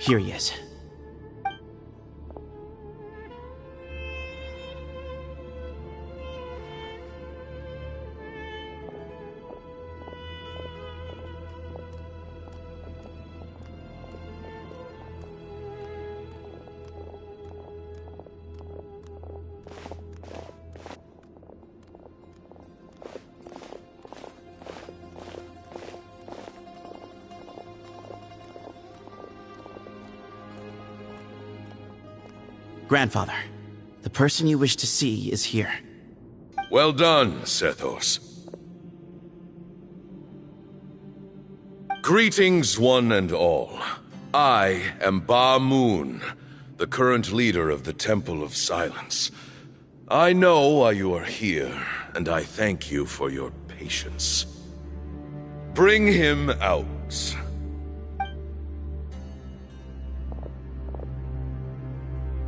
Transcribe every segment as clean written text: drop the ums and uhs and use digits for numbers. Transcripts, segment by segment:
Here he is. Grandfather, the person you wish to see is here. Well done, Sethos. Greetings, one and all. I am Ba Moon, the current leader of the Temple of Silence. I know why you are here, and I thank you for your patience. Bring him out.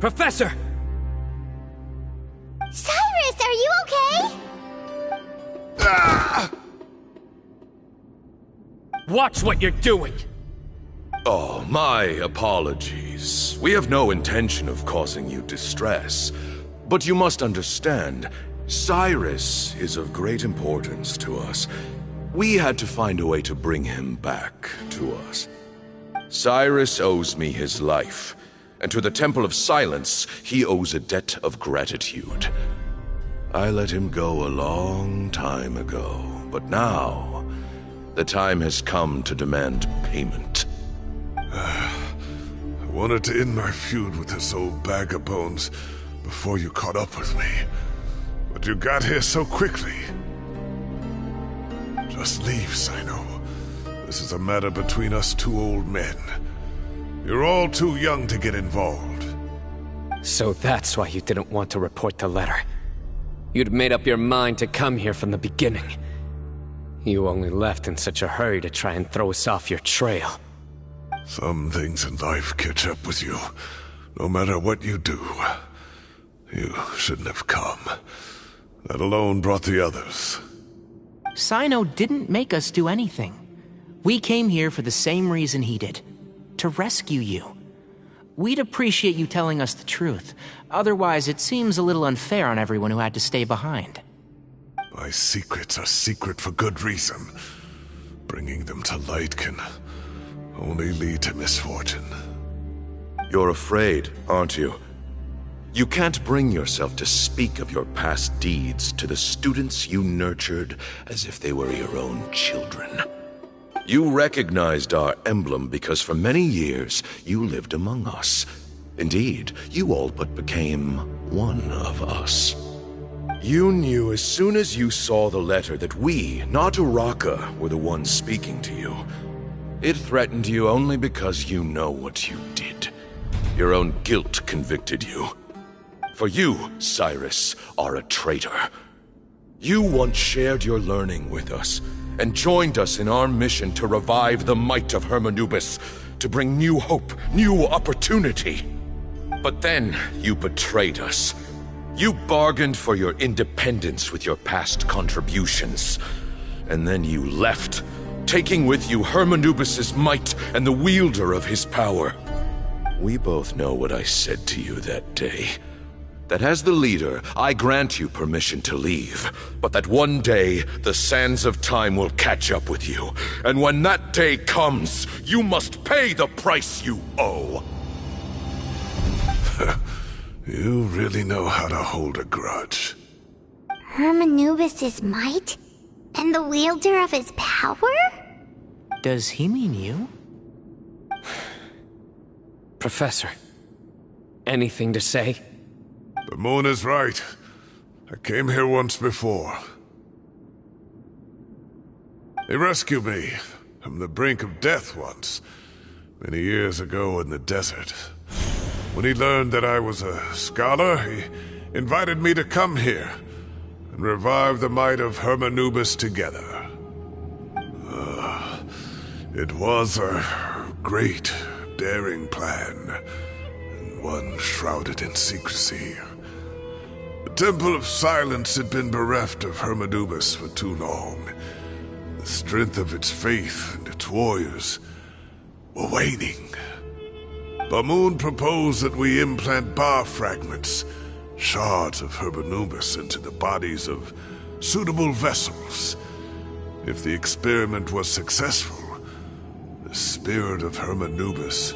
Professor! Cyrus, are you okay? Ah! Watch what you're doing! Oh, my apologies. We have no intention of causing you distress. But you must understand, Cyrus is of great importance to us. We had to find a way to bring him back to us. Cyrus owes me his life. And to the Temple of Silence, he owes a debt of gratitude. I let him go a long time ago, but now, the time has come to demand payment. I wanted to end my feud with this old bag of bones before you caught up with me, but you got here so quickly. Just leave, Sino. This is a matter between us two old men. You're all too young to get involved. So that's why you didn't want to report the letter. You'd made up your mind to come here from the beginning. You only left in such a hurry to try and throw us off your trail. Some things in life catch up with you. No matter what you do, you shouldn't have come. That alone brought the others. Sino didn't make us do anything. We came here for the same reason he did. To rescue you. We'd appreciate you telling us the truth. Otherwise, it seems a little unfair on everyone who had to stay behind. My secrets are secret for good reason. Bringing them to light can only lead to misfortune. You're afraid, aren't you? You can't bring yourself to speak of your past deeds to the students you nurtured as if they were your own children. You recognized our emblem because for many years you lived among us. Indeed, you all but became one of us. You knew as soon as you saw the letter that we, not Uraka, were the ones speaking to you. It threatened you only because you know what you did. Your own guilt convicted you. For you, Cyrus, are a traitor. You once shared your learning with us, and joined us in our mission to revive the might of Hermanubis, to bring new hope, new opportunity. But then you betrayed us. You bargained for your independence with your past contributions. And then you left, taking with you Hermanubis' might and the wielder of his power. We both know what I said to you that day. That as the leader, I grant you permission to leave, but that one day, the sands of time will catch up with you. And when that day comes, you must pay the price you owe. You really know how to hold a grudge. Hermanubis' might? And the wielder of his power? Does he mean you? Professor, anything to say? The moon is right. I came here once before. He rescued me from the brink of death once, many years ago in the desert. When he learned that I was a scholar, he invited me to come here and revive the might of Hermanubis together. It was a great, daring plan, and one shrouded in secrecy. The Temple of Silence had been bereft of Hermanubis for too long. The strength of its faith and its warriors were waning. Bamoon proposed that we implant bar fragments, shards of Hermanubis, into the bodies of suitable vessels. If the experiment was successful, the spirit of Hermanubis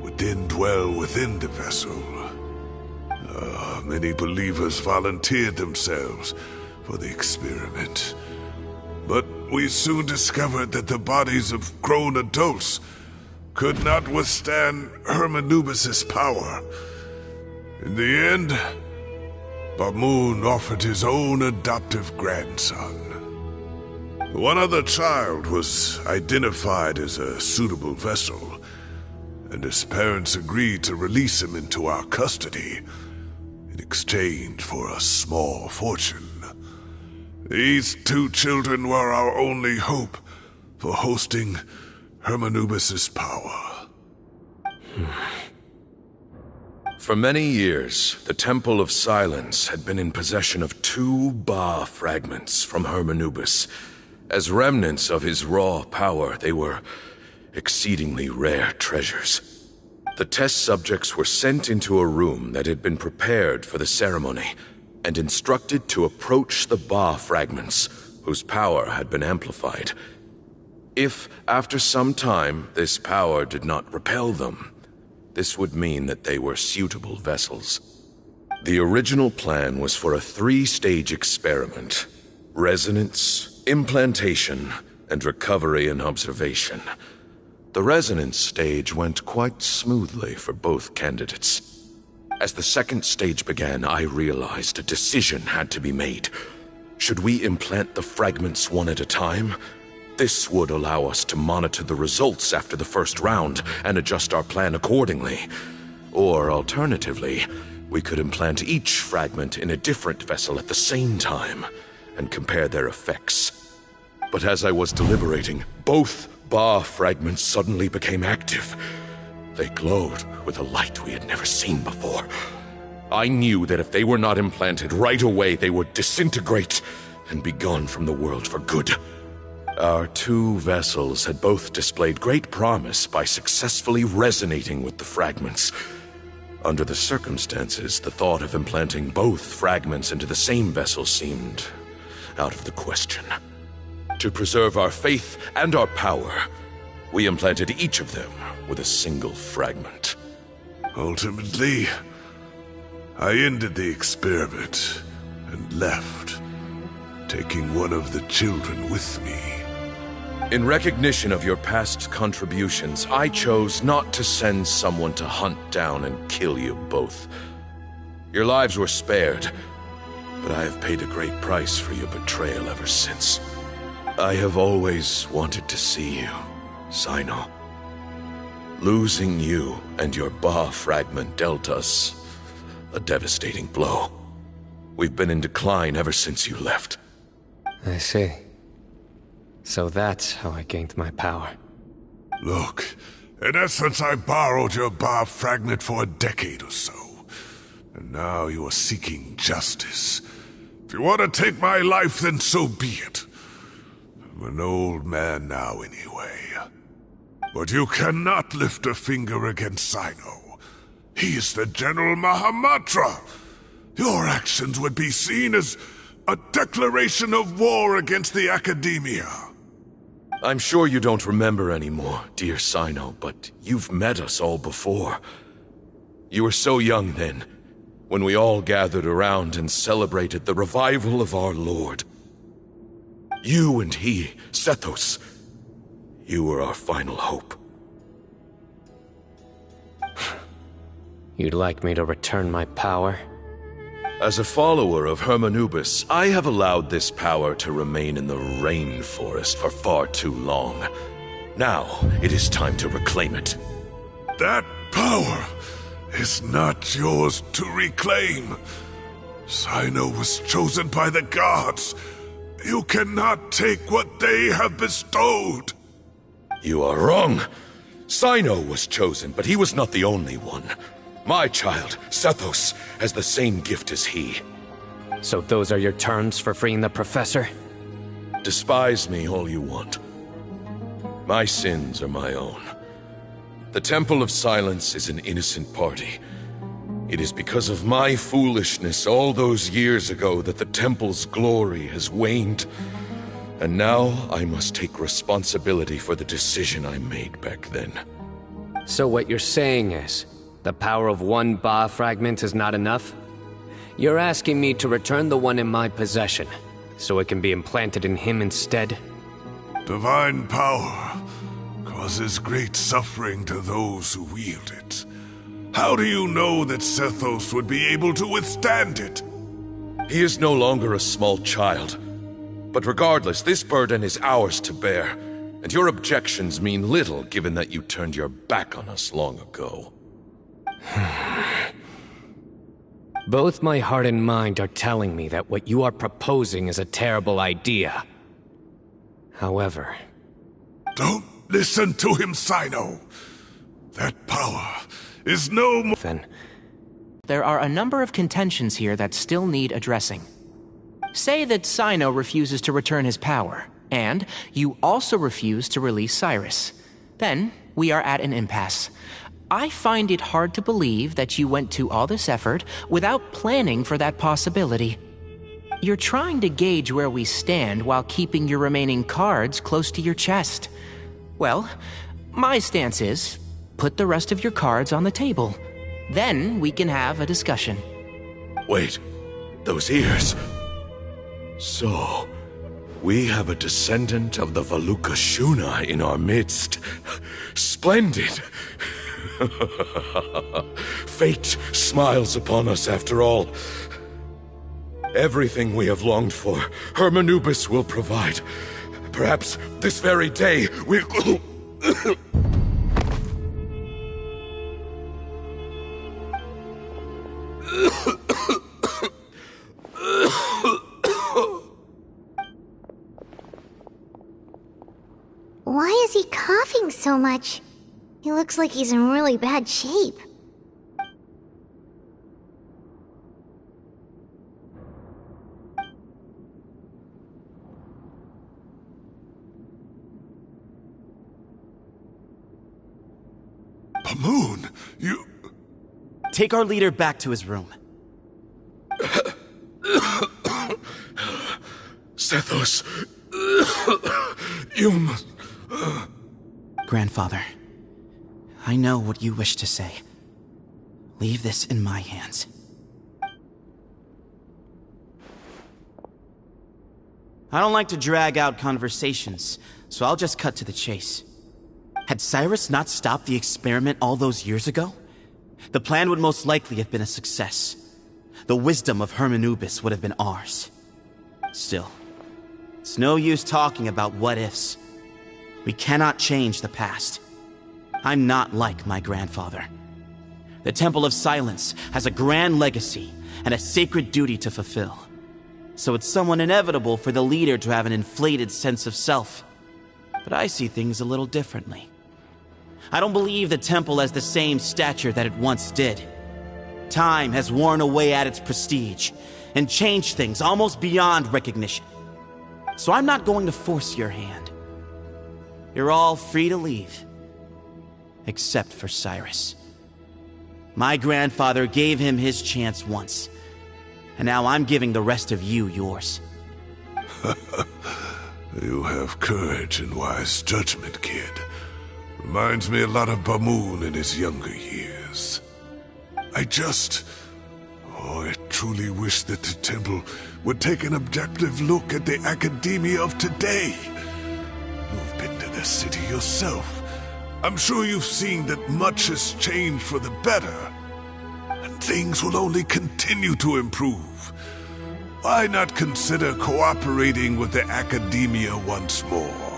would then dwell within the vessel. Many believers volunteered themselves for the experiment. But we soon discovered that the bodies of grown adults could not withstand Hermanubis' power. In the end, Bamoon offered his own adoptive grandson. One other child was identified as a suitable vessel, and his parents agreed to release him into our custody in exchange for a small fortune. These two children were our only hope for hosting Hermanubis' power. For many years, the Temple of Silence had been in possession of 2 Ba fragments from Hermanubis. As remnants of his raw power, they were exceedingly rare treasures. The test subjects were sent into a room that had been prepared for the ceremony, and instructed to approach the Ba fragments, whose power had been amplified. If, after some time, this power did not repel them, this would mean that they were suitable vessels. The original plan was for a 3-stage experiment: resonance, implantation, and recovery and observation. The resonance stage went quite smoothly for both candidates. As the 2nd stage began, I realized a decision had to be made. Should we implant the fragments one at a time? This would allow us to monitor the results after the first round and adjust our plan accordingly. Or alternatively, we could implant each fragment in a different vessel at the same time and compare their effects. But as I was deliberating, both Ba fragments suddenly became active. They glowed with a light we had never seen before. I knew that if they were not implanted right away, they would disintegrate and be gone from the world for good. Our 2 vessels had both displayed great promise by successfully resonating with the fragments. Under the circumstances, the thought of implanting both fragments into the same vessel seemed out of the question. To preserve our faith and our power, we implanted each of them with a single fragment. Ultimately, I ended the experiment and left, taking one of the children with me. In recognition of your past contributions, I chose not to send someone to hunt down and kill you both. Your lives were spared, but I have paid a great price for your betrayal ever since. I have always wanted to see you, Sino. Losing you and your Ba fragment dealt us a devastating blow. We've been in decline ever since you left. I see. So that's how I gained my power. Look, in essence, I borrowed your Ba fragment for a decade or so. And now you are seeking justice. If you want to take my life, then so be it. I'm an old man now anyway. But you cannot lift a finger against Sino. He is the General Mahamatra. Your actions would be seen as a declaration of war against the Academia. I'm sure you don't remember anymore, dear Sino, but you've met us all before. You were so young then, when we all gathered around and celebrated the revival of our Lord. You and he, Sethos, you were our final hope. You'd like me to return my power? As a follower of Hermanubis, I have allowed this power to remain in the rainforest for far too long. Now, it is time to reclaim it. That power is not yours to reclaim. Sino was chosen by the gods. You cannot take what they have bestowed. You are wrong. Sino was chosen, but he was not the only one. My child, Sethos, has the same gift as he. So those are your terms for freeing the professor? Despise me all you want. My sins are my own. The Temple of Silence is an innocent party. It is because of my foolishness all those years ago that the Temple's glory has waned. And now I must take responsibility for the decision I made back then. So what you're saying is, the power of one Ba fragment is not enough? You're asking me to return the one in my possession, so it can be implanted in him instead? Divine power causes great suffering to those who wield it. How do you know that Sethos would be able to withstand it? He is no longer a small child. But regardless, this burden is ours to bear, and your objections mean little given that you turned your back on us long ago. Both my heart and mind are telling me that what you are proposing is a terrible idea. However... Don't listen to him, Sino. That power is no more... Then... There are a number of contentions here that still need addressing. Say that Sino refuses to return his power, and you also refuse to release Cyrus. Then, we are at an impasse. I find it hard to believe that you went to all this effort without planning for that possibility. You're trying to gauge where we stand while keeping your remaining cards close to your chest. Well, my stance is, put the rest of your cards on the table. Then we can have a discussion. Wait, those ears... So, we have a descendant of the Valukashuna in our midst. Splendid! Fate smiles upon us after all. Everything we have longed for, Hermanubis will provide. Perhaps this very day we'll... Why is he coughing so much? He looks like he's in really bad shape. Pamoon, you... Take our leader back to his room. Sethos... You must... Grandfather, I know what you wish to say. Leave this in my hands. I don't like to drag out conversations, so I'll just cut to the chase. Had Cyrus not stopped the experiment all those years ago, the plan would most likely have been a success. The wisdom of Hermanubis would have been ours. Still, it's no use talking about what-ifs. We cannot change the past. I'm not like my grandfather. The Temple of Silence has a grand legacy and a sacred duty to fulfill. So it's somewhat inevitable for the leader to have an inflated sense of self. But I see things a little differently. I don't believe the temple has the same stature that it once did. Time has worn away at its prestige and changed things almost beyond recognition. So I'm not going to force your hand. You're all free to leave. Except for Cyrus. My grandfather gave him his chance once. And now I'm giving the rest of you yours. You have courage and wise judgment, kid. Reminds me a lot of Pamoon in his younger years. I truly wish that the temple would take an objective look at the academia of today. You've been to the city yourself. I'm sure you've seen that much has changed for the better. And things will only continue to improve. Why not consider cooperating with the academia once more?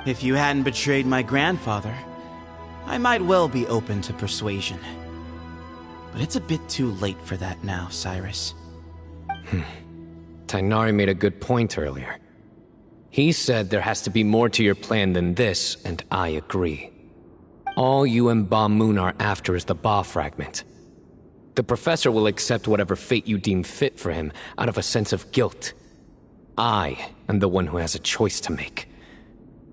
If you hadn't betrayed my grandfather, I might well be open to persuasion. But it's a bit too late for that now, Cyrus. Tainari made a good point earlier. He said there has to be more to your plan than this, and I agree. All you and Ba Moon are after is the Ba fragment. The professor will accept whatever fate you deem fit for him out of a sense of guilt. I am the one who has a choice to make.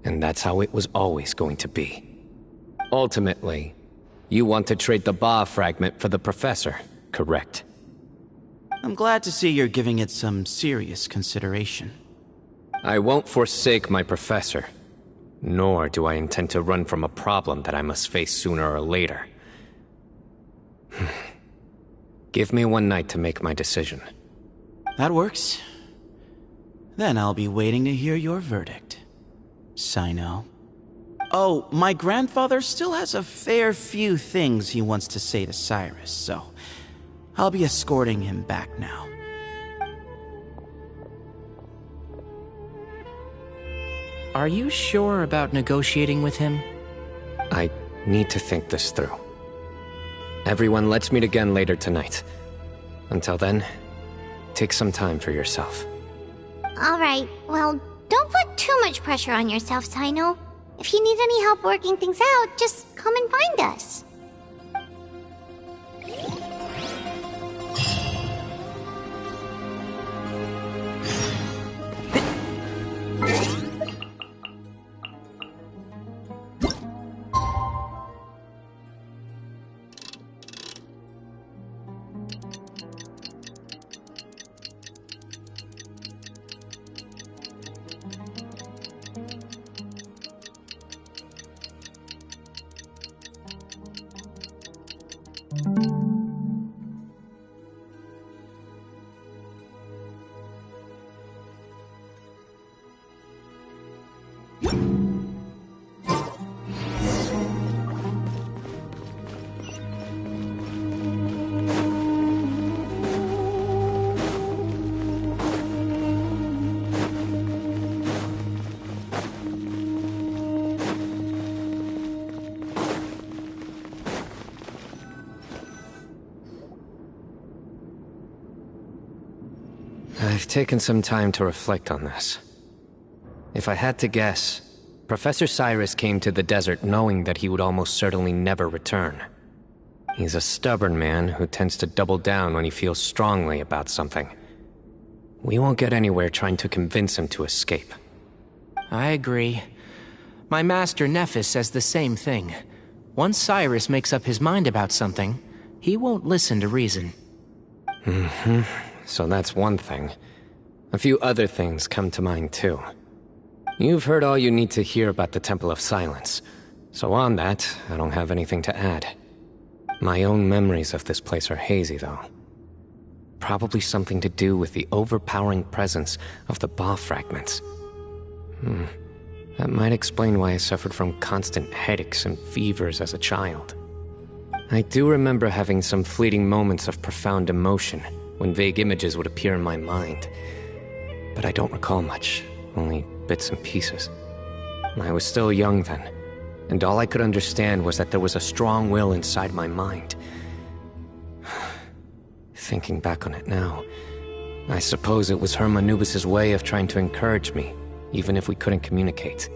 And that's how it was always going to be. Ultimately, you want to trade the Ba fragment for the Professor, correct? I'm glad to see you're giving it some serious consideration. I won't forsake my Professor, nor do I intend to run from a problem that I must face sooner or later. Give me one night to make my decision. That works. Then I'll be waiting to hear your verdict, Sino. Oh, my grandfather still has a fair few things he wants to say to Cyrus, so I'll be escorting him back now. Are you sure about negotiating with him? I need to think this through. Everyone, let's meet again later tonight. Until then, take some time for yourself. Alright, well, don't put too much pressure on yourself, Sino. If you need any help working things out, just come and find us. I've taken some time to reflect on this. If I had to guess, Professor Cyrus came to the desert knowing that he would almost certainly never return. He's a stubborn man who tends to double down when he feels strongly about something. We won't get anywhere trying to convince him to escape. I agree. My master Nephis says the same thing. Once Cyrus makes up his mind about something, he won't listen to reason. So that's one thing. A few other things come to mind too. You've heard all you need to hear about the Temple of Silence, so on that, I don't have anything to add. My own memories of this place are hazy, though. Probably something to do with the overpowering presence of the Ba fragments. That might explain why I suffered from constant headaches and fevers as a child. I do remember having some fleeting moments of profound emotion when vague images would appear in my mind. But I don't recall much, only bits and pieces. I was still young then, and all I could understand was that there was a strong will inside my mind. Thinking back on it now, I suppose it was Herm Anubis' way of trying to encourage me, even if we couldn't communicate.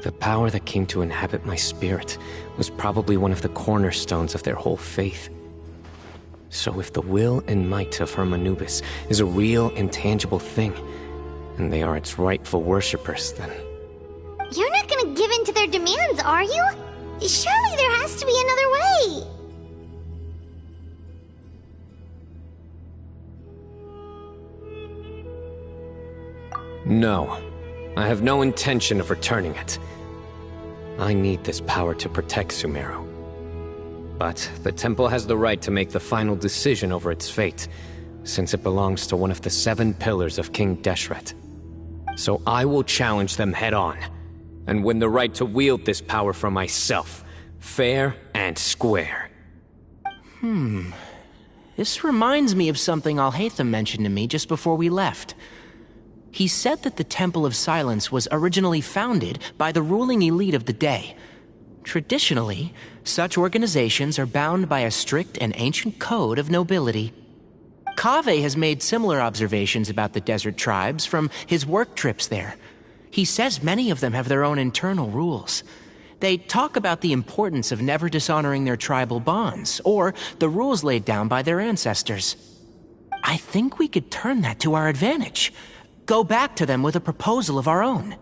The power that came to inhabit my spirit was probably one of the cornerstones of their whole faith. So if the will and might of Herm Anubis is a real, intangible thing, and they are its rightful worshippers, then... You're not gonna give in to their demands, are you? Surely there has to be another way! No. I have no intention of returning it. I need this power to protect Sumeru. But the temple has the right to make the final decision over its fate, since it belongs to one of the 7 pillars of King Deshret. So I will challenge them head-on, and win the right to wield this power for myself, fair and square. This reminds me of something Alhaitham mentioned to me just before we left. He said that the Temple of Silence was originally founded by the ruling elite of the day. Traditionally, such organizations are bound by a strict and ancient code of nobility. Kaveh has made similar observations about the desert tribes from his work trips there. He says many of them have their own internal rules. They talk about the importance of never dishonoring their tribal bonds, or the rules laid down by their ancestors. I think we could turn that to our advantage. Go back to them with a proposal of our own.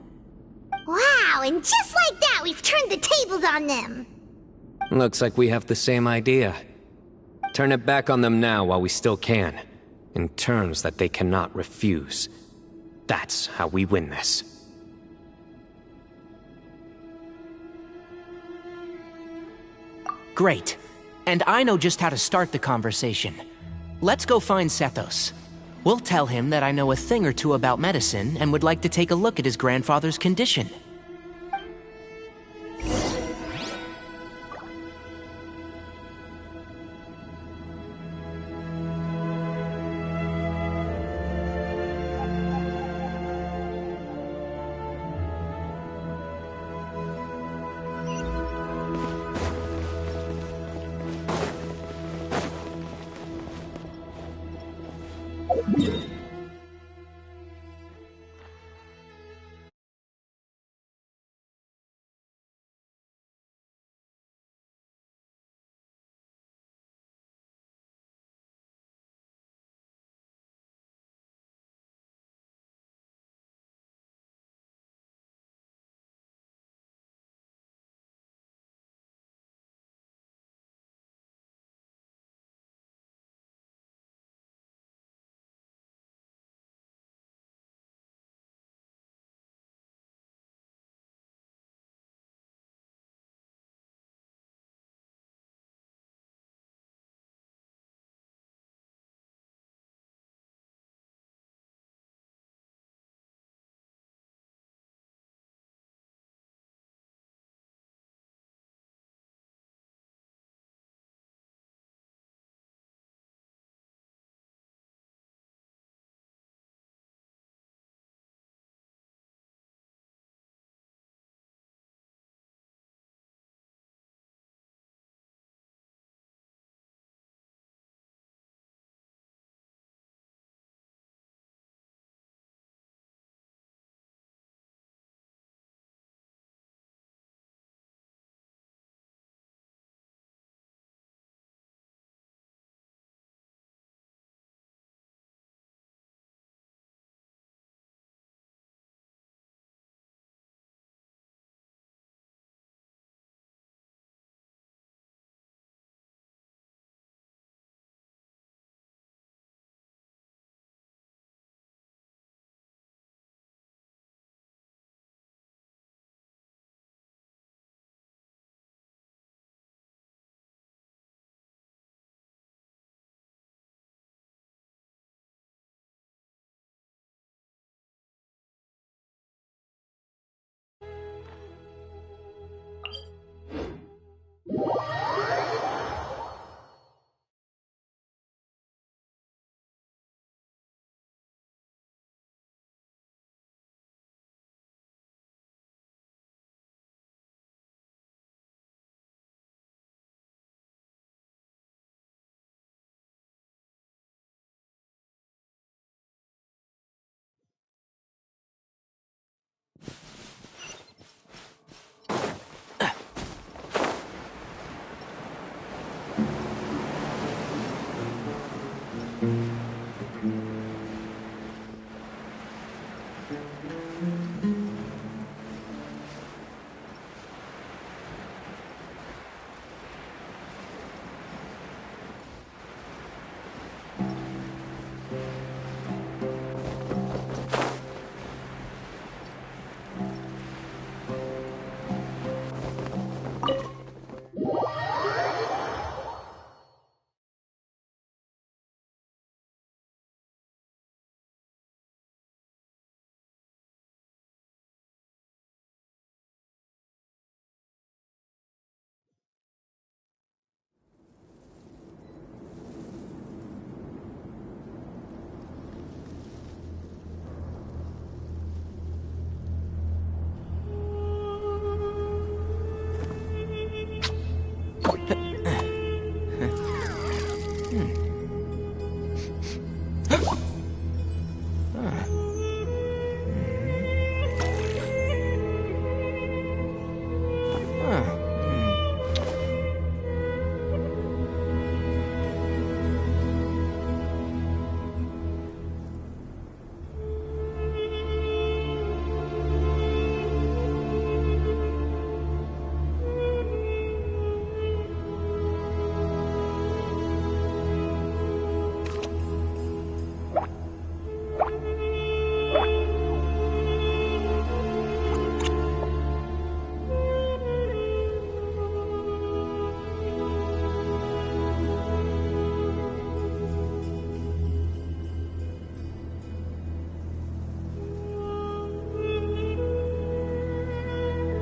Wow, and just like that, we've turned the tables on them! Looks like we have the same idea. Turn it back on them now while we still can, in terms that they cannot refuse. That's how we win this. Great. And I know just how to start the conversation. Let's go find Sethos. We'll tell him that I know a thing or two about medicine and would like to take a look at his grandfather's condition.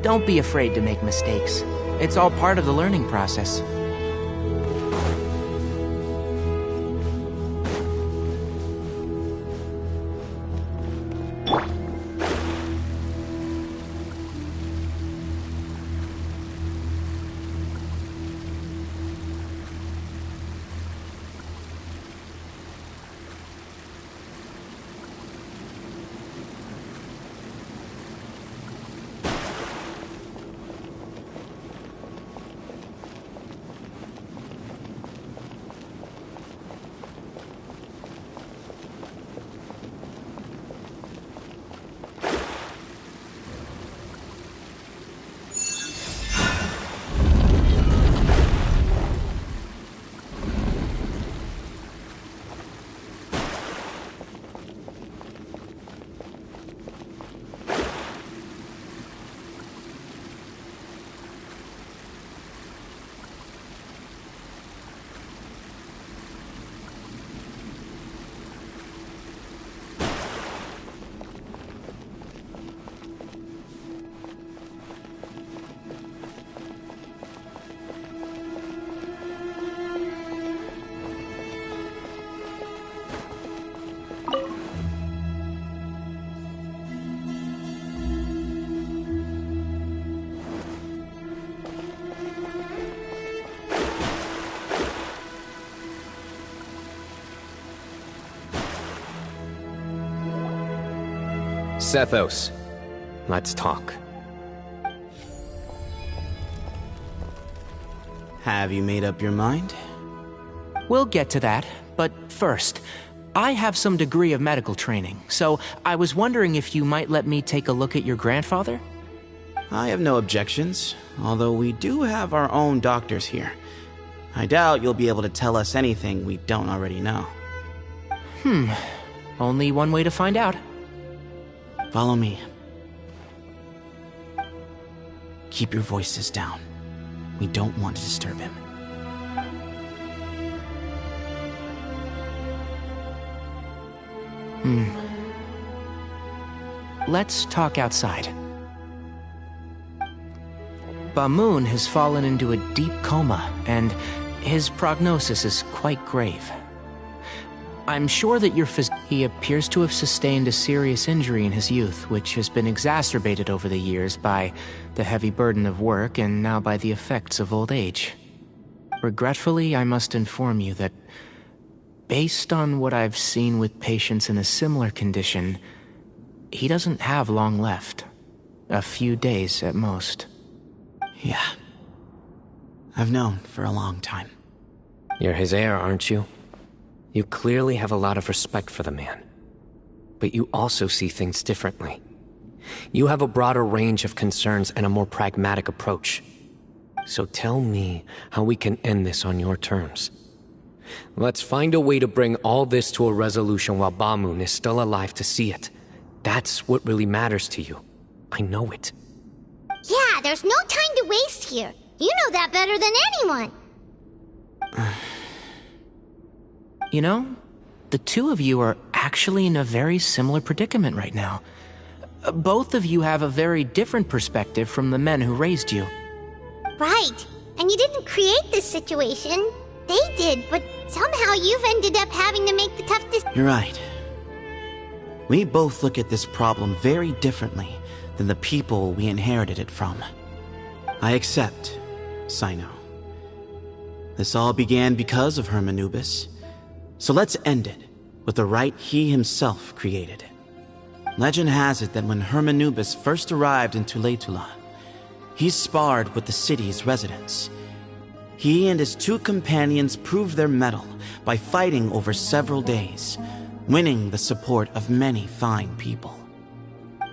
Don't be afraid to make mistakes. It's all part of the learning process. Sethos, let's talk. Have you made up your mind? We'll get to that, but first, I have some degree of medical training, so I was wondering if you might let me take a look at your grandfather? I have no objections, although we do have our own doctors here. I doubt you'll be able to tell us anything we don't already know. Only one way to find out. Follow me. Keep your voices down. We don't want to disturb him. Let's talk outside. Bamoon has fallen into a deep coma, and his prognosis is quite grave. I'm sure that he appears to have sustained a serious injury in his youth, which has been exacerbated over the years by the heavy burden of work and now by the effects of old age. Regretfully, I must inform you that, based on what I've seen with patients in a similar condition, he doesn't have long left. A few days at most. Yeah. I've known for a long time. You're his heir, aren't you? You clearly have a lot of respect for the man. But you also see things differently. You have a broader range of concerns and a more pragmatic approach. So tell me how we can end this on your terms. Let's find a way to bring all this to a resolution while Bamoon is still alive to see it. That's what really matters to you. I know it. Yeah, there's no time to waste here. You know that better than anyone. You know, the two of you are actually in a very similar predicament right now. Both of you have a very different perspective from the men who raised you. Right. And you didn't create this situation. They did, but somehow you've ended up having to make the tough decisions. You're right. We both look at this problem very differently than the people we inherited it from. I accept, Cyno. This all began because of Hermanubis. So let's end it with the rite he himself created. Legend has it that when Hermanubis first arrived in Tuletula, he sparred with the city's residents. He and his two companions proved their mettle by fighting over several days, winning the support of many fine people.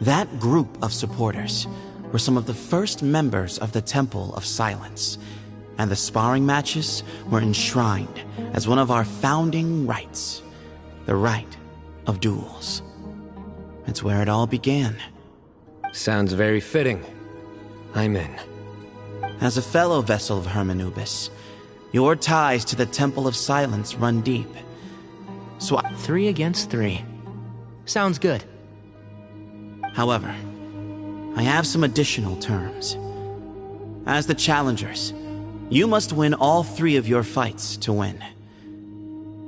That group of supporters were some of the first members of the Temple of Silence, and the sparring matches were enshrined as one of our founding rites, the rite of duels. It's where it all began. Sounds very fitting. I'm in. As a fellow vessel of Hermanubis, your ties to the Temple of Silence run deep. So 3 against 3. Sounds good. However, I have some additional terms. As the challengers, you must win all 3 of your fights to win.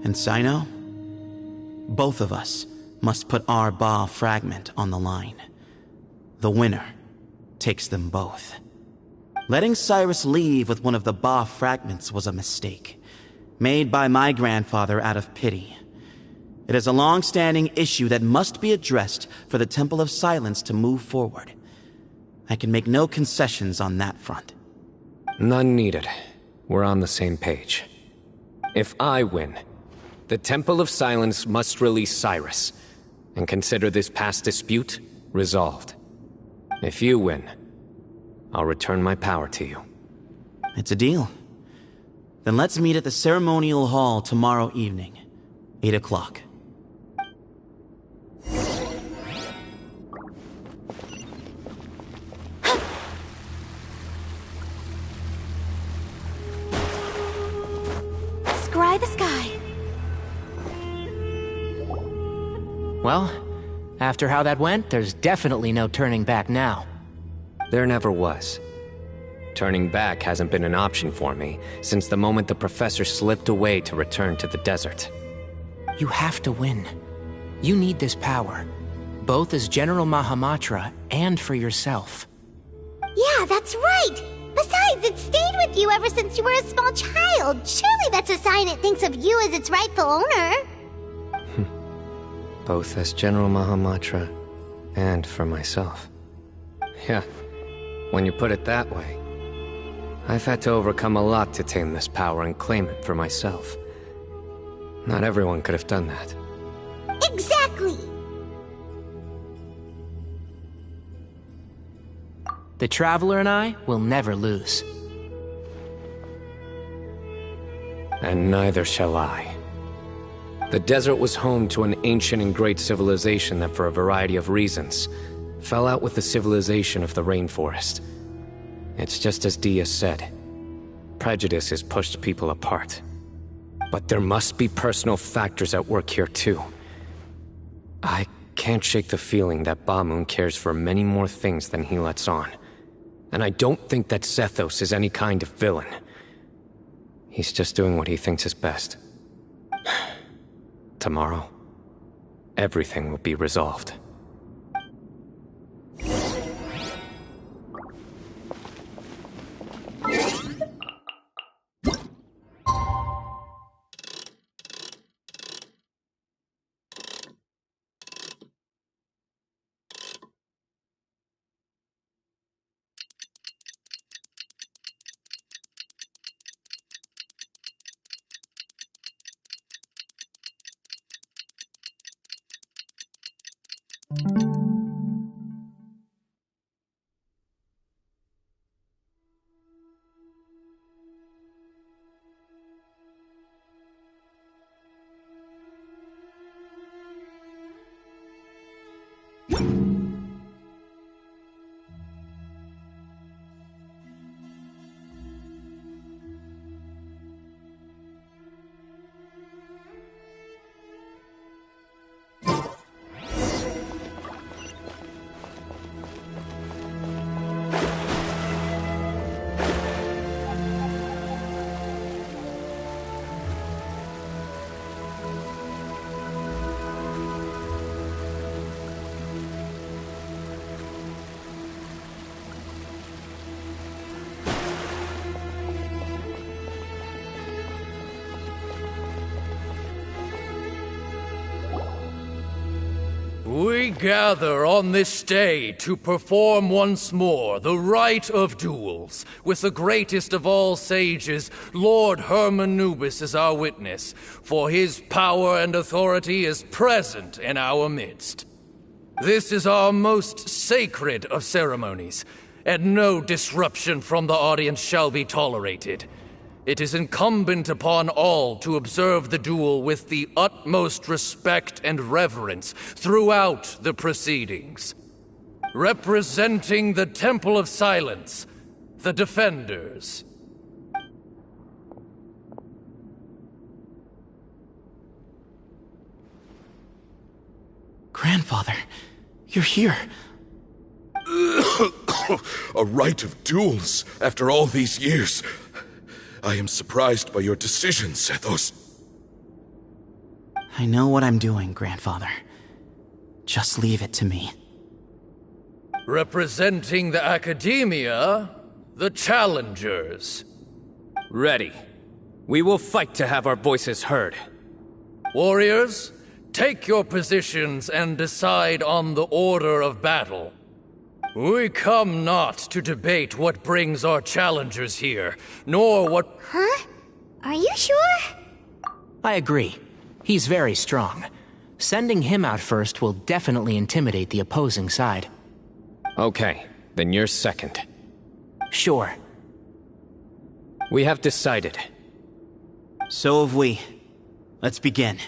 And Sino, both of us must put our Ba fragment on the line. The winner takes them both. Letting Cyrus leave with one of the Ba fragments was a mistake, made by my grandfather out of pity. It is a long-standing issue that must be addressed for the Temple of Silence to move forward. I can make no concessions on that front. None needed. We're on the same page. If I win, the Temple of Silence must release Cyrus, and consider this past dispute resolved. If you win, I'll return my power to you. It's a deal. Then let's meet at the ceremonial hall tomorrow evening, 8 o'clock. Scry the sky. Well, after how that went, there's definitely no turning back now. There never was. Turning back hasn't been an option for me since the moment the professor slipped away to return to the desert. You have to win. You need this power, both as General Mahamatra and for yourself. Yeah, that's right! Besides, it stayed with you ever since you were a small child. Surely that's a sign it thinks of you as its rightful owner. Both as General Mahamatra and for myself. Yeah, when you put it that way. I've had to overcome a lot to tame this power and claim it for myself. Not everyone could have done that. Exactly! The Traveler and I will never lose. And neither shall I. The desert was home to an ancient and great civilization that, for a variety of reasons, fell out with the civilization of the rainforest. It's just as Dia said. Prejudice has pushed people apart. But there must be personal factors at work here too. I can't shake the feeling that Bamoon cares for many more things than he lets on. And I don't think that Zethos is any kind of villain. He's just doing what he thinks is best. Tomorrow, everything will be resolved. We gather on this day to perform once more the rite of duels, with the greatest of all sages, Lord Hermanubis, as our witness, for his power and authority is present in our midst. This is our most sacred of ceremonies, and no disruption from the audience shall be tolerated. It is incumbent upon all to observe the duel with the utmost respect and reverence throughout the proceedings. Representing the Temple of Silence, the Defenders. Grandfather, you're here. A right of duels after all these years. I am surprised by your decision, Sethos. I know what I'm doing, Grandfather. Just leave it to me. Representing the Academia, the Challengers. Ready. We will fight to have our voices heard. Warriors, take your positions and decide on the order of battle. We come not to debate what brings our challengers here, nor what... Huh? Are you sure? I agree. He's very strong. Sending him out first will definitely intimidate the opposing side. Okay, then you're second. Sure. We have decided. So have we. Let's begin.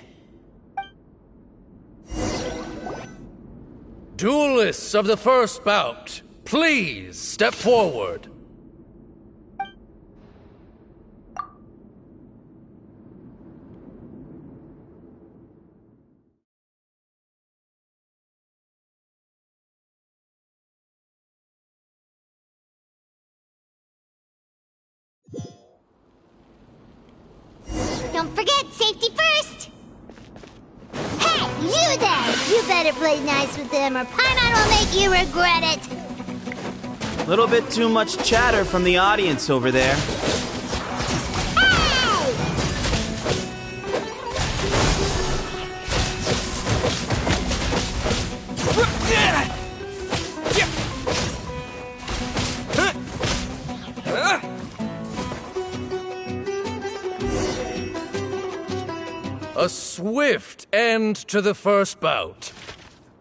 Duelists of the first bout, please step forward. Don't forget, safety first! Hey, you there! You better play nice with them or Paimon will make you regret it! Little bit too much chatter from the audience over there. Hey! A swift end to the first bout.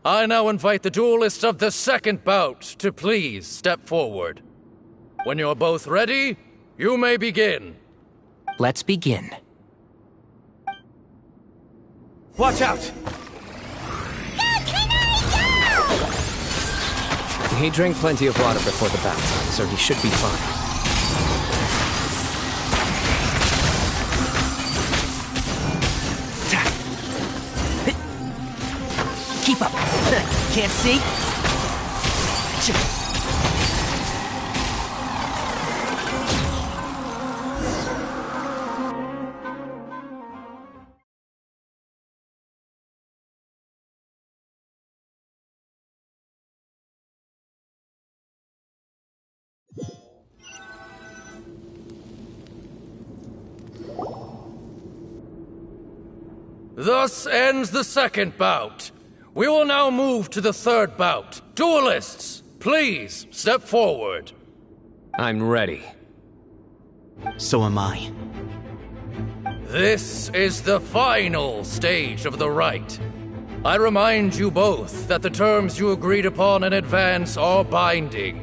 I now invite the duelists of the second bout to please step forward. When you're both ready, you may begin. Let's begin. Watch out! Go, Canary, go! He drank plenty of water before the bout, so he should be fine. Keep up. Can't see? Thus ends the second bout. We will now move to the third bout. Duelists, please step forward. I'm ready. So am I. This is the final stage of the rite. I remind you both that the terms you agreed upon in advance are binding.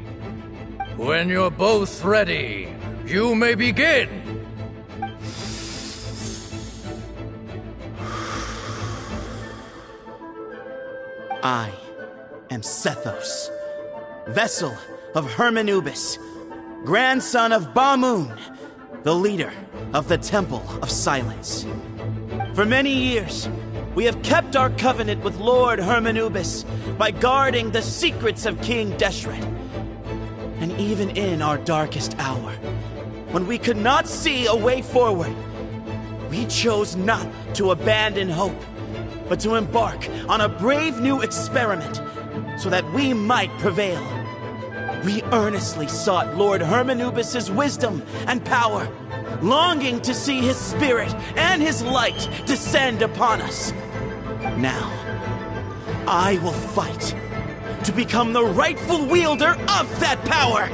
When you're both ready, you may begin. I am Sethos, vessel of Hermanubis, grandson of Bamoon, the leader of the Temple of Silence. For many years, we have kept our covenant with Lord Hermanubis by guarding the secrets of King Deshret. And even in our darkest hour, when we could not see a way forward, we chose not to abandon hope, but to embark on a brave new experiment so that we might prevail. We earnestly sought Lord Hermanubis' wisdom and power, longing to see his spirit and his light descend upon us. Now, I will fight to become the rightful wielder of that power!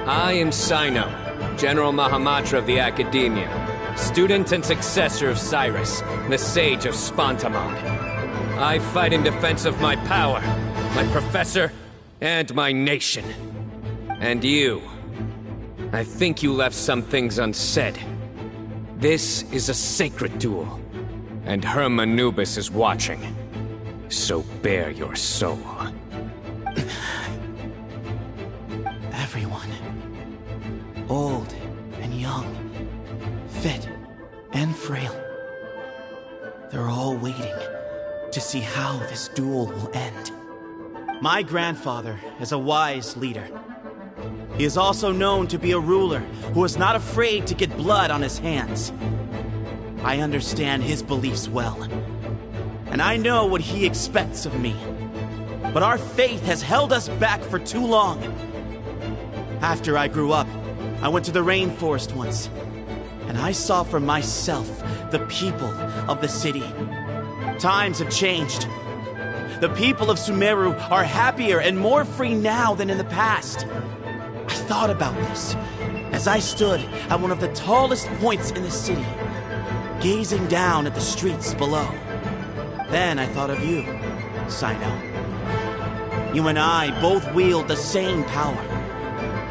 I am Sino, General Mahamatra of the Academia, student and successor of Cyrus, the Sage of Spantamon. I fight in defense of my power, my professor, and my nation. And you. I think you left some things unsaid. This is a sacred duel, and Hermanubis is watching. So bare your soul. Everyone, old and young, fit and frail, they're all waiting to see how this duel will end. My grandfather is a wise leader, He is also known to be a ruler who is not afraid to get blood on his hands. I understand his beliefs well, and I know what he expects of me. But our faith has held us back for too long. After I grew up, I went to the rainforest once, and I saw for myself the people of the city. Times have changed. The people of Sumeru are happier and more free now than in the past. I thought about this as I stood at one of the tallest points in the city, gazing down at the streets below. Then I thought of you, Sino. You and I both wield the same power,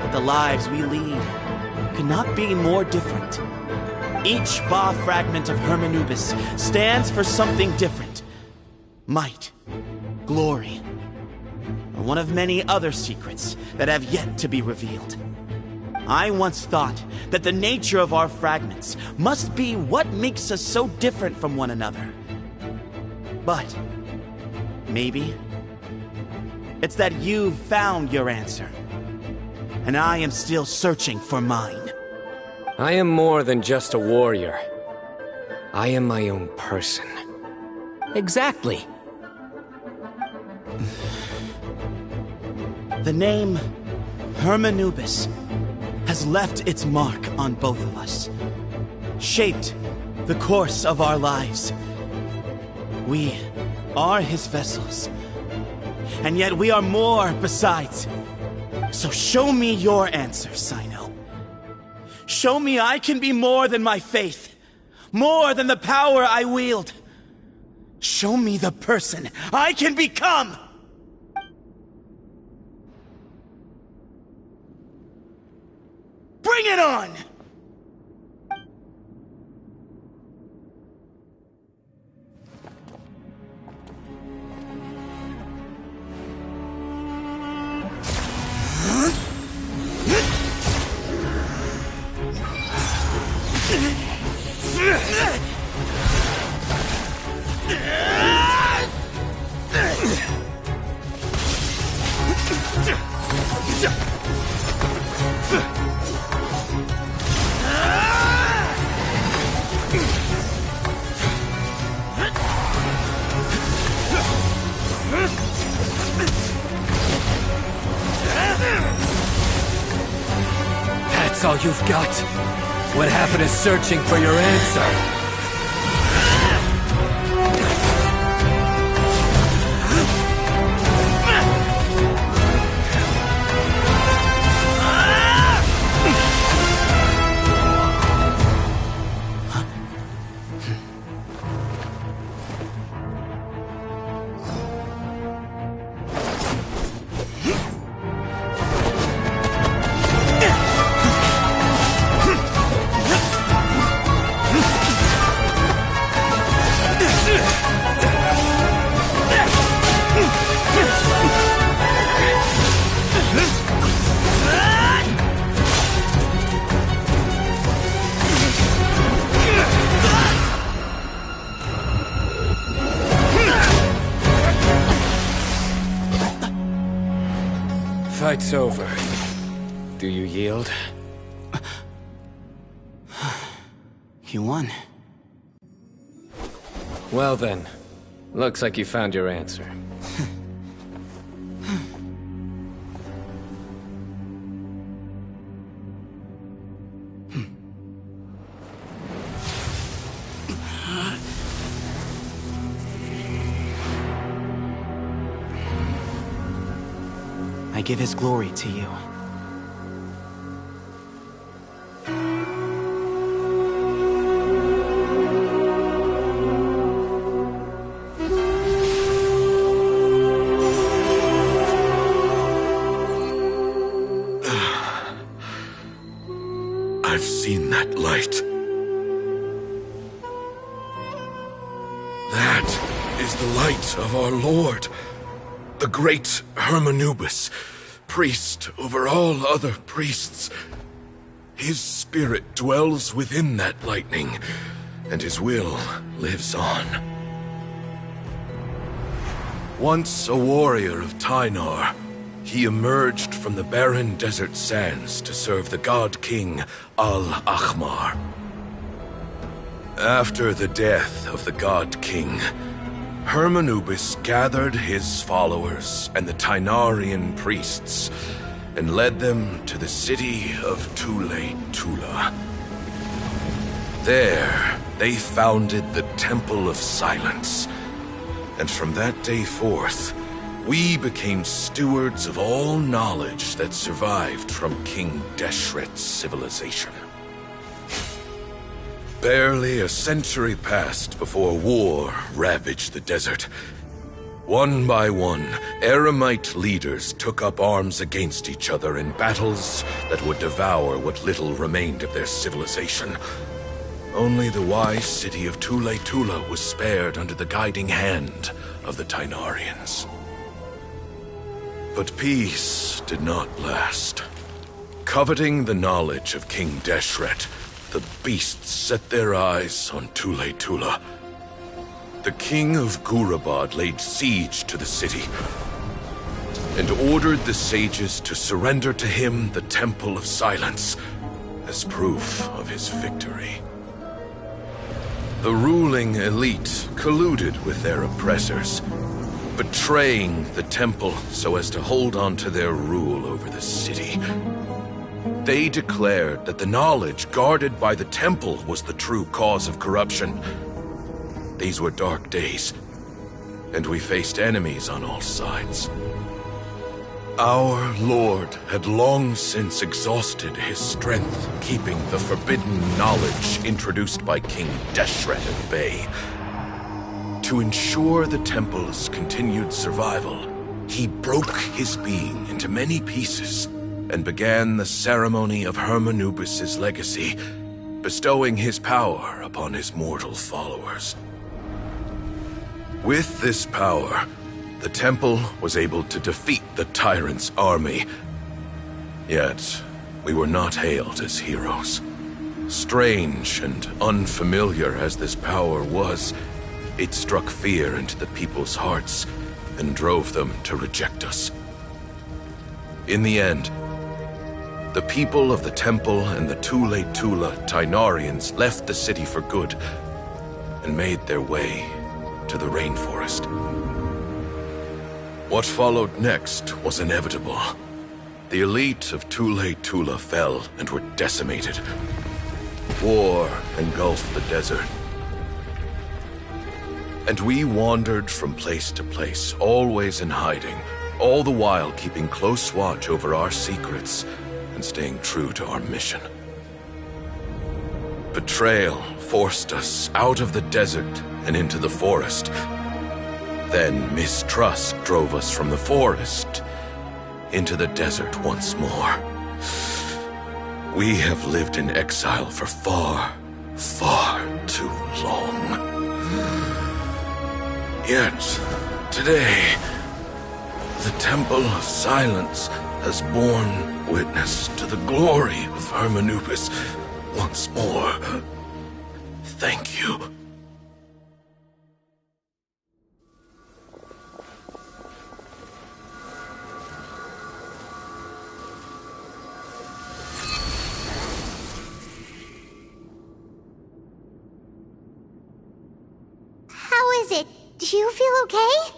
but the lives we lead could not be more different. Each Ba fragment of Hermanubis stands for something different. Might, glory, and one of many other secrets that have yet to be revealed. I once thought that the nature of our fragments must be what makes us so different from one another. But maybe it's that you've found your answer, and I am still searching for mine. I am more than just a warrior. I am my own person. Exactly. The name Hermanubis has left its mark on both of us, shaped the course of our lives. We are his vessels, and yet we are more besides. So show me your answer, Sino. Show me I can be more than my faith, more than the power I wield. Show me the person I can become! Bring it on! That's all you've got? What happened to searching for your answer? Fight's over. Do you yield? You won. Well then, looks like you found your answer. I give his glory to you. I've seen that light. That is the light of our Lord, the great Hermanubis, priest over all other priests. His spirit dwells within that lightning, and his will lives on. Once a warrior of Tynar, he emerged from the barren desert sands to serve the god king Al-Ahmar. After the death of the god king, Hermanubis gathered his followers and the Tainarian priests and led them to the city of Tule-Tula. There, they founded the Temple of Silence, and from that day forth, we became stewards of all knowledge that survived from King Deshret's civilization. Barely a century passed before war ravaged the desert. One by one, Eremite leaders took up arms against each other in battles that would devour what little remained of their civilization. Only the wise city of Tule-Tula was spared under the guiding hand of the Tainarians. But peace did not last. Coveting the knowledge of King Deshret, the beasts set their eyes on Tule-Tula. The king of Gurabad laid siege to the city and ordered the sages to surrender to him the Temple of Silence as proof of his victory. The ruling elite colluded with their oppressors, betraying the temple so as to hold on to their rule over the city. They declared that the knowledge guarded by the temple was the true cause of corruption. These were dark days, and we faced enemies on all sides. Our lord had long since exhausted his strength, keeping the forbidden knowledge introduced by King Deshret at bay. To ensure the temple's continued survival, he broke his being into many pieces and began the ceremony of Hermanubis' legacy, bestowing his power upon his mortal followers. With this power, the temple was able to defeat the tyrant's army. Yet, we were not hailed as heroes. Strange and unfamiliar as this power was, it struck fear into the people's hearts and drove them to reject us. In the end, the people of the temple and the Tule-Tula Tainarians left the city for good and made their way to the rainforest. What followed next was inevitable. The elite of Tule-Tula fell and were decimated. War engulfed the desert. And we wandered from place to place, always in hiding, all the while keeping close watch over our secrets and staying true to our mission. Betrayal forced us out of the desert and into the forest. Then mistrust drove us from the forest into the desert once more. We have lived in exile for far, far too long. Yet, today, the Temple of Silence has borne witness to the glory of Hermanubis once more. Thank you. How is it? Do you feel okay?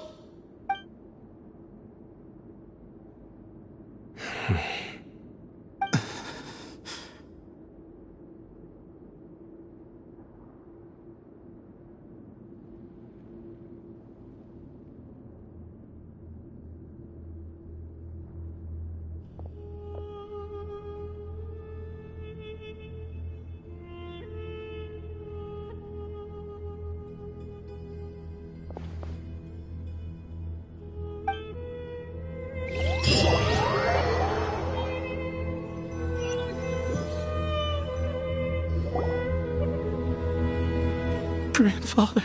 Grandfather.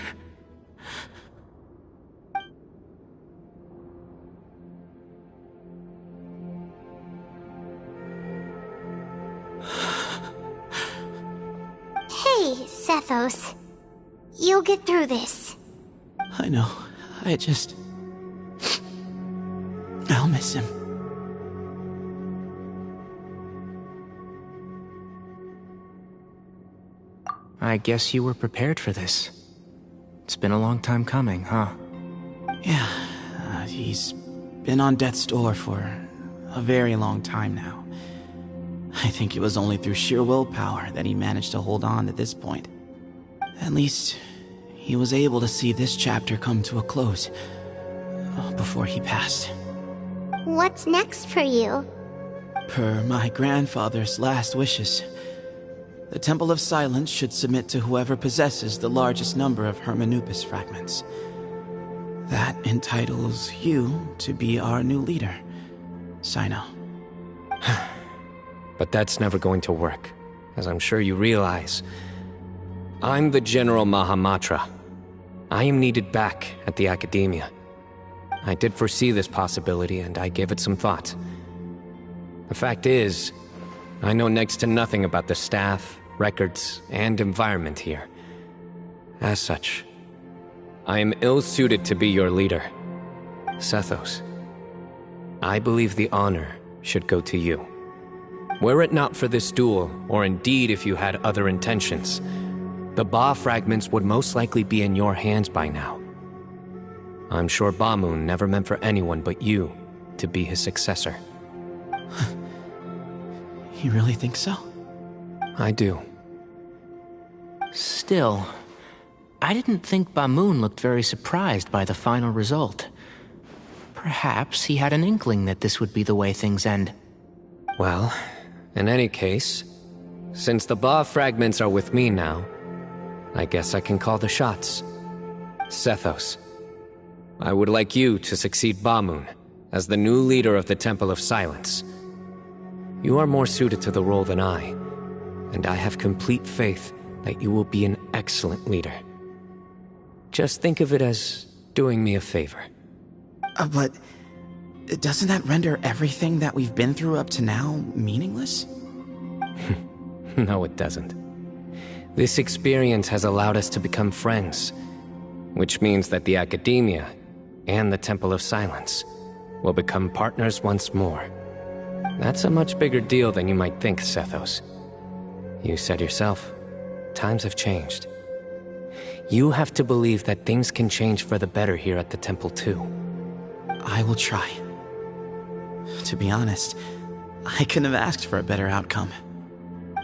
Hey, Sethos. You'll get through this. I know. I'll miss him. I guess you were prepared for this. It's been a long time coming, huh? Yeah, he's been on death's door for a very long time now. I think it was only through sheer willpower that he managed to hold on to this point. At least, he was able to see this chapter come to a close before he passed. What's next for you? Per my grandfather's last wishes, the Temple of Silence should submit to whoever possesses the largest number of Hermanupis fragments. That entitles you to be our new leader, Sino. But that's never going to work, as I'm sure you realize. I'm the General Mahamatra. I am needed back at the Academia. I did foresee this possibility, and I gave it some thought. The fact is, I know next to nothing about the staff, records, and environment here. As such, I am ill-suited to be your leader. Sethos, I believe the honor should go to you. Were it not for this duel, or indeed if you had other intentions, the Ba fragments would most likely be in your hands by now. I'm sure Bamoon never meant for anyone but you to be his successor. You really think so? I do. Still, I didn't think Bamoon looked very surprised by the final result. Perhaps he had an inkling that this would be the way things end. Well, in any case, since the Ba fragments are with me now, I guess I can call the shots. Sethos, I would like you to succeed Bamoon as the new leader of the Temple of Silence. You are more suited to the role than I, and I have complete faith that you will be an excellent leader. Just think of it as doing me a favor. But doesn't that render everything that we've been through up to now meaningless? No, it doesn't. This experience has allowed us to become friends, which means that the Academia and the Temple of Silence will become partners once more. That's a much bigger deal than you might think, Sethos. You said yourself, times have changed. You have to believe that things can change for the better here at the Temple too. I will try. To be honest, I couldn't have asked for a better outcome.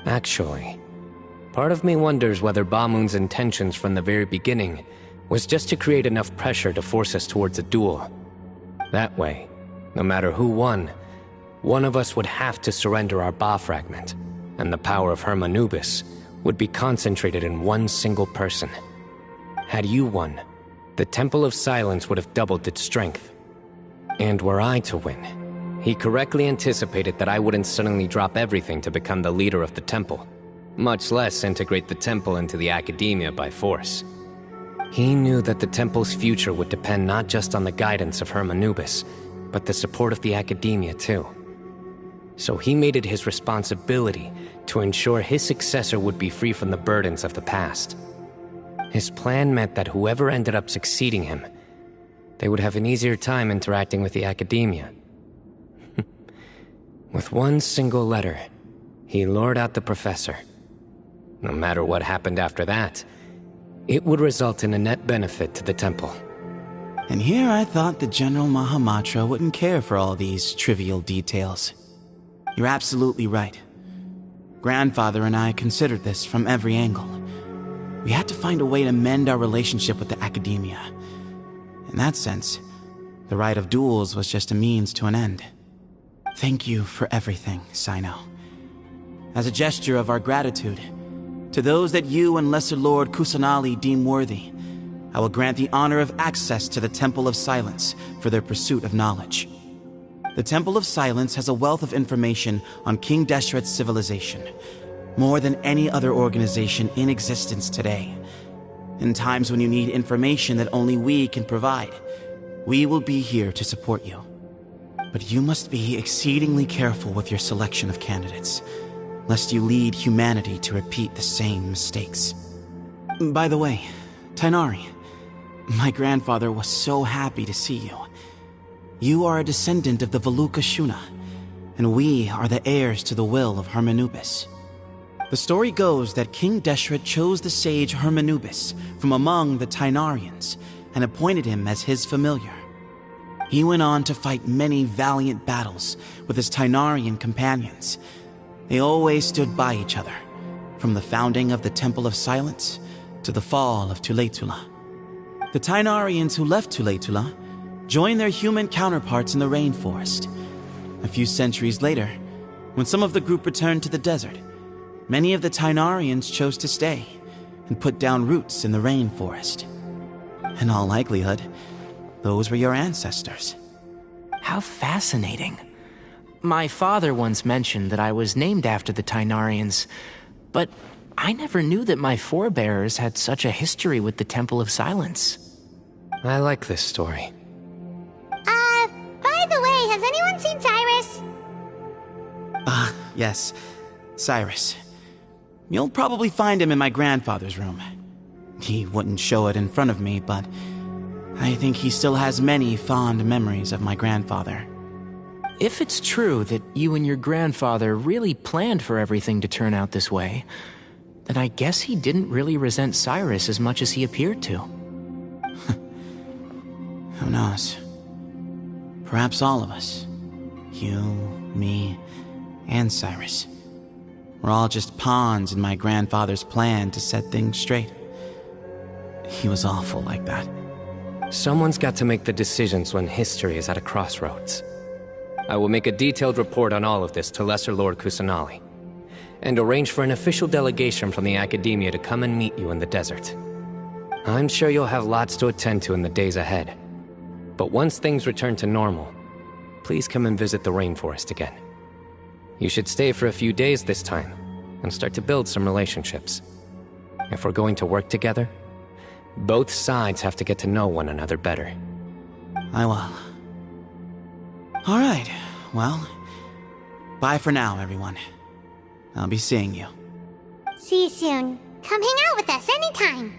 Actually, part of me wonders whether Bamoon's intentions from the very beginning was just to create enough pressure to force us towards a duel. That way, no matter who won, one of us would have to surrender our Ba fragment, and the power of Hermanubis would be concentrated in one single person. Had you won, the Temple of Silence would have doubled its strength. And were I to win, he correctly anticipated that I wouldn't suddenly drop everything to become the leader of the temple, much less integrate the temple into the Academia by force. He knew that the temple's future would depend not just on the guidance of Hermanubis, but the support of the Academia too. So he made it his responsibility to ensure his successor would be free from the burdens of the past. His plan meant that whoever ended up succeeding him, they would have an easier time interacting with the Academia. With one single letter, he lured out the professor. No matter what happened after that, it would result in a net benefit to the temple. And here I thought the General Mahamatra wouldn't care for all these trivial details. You're absolutely right. Grandfather and I considered this from every angle. We had to find a way to mend our relationship with the Academia. In that sense, the right of duels was just a means to an end. Thank you for everything, Sino. As a gesture of our gratitude, to those that you and Lesser Lord Kusanali deem worthy, I will grant the honor of access to the Temple of Silence for their pursuit of knowledge. The Temple of Silence has a wealth of information on King Deshret's civilization, more than any other organization in existence today. In times when you need information that only we can provide, we will be here to support you. But you must be exceedingly careful with your selection of candidates, lest you lead humanity to repeat the same mistakes. By the way, Tainari, my grandfather was so happy to see you. You are a descendant of the Veluca Shuna, and we are the heirs to the will of Hermanubis. The story goes that King Deshret chose the sage Hermanubis from among the Tainarians and appointed him as his familiar. He went on to fight many valiant battles with his Tainarian companions. They always stood by each other, from the founding of the Temple of Silence to the fall of Tuletula. The Tainarians who left Tuletula joined their human counterparts in the rainforest. A few centuries later, when some of the group returned to the desert, many of the Tainarians chose to stay and put down roots in the rainforest. In all likelihood, those were your ancestors. How fascinating. My father once mentioned that I was named after the Tainarians, but I never knew that my forebears had such a history with the Temple of Silence. I like this story. By the way, has anyone seen Cyrus? Yes, Cyrus. You'll probably find him in my grandfather's room. He wouldn't show it in front of me, but I think he still has many fond memories of my grandfather. If it's true that you and your grandfather really planned for everything to turn out this way, then I guess he didn't really resent Cyrus as much as he appeared to. Who knows? Perhaps all of us, you, me, and Cyrus, we're all just pawns in my grandfather's plan to set things straight. He was awful like that. Someone's got to make the decisions when history is at a crossroads. I will make a detailed report on all of this to Lesser Lord Kusanali, and arrange for an official delegation from the Academia to come and meet you in the desert. I'm sure you'll have lots to attend to in the days ahead. But once things return to normal, please come and visit the rainforest again. You should stay for a few days this time, and start to build some relationships. If we're going to work together, both sides have to get to know one another better. I will. Alright, well, bye for now, everyone. I'll be seeing you. See you soon. Come hang out with us anytime.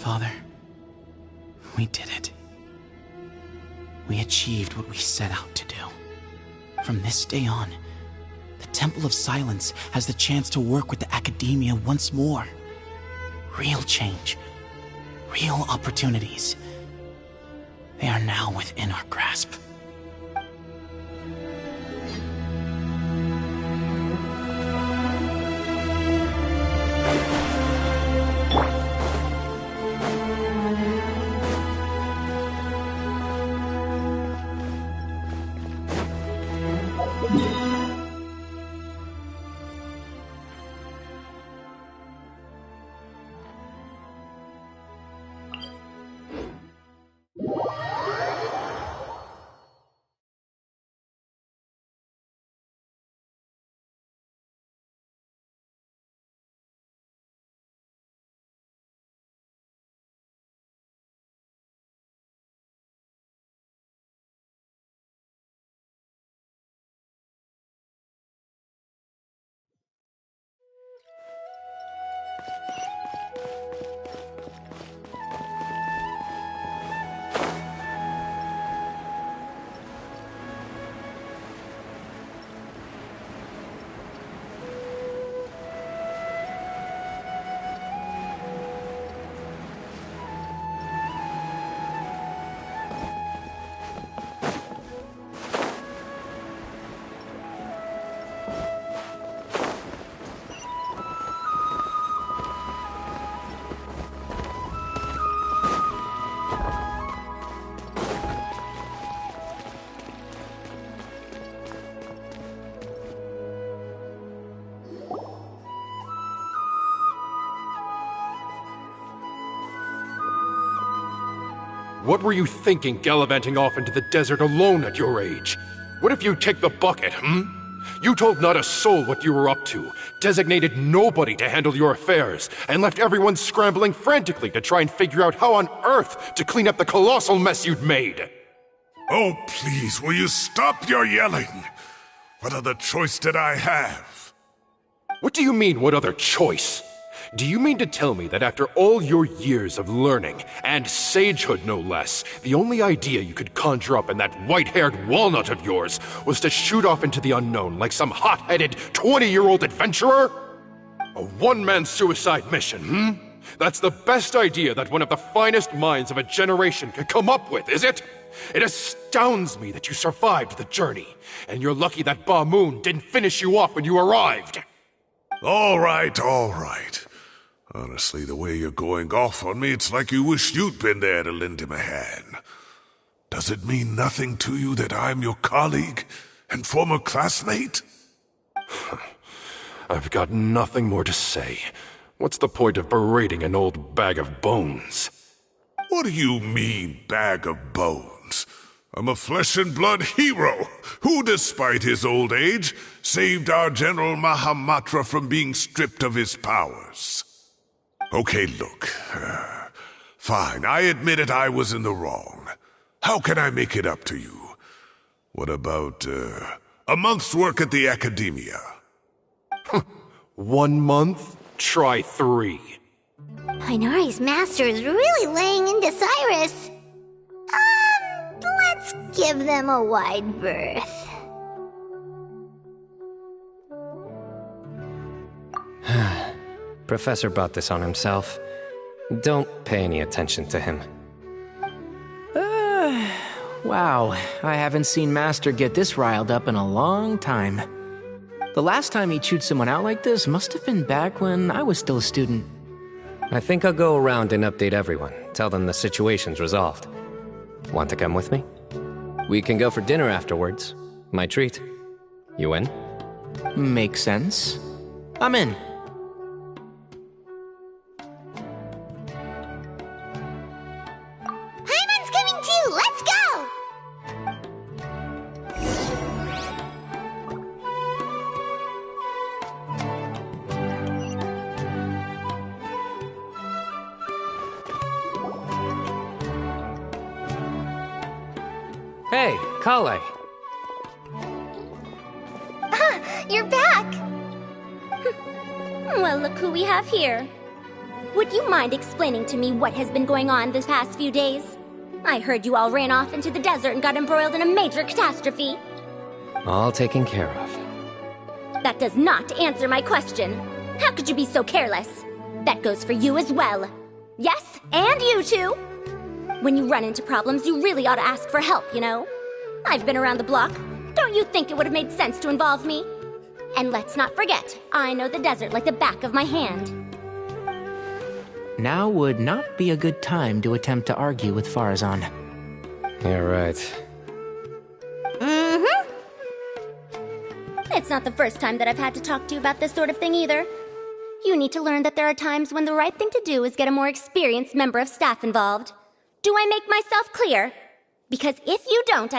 Father. We did it. We achieved what we set out to do. From this day on, the Temple of Silence has the chance to work with the Academia once more. Real change. Real opportunities. They are now within our grasp. What were you thinking gallivanting off into the desert alone at your age? What if you take the bucket, You told not a soul what you were up to, designated nobody to handle your affairs, and left everyone scrambling frantically to try and figure out how on earth to clean up the colossal mess you'd made. Oh, please, will you stop your yelling? What other choice did I have? What do you mean, what other choice? Do you mean to tell me that after all your years of learning, and sagehood no less, the only idea you could conjure up in that white-haired walnut of yours was to shoot off into the unknown like some hot-headed 20-year-old adventurer? A one-man suicide mission, That's the best idea that one of the finest minds of a generation could come up with, is it? It astounds me that you survived the journey, and you're lucky that Ba Moon didn't finish you off when you arrived. All right, all right. Honestly, the way you're going off on me, it's like you wish you'd been there to lend him a hand. Does it mean nothing to you that I'm your colleague and former classmate? I've got nothing more to say. What's the point of berating an old bag of bones? What do you mean, bag of bones? I'm a flesh-and-blood hero who, despite his old age, saved our General Mahamatra from being stripped of his powers. Okay, look. Fine, I admit it, I was in the wrong. How can I make it up to you? What about, a month's work at the Academia? 1 month? Try 3. Inari's master is really laying into Cyrus. Let's give them a wide berth. Professor brought this on himself. Don't pay any attention to him. Wow, I haven't seen Master get this riled up in a long time. The last time he chewed someone out like this must have been back when I was still a student. I think I'll go around and update everyone. Tell them the situation's resolved. Want to come with me? We can go for dinner afterwards. My treat. You in? Makes sense. I'm in. Paimon's coming too! Let's go! Hey, Kale. You're back! Well, look who we have here. would you mind explaining to me what has been going on this past few days? I heard you all ran off into the desert and got embroiled in a major catastrophe. All taken care of. That does not answer my question. How could you be so careless? That goes for you as well. Yes, and you too. When you run into problems, you really ought to ask for help, you know? I've been around the block. Don't you think it would have made sense to involve me? And let's not forget, I know the desert like the back of my hand. Now would not be a good time to attempt to argue with Farazan. You're right. Mm-hmm. It's not the first time that I've had to talk to you about this sort of thing either. You need to learn that there are times when the right thing to do is get a more experienced member of staff involved. Do I make myself clear? Because if you don't,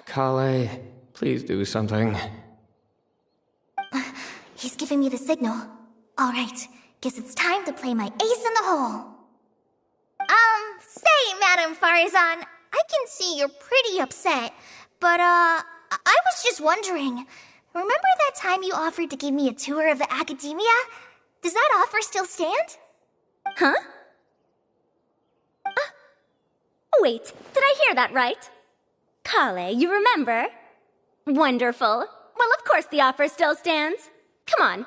Kale, please do something. He's giving me the signal. All right, guess it's time to play my ace in the hole. Say, Madam Farazan, I can see you're pretty upset, but, I was just wondering, remember that time you offered to give me a tour of the academia? Does that offer still stand? Huh? Wait, did I hear that right? Kale, you remember? Wonderful. Well, of course the offer still stands. Come on.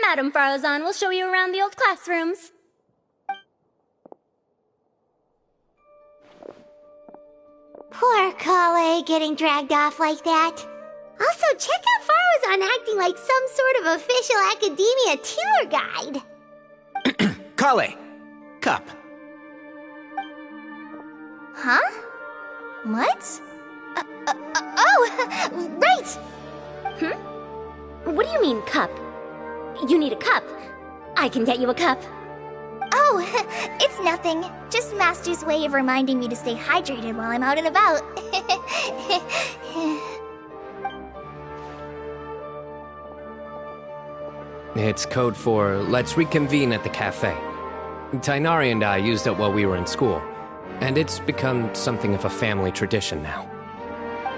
Madam Farazan will show you around the old classrooms. Poor Kale getting dragged off like that. Also, check out Farazan acting like some sort of official academia tour guide. Kale! Cup. Huh? What? Oh, right! What do you mean, cup? You need a cup. I can get you a cup. Oh, it's nothing. Just Master's way of reminding me to stay hydrated while I'm out and about. It's code for let's reconvene at the cafe. Tainari and I used it while we were in school, and it's become something of a family tradition now.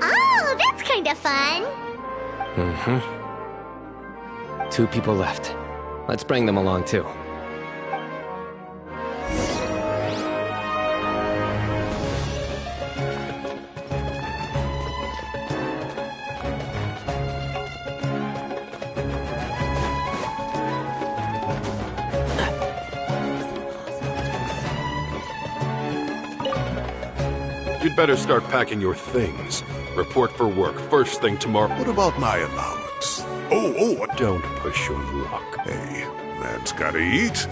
Oh, that's kind of fun. Mm-hmm. 2 people left. Let's bring them along too. You'd better start packing your things. Report for work first thing tomorrow. What about my allowance? Oh, Don't push your luck. hey, man's gotta eat.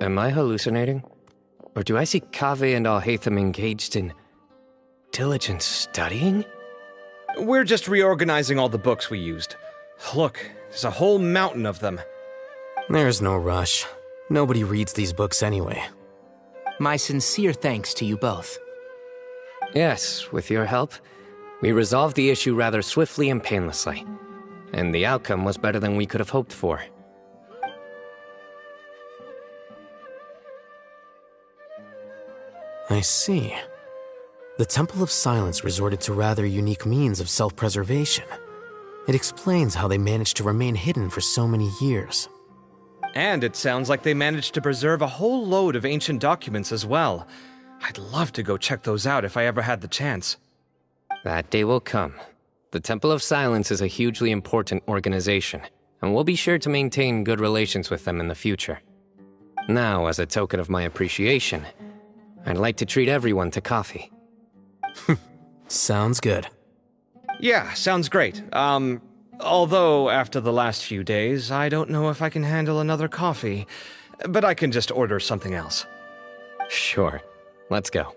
Am I hallucinating? Or do I see Kaveh and Alhaitham engaged in diligent studying? We're just reorganizing all the books we used. Look, there's a whole mountain of them. There's no rush. Nobody reads these books anyway. My sincere thanks to you both. Yes, with your help, we resolved the issue rather swiftly and painlessly. And the outcome was better than we could have hoped for. I see. The Temple of Silence resorted to rather unique means of self-preservation. It explains how they managed to remain hidden for so many years. And it sounds like they managed to preserve a whole load of ancient documents as well. I'd love to go check those out if I ever had the chance. That day will come. The Temple of Silence is a hugely important organization, and we'll be sure to maintain good relations with them in the future. Now, as a token of my appreciation, I'd like to treat everyone to coffee. Sounds good. Yeah, sounds great. Although after the last few days, I don't know if I can handle another coffee. But I can just order something else. Sure. Let's go.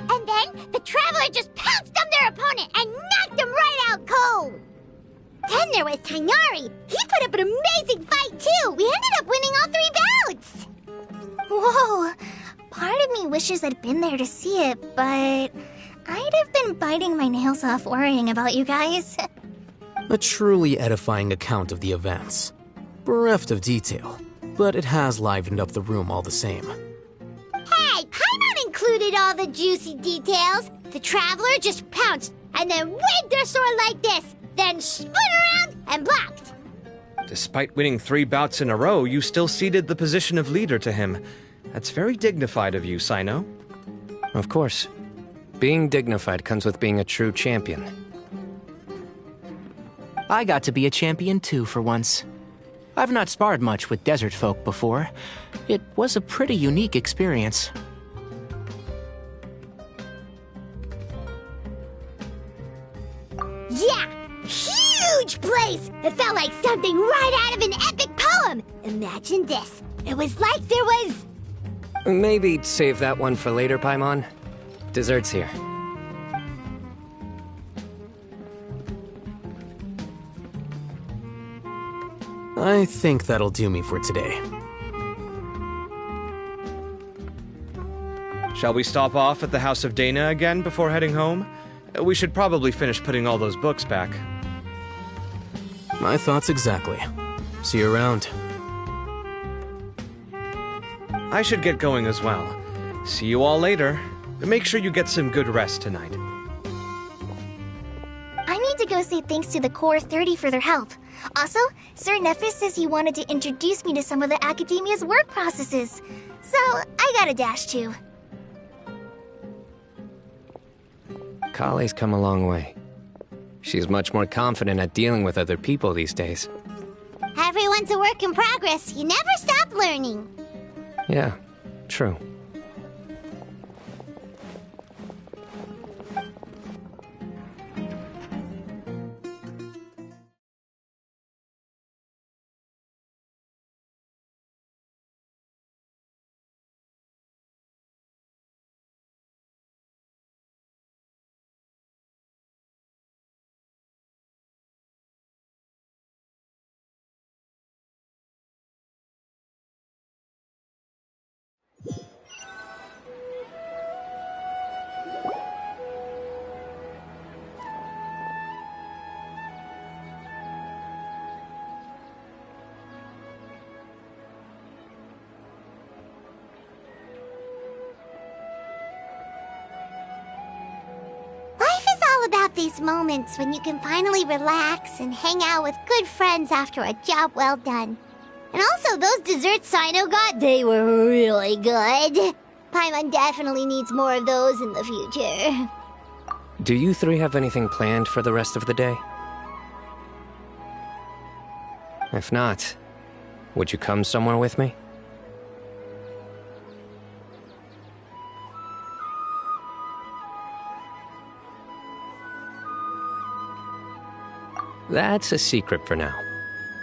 And then the Traveler just pounced on their opponent and knocked him right out cold! Then there was Tainari. He put up an amazing fight too! We ended up winning all 3 bouts! Whoa! Part of me wishes I'd been there to see it, but I'd have been biting my nails off worrying about you guys. A truly edifying account of the events. Bereft of detail, but it has livened up the room all the same. Hey, Paimon included all the juicy details. The Traveler just pounced and then waved their sword like this, then spun around and blocked. Despite winning 3 bouts in a row, you still ceded the position of leader to him. That's very dignified of you, Sino. Of course. Being dignified comes with being a true champion. I got to be a champion too for once. I've not sparred much with desert folk before. It was a pretty unique experience. Yeah! Huge place! It felt like something right out of an epic poem! Imagine this. It was like there was... Maybe save that one for later, Paimon. Dessert's here. I think that'll do me for today. Shall we stop off at the House of Dana again before heading home? We should probably finish putting all those books back. My thoughts exactly. See you around. I should get going as well. See you all later. Make sure you get some good rest tonight. I need to go say thanks to the Core 30 for their help. Also, Sir Nephis says he wanted to introduce me to some of the Academia's work processes. So, I gotta dash too. Kale's come a long way. She's much more confident at dealing with other people these days. Everyone's a work in progress. You never stop learning. Yeah, true. about these moments when you can finally relax and hang out with good friends after a job well done. And also, those desserts Sino got, they were really good. Paimon definitely needs more of those in the future. Do you three have anything planned for the rest of the day? If not, would you come somewhere with me? That's a secret for now.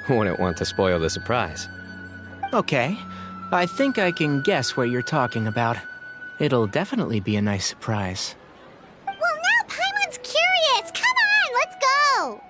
Wouldn't want to spoil the surprise. Okay, I think I can guess what you're talking about. It'll definitely be a nice surprise. Well, now Paimon's curious! Come on, let's go!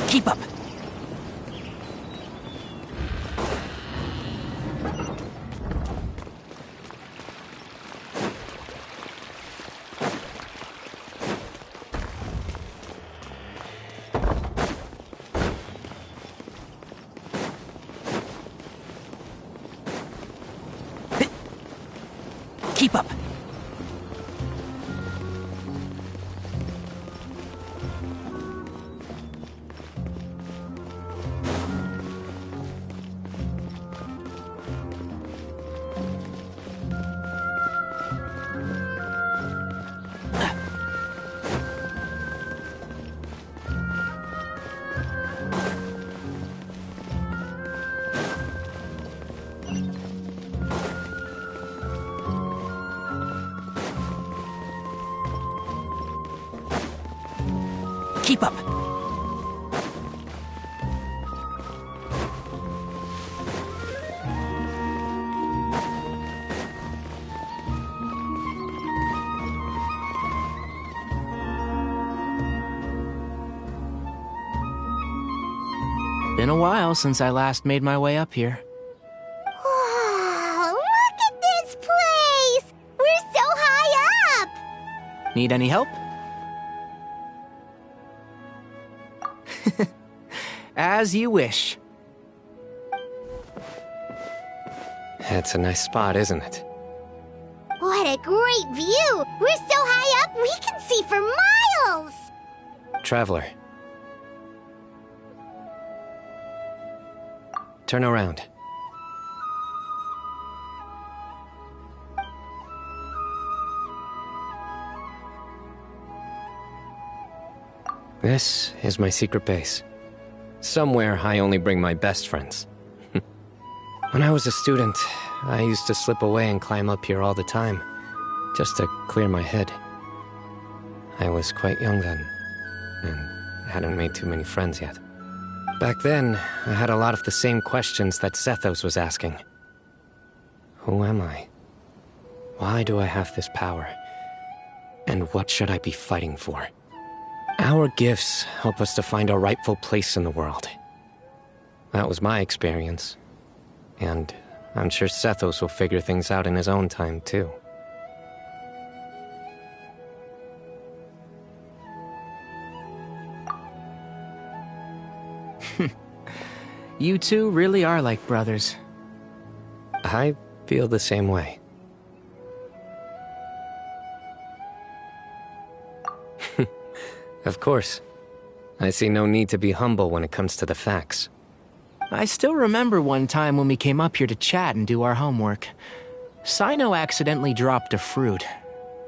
Keep up! Keep up! Keep up! Been a while since I last made my way up here. Wow, look at this place! We're so high up! Need any help? As you wish. It's a nice spot, isn't it? What a great view! We're so high up, we can see for miles! Traveler. Turn around. This is my secret base. Somewhere I only bring my best friends. When I was a student, I used to slip away and climb up here all the time, just to clear my head. I was quite young then, and hadn't made too many friends yet. Back then, I had a lot of the same questions that Zethos was asking. Who am I? Why do I have this power? And what should I be fighting for? Our gifts help us to find our rightful place in the world. That was my experience. And I'm sure Zethos will figure things out in his own time, too. You two really are like brothers. I feel the same way. Of course. I see no need to be humble when it comes to the facts. I still remember one time when we came up here to chat and do our homework. Sino accidentally dropped a fruit.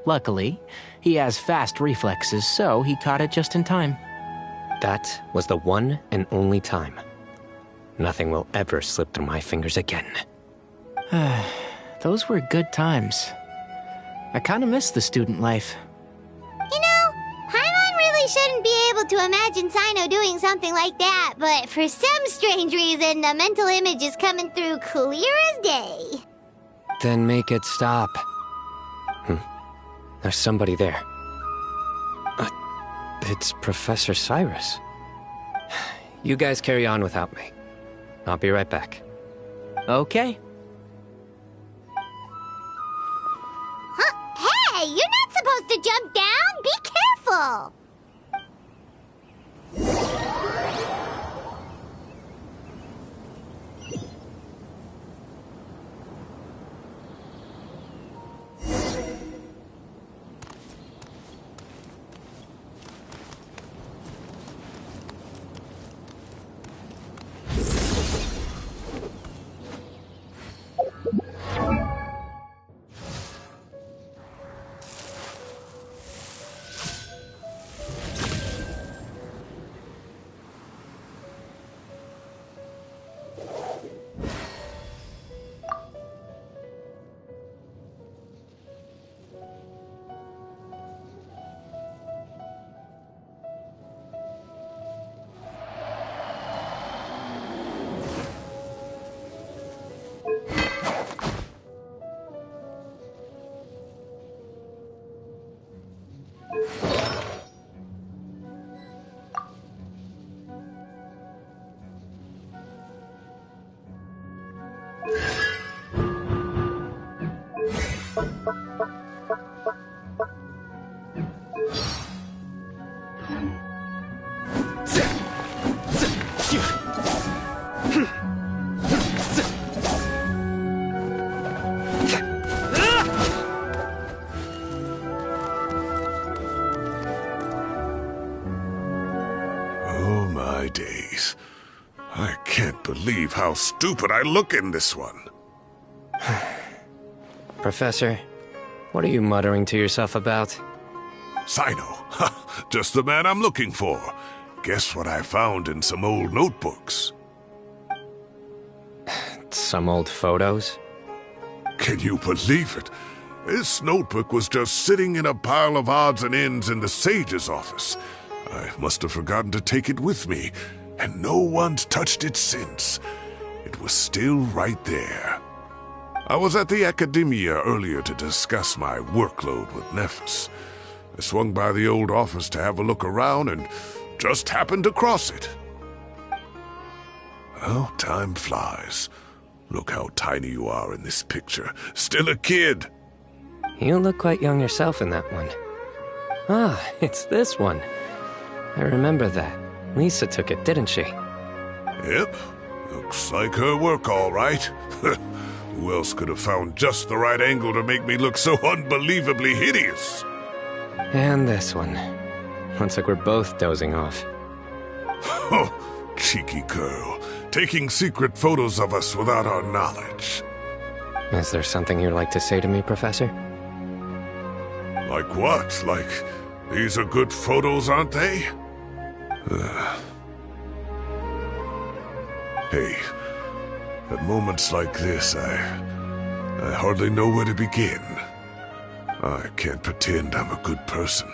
Luckily, he has fast reflexes, so he caught it just in time. That was the one and only time. Nothing will ever slip through my fingers again. Those were good times. I kinda miss the student life. You know, Paimon really shouldn't be able to imagine Sino doing something like that, but for some strange reason, the mental image is coming through clear as day. Then make it stop. There's somebody there. It's Professor Cyrus. You guys carry on without me. I'll be right back. Okay. Huh? Hey, you're not supposed to jump down! Be careful! Oh my days. I can't believe how stupid I look in this one. Professor, what are you muttering to yourself about? Sino. Just the man I'm looking for. Guess what I found in some old notebooks? Some old photos? Can you believe it? This notebook was just sitting in a pile of odds and ends in the sage's office. I must have forgotten to take it with me, and no one's touched it since. It was still right there. I was at the Academia earlier to discuss my workload with Nephis. I swung by the old office to have a look around and just happened across it. Well, time flies. Look how tiny you are in this picture. Still a kid. You look quite young yourself in that one. Ah, it's this one. I remember that. Lisa took it, didn't she? Yep. Looks like her work, all right. Who else could have found just the right angle to make me look so unbelievably hideous? And this one. Looks like we're both dozing off. Oh, cheeky girl. Taking secret photos of us without our knowledge. Is there something you'd like to say to me, Professor? Like what? Like, these are good photos, aren't they? Hey, at moments like this, I hardly know where to begin. I can't pretend I'm a good person.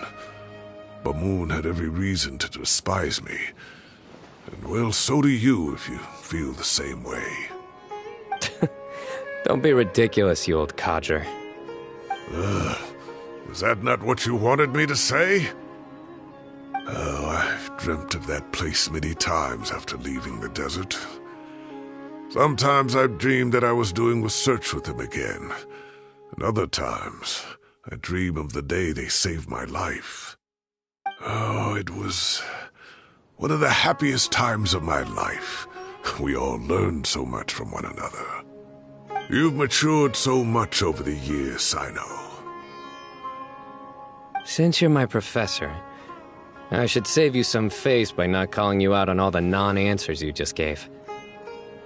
Bamoon had every reason to despise me. And well, so do you if you feel the same way. Don't be ridiculous, you old codger. Was that not what you wanted me to say? Oh, I've dreamt of that place many times after leaving the desert. Sometimes I've dreamed that I was doing research with them again. And other times, I dream of the day they saved my life. Oh, it was one of the happiest times of my life. We all learned so much from one another. You've matured so much over the years, I know. Since you're my professor, I should save you some face by not calling you out on all the non-answers you just gave.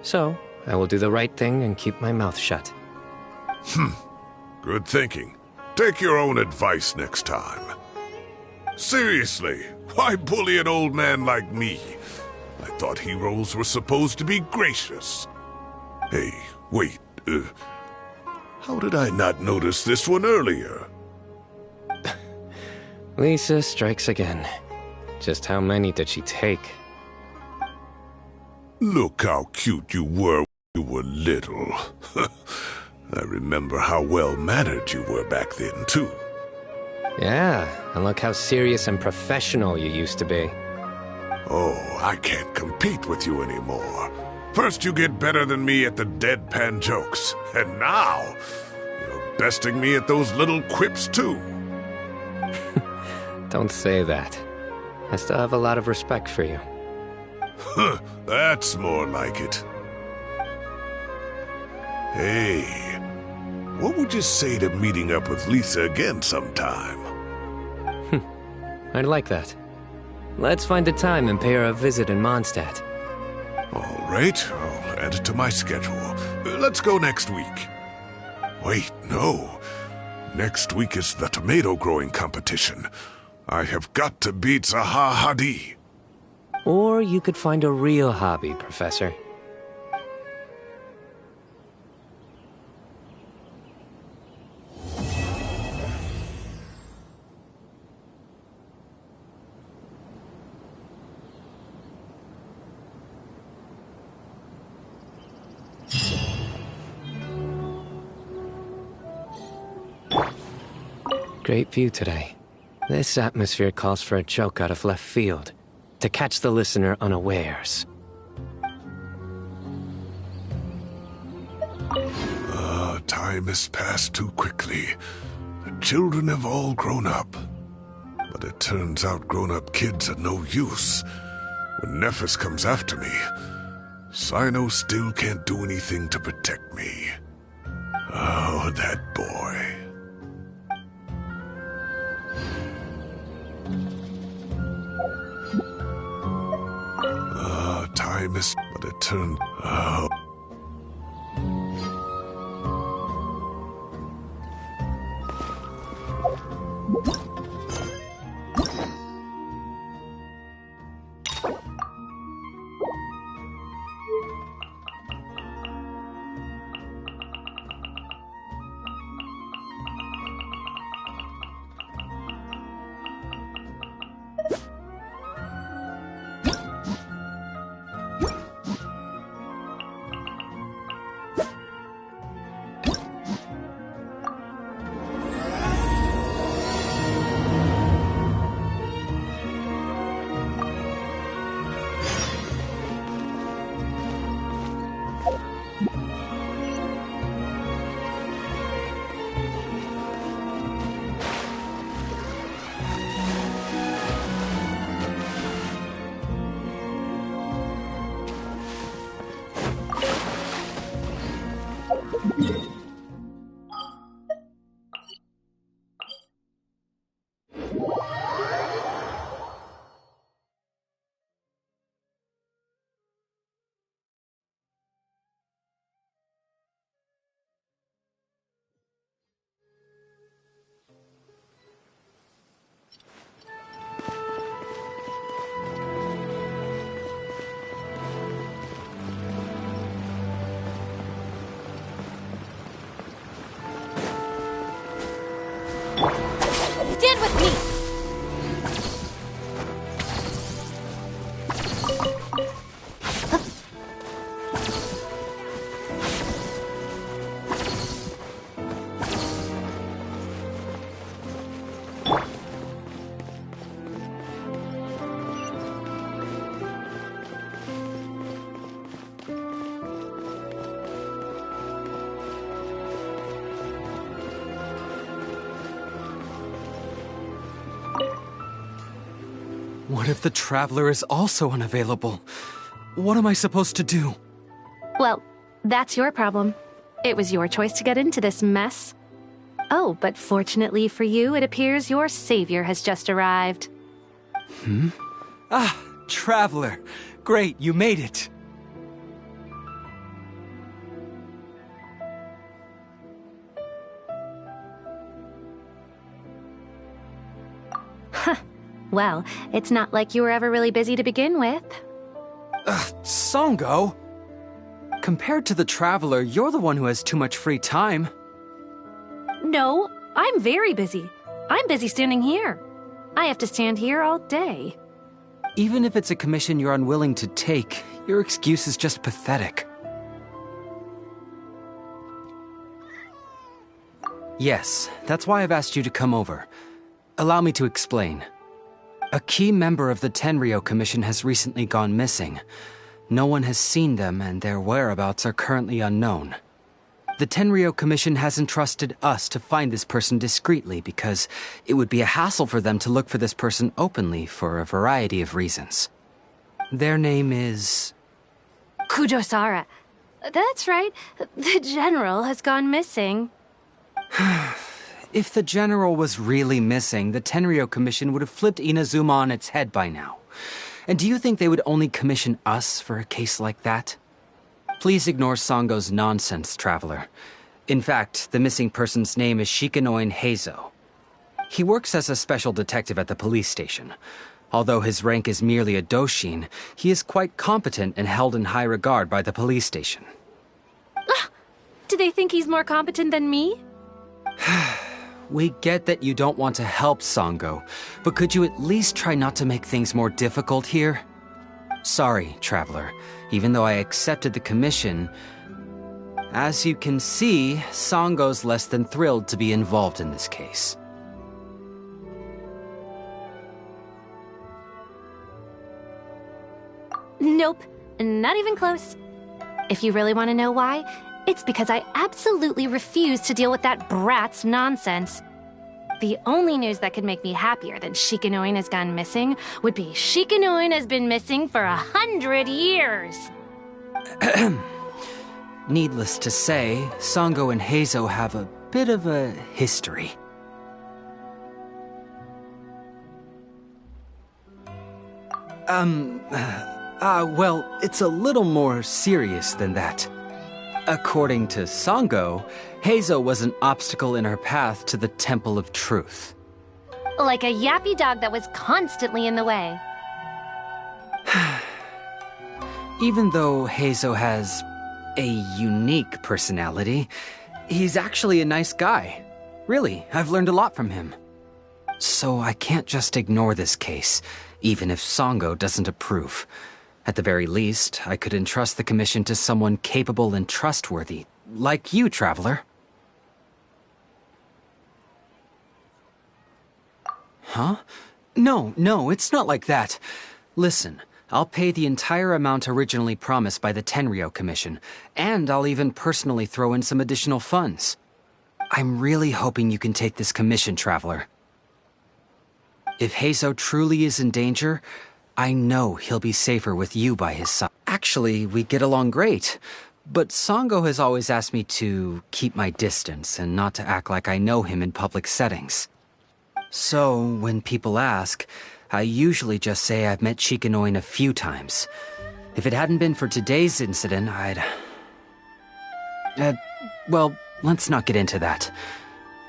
So, I will do the right thing and keep my mouth shut. Good thinking. Take your own advice next time. Seriously, why bully an old man like me? I thought heroes were supposed to be gracious. Hey, wait, how did I not notice this one earlier? Lisa strikes again. Just how many did she take? Look how cute you were when you were little. I remember how well-mannered you were back then, too. Yeah, and look how serious and professional you used to be. Oh, I can't compete with you anymore. First you get better than me at the deadpan jokes, and now you're besting me at those little quips, too. Don't say that. I still have a lot of respect for you. That's more like it. Hey, what would you say to meeting up with Lisa again sometime? I'd like that. Let's find a time and pay her a visit in Mondstadt. All right, I'll add it to my schedule. Let's go next week. Wait, no. Next week is the tomato growing competition. I have got to beat Zaha Hadid. Or you could find a real hobby, Professor. Great view today. This atmosphere calls for a joke out of left field, to catch the listener unawares. Time has passed too quickly. The children have all grown up. But it turns out grown-up kids are no use. When Nephis comes after me, Sino still can't do anything to protect me. Oh, that boy. Time is but it turned. Oh. Stand with me! What if the Traveler is also unavailable? What am I supposed to do? Well, that's your problem. It was your choice to get into this mess. Oh, but fortunately for you, it appears your savior has just arrived. Ah, Traveler. Great, you made it. Well, it's not like you were ever really busy to begin with. Songo? Compared to the Traveler, you're the one who has too much free time. No, I'm very busy. I'm busy standing here. I have to stand here all day. Even if it's a commission you're unwilling to take, your excuse is just pathetic. Yes, that's why I've asked you to come over. Allow me to explain. A key member of the Tenryou Commission has recently gone missing. No one has seen them, and their whereabouts are currently unknown. The Tenryou Commission has entrusted us to find this person discreetly because it would be a hassle for them to look for this person openly for a variety of reasons. Their name is... Kujosara. That's right. The general has gone missing. If the general was really missing, the Tenryou Commission would have flipped Inazuma on its head by now. And do you think they would only commission us for a case like that? Please ignore Sango's nonsense, Traveler. In fact, the missing person's name is Shikanoin Heizo. He works as a special detective at the police station. Although his rank is merely a doshin, he is quite competent and held in high regard by the police station. Do they think he's more competent than me? We get that you don't want to help Sango, but could you at least try not to make things more difficult here? Sorry, Traveler. Even though I accepted the commission, as you can see, Sango's less than thrilled to be involved in this case. Nope, not even close. If you really want to know why, it's because I absolutely refuse to deal with that brat's nonsense. The only news that could make me happier than Shikanoin has gone missing would be Shikanoin has been missing for 100 years. Needless to say, Sango and Heizo have a bit of a history. Well, it's a little more serious than that. According to Sango, Heizo was an obstacle in her path to the Temple of Truth. Like a yappy dog that was constantly in the way. Even though Heizo has a unique personality, he's actually a nice guy. Really, I've learned a lot from him. So I can't just ignore this case, even if Sango doesn't approve. At the very least, I could entrust the commission to someone capable and trustworthy, like you, Traveler. Huh? No, it's not like that. Listen, I'll pay the entire amount originally promised by the Tenryou Commission, and I'll even personally throw in some additional funds. I'm really hoping you can take this commission, Traveler. If Heizo truly is in danger, I know he'll be safer with you by his side. Actually, we get along great, but Sango has always asked me to keep my distance and not to act like I know him in public settings. So, when people ask, I usually just say I've met Shikanoin a few times. If it hadn't been for today's incident, well, let's not get into that.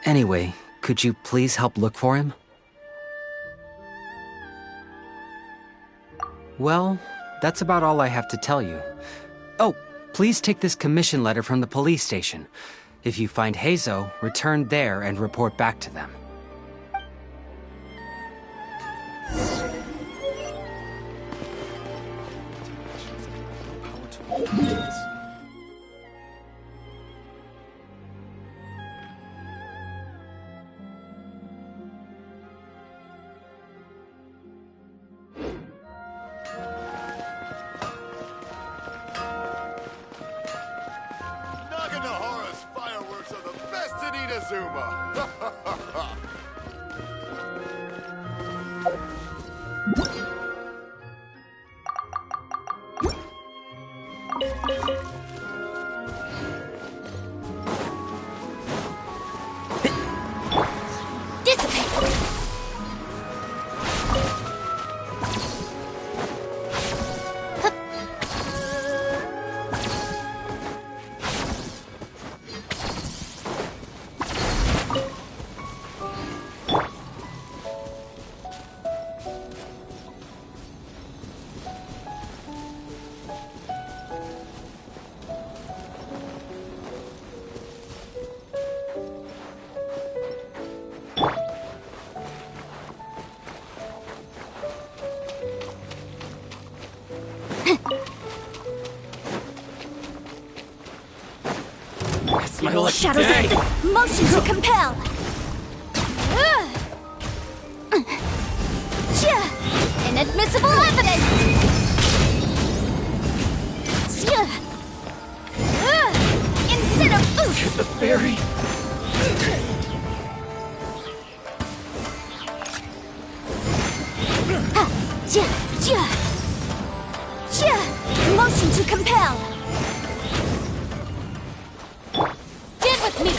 Anyway, could you please help look for him? Well, that's about all I have to tell you. Oh, please take this commission letter from the police station. If you find Heizo, return there and report back to them. Naganohara's fireworks are the best in Inazuma! Shadows of the motion to compel. Inadmissible evidence. Instead The fairy. Motion to compel. Stand with me.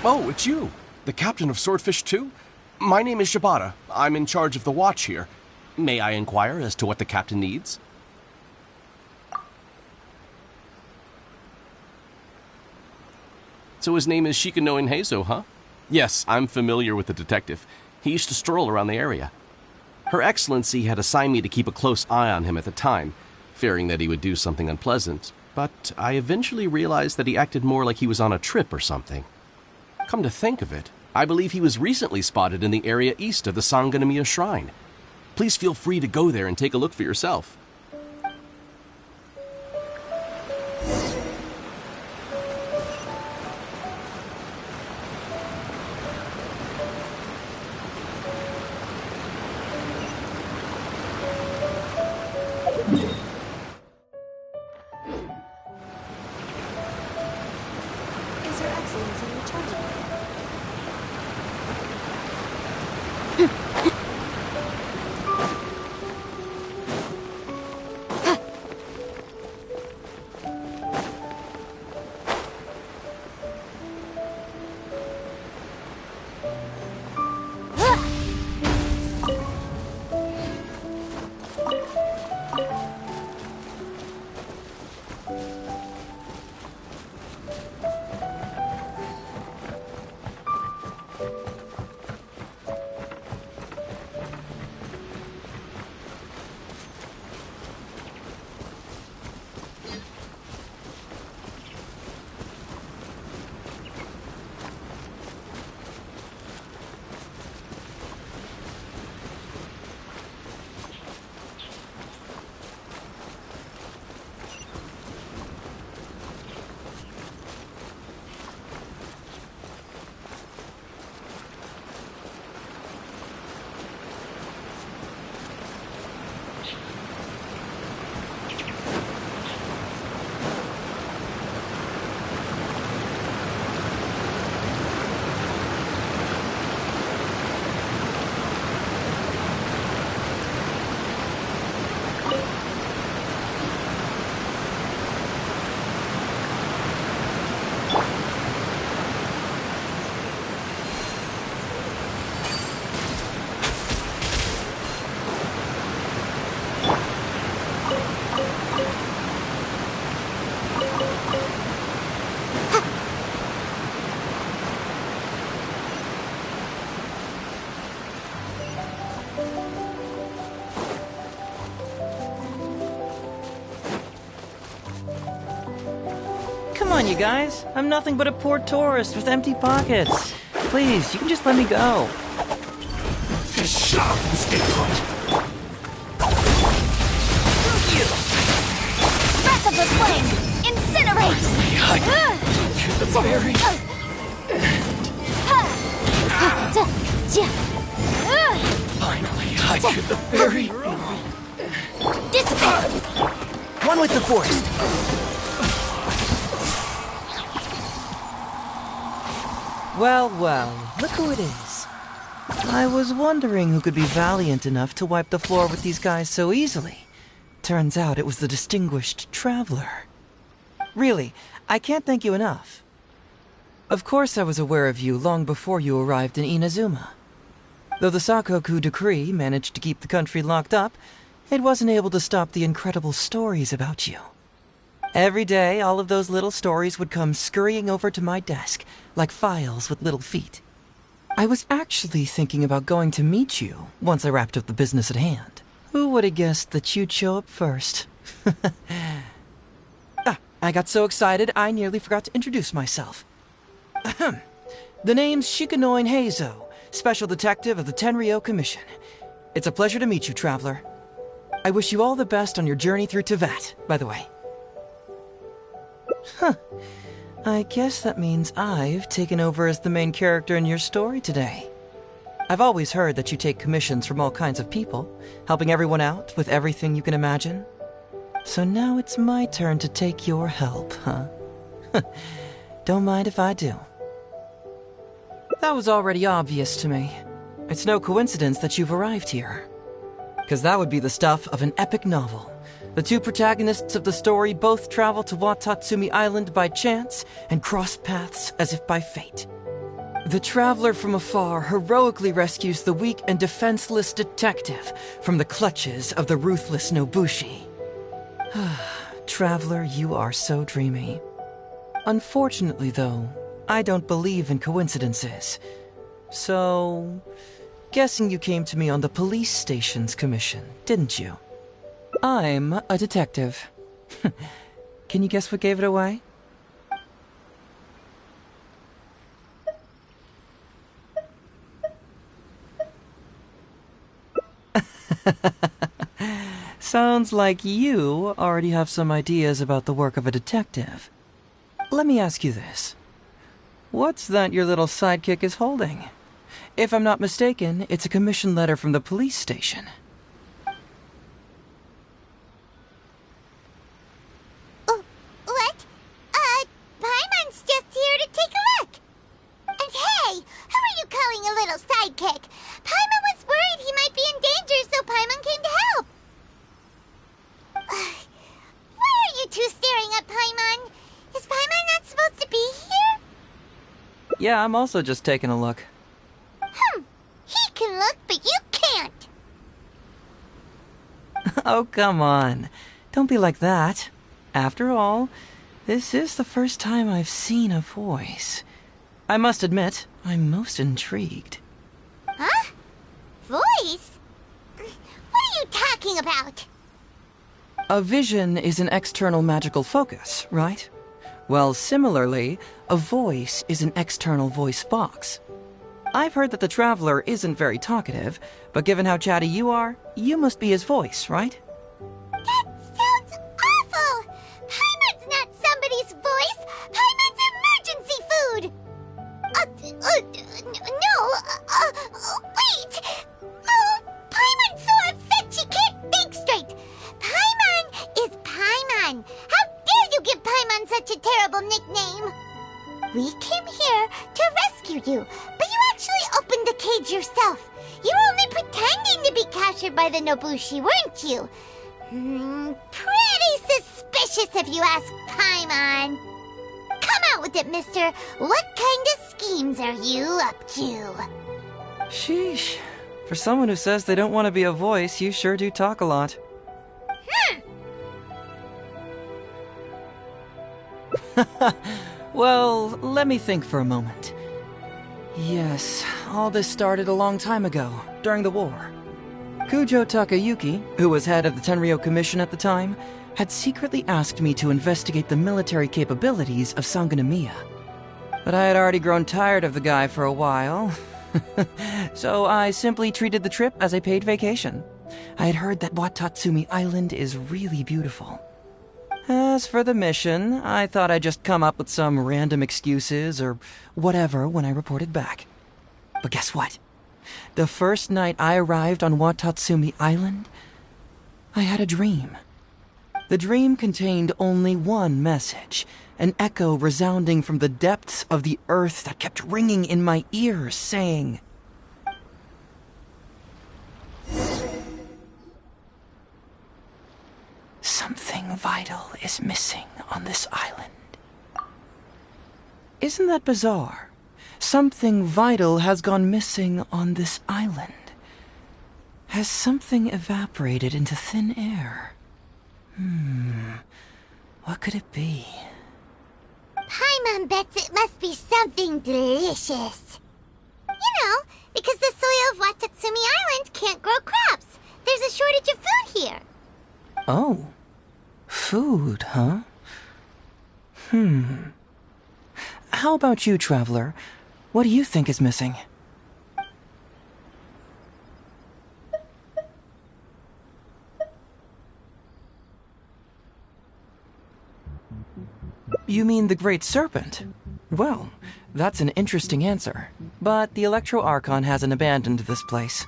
Oh, it's you. The captain of Swordfish 2? My name is Shibata. I'm in charge of the watch here. May I inquire as to what the captain needs? So his name is Shikanoin Heizo, huh? Yes, I'm familiar with the detective. He used to stroll around the area. Her Excellency had assigned me to keep a close eye on him at the time, fearing that he would do something unpleasant, but I eventually realized that he acted more like he was on a trip or something. Come to think of it, I believe he was recently spotted in the area east of the Sangonomiya Shrine. Please feel free to go there and take a look for yourself. Come on, you guys. I'm nothing but a poor tourist with empty pockets. Please, you can just let me go. Just shut up and stay put. You! Breath of the flame! Incinerate! The fairy! Finally, I hit the fairy! Dissipate! One with the forest! Well, well, look who it is. I was wondering who could be valiant enough to wipe the floor with these guys so easily. Turns out it was the distinguished traveler. Really, I can't thank you enough. Of course I was aware of you long before you arrived in Inazuma. Though the Sakoku decree managed to keep the country locked up, it wasn't able to stop the incredible stories about you. Every day, all of those little stories would come scurrying over to my desk, like files with little feet. I was actually thinking about going to meet you once I wrapped up the business at hand. Who would have guessed that you'd show up first? I got so excited I nearly forgot to introduce myself. The name's Shikanoin Heizo, Special Detective of the Tenryou Commission. It's a pleasure to meet you, traveler. I wish you all the best on your journey through Teyvat, by the way. Huh. I guess that means I've taken over as the main character in your story today. I've always heard that you take commissions from all kinds of people, helping everyone out with everything you can imagine. So now it's my turn to take your help, huh? Don't mind if I do. That was already obvious to me. It's no coincidence that you've arrived here. Because that would be the stuff of an epic novel. The two protagonists of the story both travel to Watatsumi Island by chance and cross paths as if by fate. The traveler from afar heroically rescues the weak and defenseless detective from the clutches of the ruthless Nobushi. Traveler, you are so dreamy. Unfortunately, though, I don't believe in coincidences. So, guessing you came to me on the police station's commission, didn't you? I'm a detective. Can you guess what gave it away? Sounds like you already have some ideas about the work of a detective. Let me ask you this. What's that your little sidekick is holding? If I'm not mistaken, it's a commission letter from the police station. What? Paimon's just here to take a look. And hey, who are you calling a little sidekick? Paimon was worried he might be in danger, so Paimon came to help. Why are you two staring at Paimon? Is Paimon not supposed to be here? Yeah, I'm also just taking a look. He can look, but you can't. Oh, come on. Don't be like that. After all, this is the first time I've seen a voice. I must admit, I'm most intrigued. Huh? Voice? What are you talking about? A vision is an external magical focus, right? Well, similarly, a voice is an external voice box. I've heard that the Traveler isn't very talkative, but given how chatty you are, you must be his voice, right? That sounds awful! Paimon's not somebody's voice! Paimon's emergency food! Wait! Oh, Paimon's so upset she can't think straight! Paimon is Paimon! How dare you give Paimon such a terrible nickname? We came here to rescue you, but you actually opened the cage yourself. You were only pretending to be captured by the Nobushi, weren't you? Pretty suspicious if you ask Paimon. Come out with it, mister. What kind of schemes are you up to? Sheesh. For someone who says they don't want to be a voice, you sure do talk a lot. Well, let me think for a moment. Yes, all this started a long time ago, during the war. Kujo Takayuki, who was head of the Tenryou Commission at the time, had secretly asked me to investigate the military capabilities of Sangonomiya. But I had already grown tired of the guy for a while, so I simply treated the trip as a paid vacation. I had heard that Watatsumi Island is really beautiful. As for the mission, I thought I'd just come up with some random excuses or whatever when I reported back. But guess what? The first night I arrived on Watatsumi Island, I had a dream. The dream contained only one message, an echo resounding from the depths of the earth that kept ringing in my ears, saying, "Something vital is missing on this island." Isn't that bizarre? Something vital has gone missing on this island. Has something evaporated into thin air? What could it be? Paimon bets it must be something delicious. You know, because the soil of Watatsumi Island can't grow crops. There's a shortage of food here. Oh. Food, huh? How about you, Traveler? What do you think is missing? You mean the Great Serpent? Well, that's an interesting answer. But the Electro Archon hasn't abandoned this place.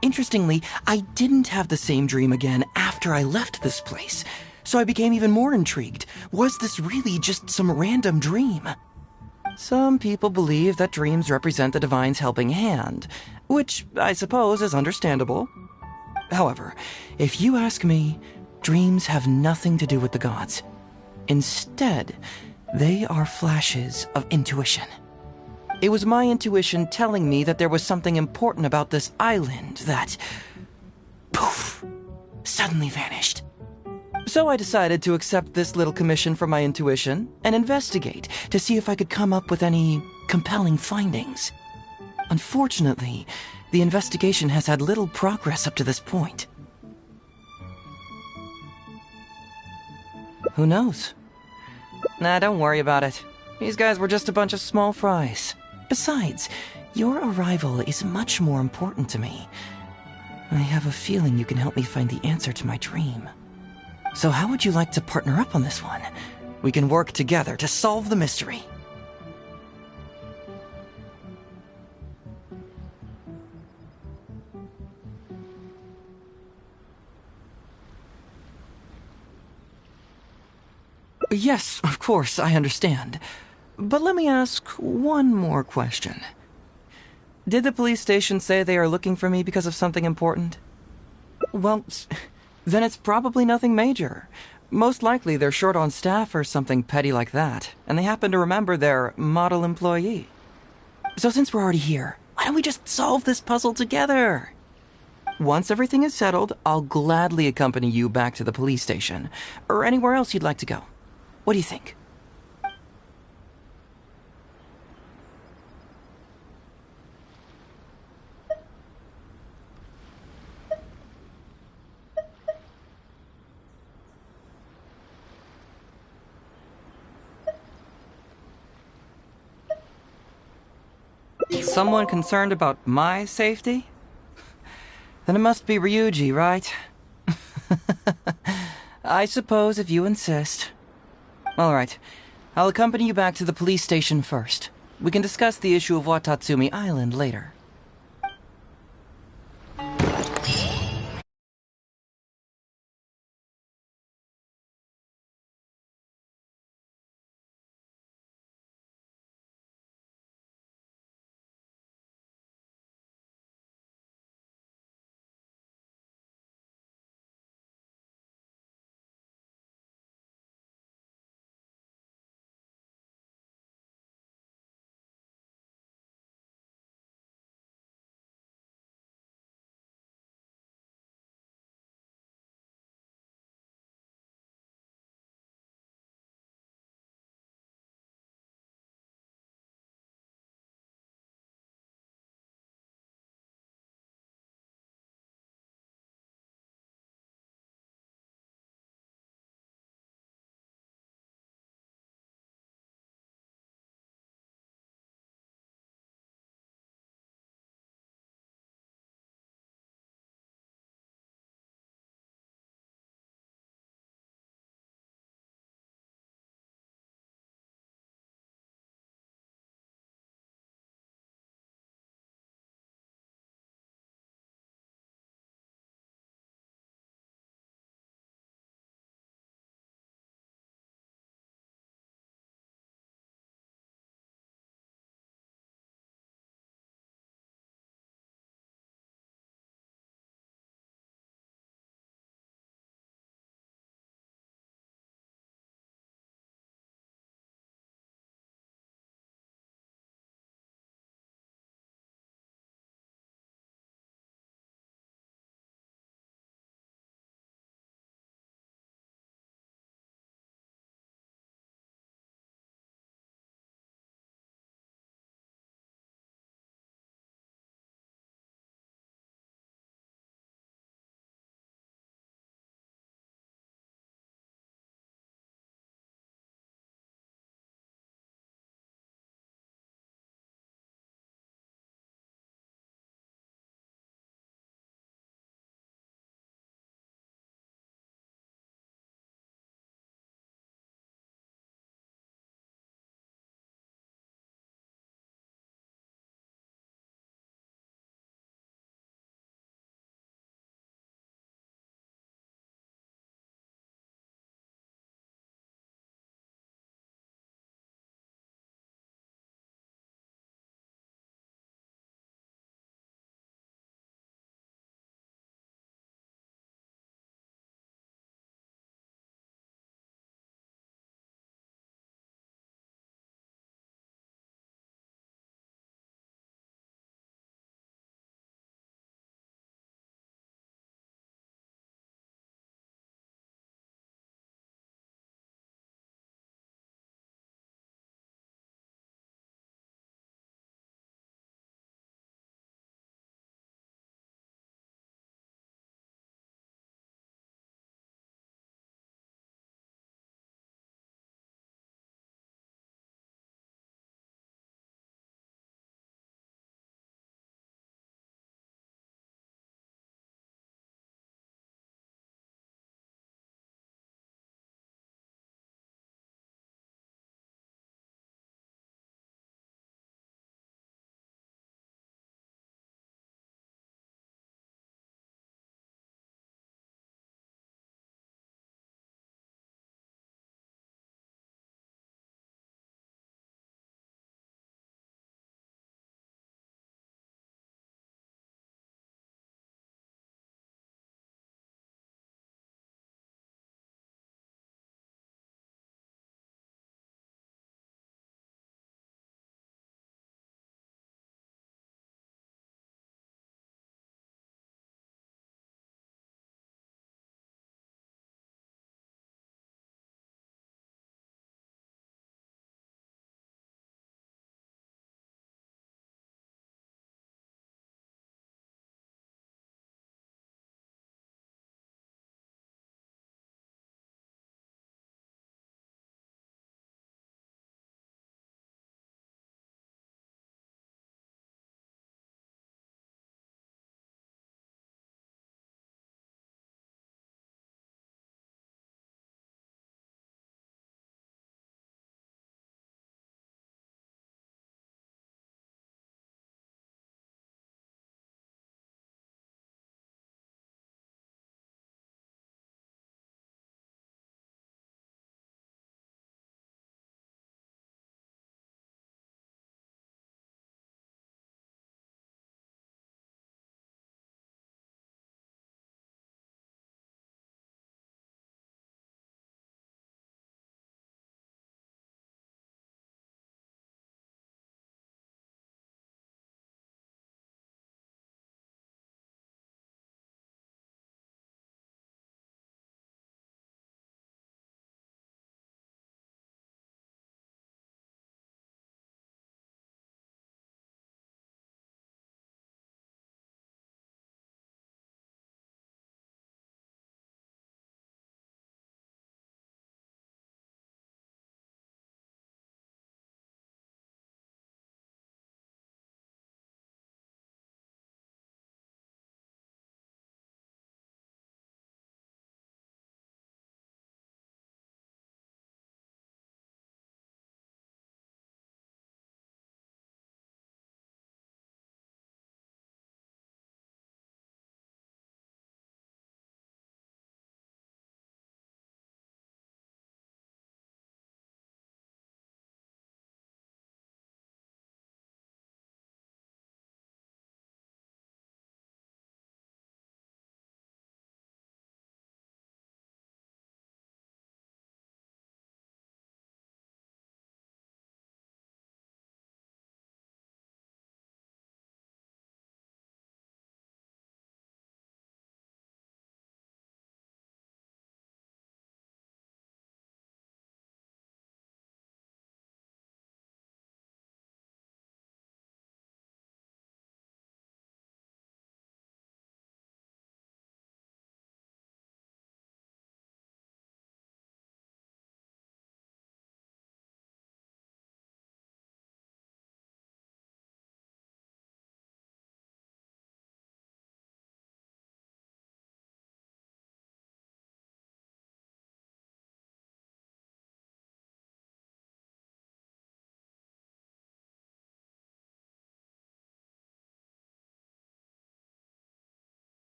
Interestingly, I didn't have the same dream again after I left this place, so I became even more intrigued. Was this really just some random dream? Some people believe that dreams represent the Divine's helping hand, which I suppose is understandable. However, if you ask me, dreams have nothing to do with the gods. Instead, they are flashes of intuition. It was my intuition telling me that there was something important about this island that, poof, suddenly vanished. So I decided to accept this little commission from my intuition and investigate to see if I could come up with any compelling findings. Unfortunately, the investigation has had little progress up to this point. Who knows? Nah, don't worry about it. These guys were just a bunch of small fries. Besides, your arrival is much more important to me. I have a feeling you can help me find the answer to my dream. So how would you like to partner up on this one? We can work together to solve the mystery. Yes, of course, I understand. But let me ask one more question. Did the police station say they are looking for me because of something important? Well, then it's probably nothing major. Most likely they're short on staff or something petty like that, and they happen to remember their model employee. So since we're already here, why don't we just solve this puzzle together? Once everything is settled, I'll gladly accompany you back to the police station, or anywhere else you'd like to go. What do you think? Someone concerned about my safety? Then it must be Ryuji, right? I suppose if you insist. All right. I'll accompany you back to the police station first. We can discuss the issue of Watatsumi Island later.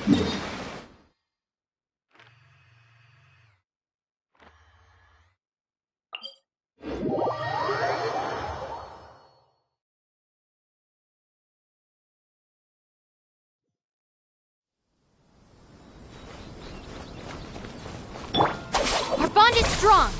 Our bond is strong.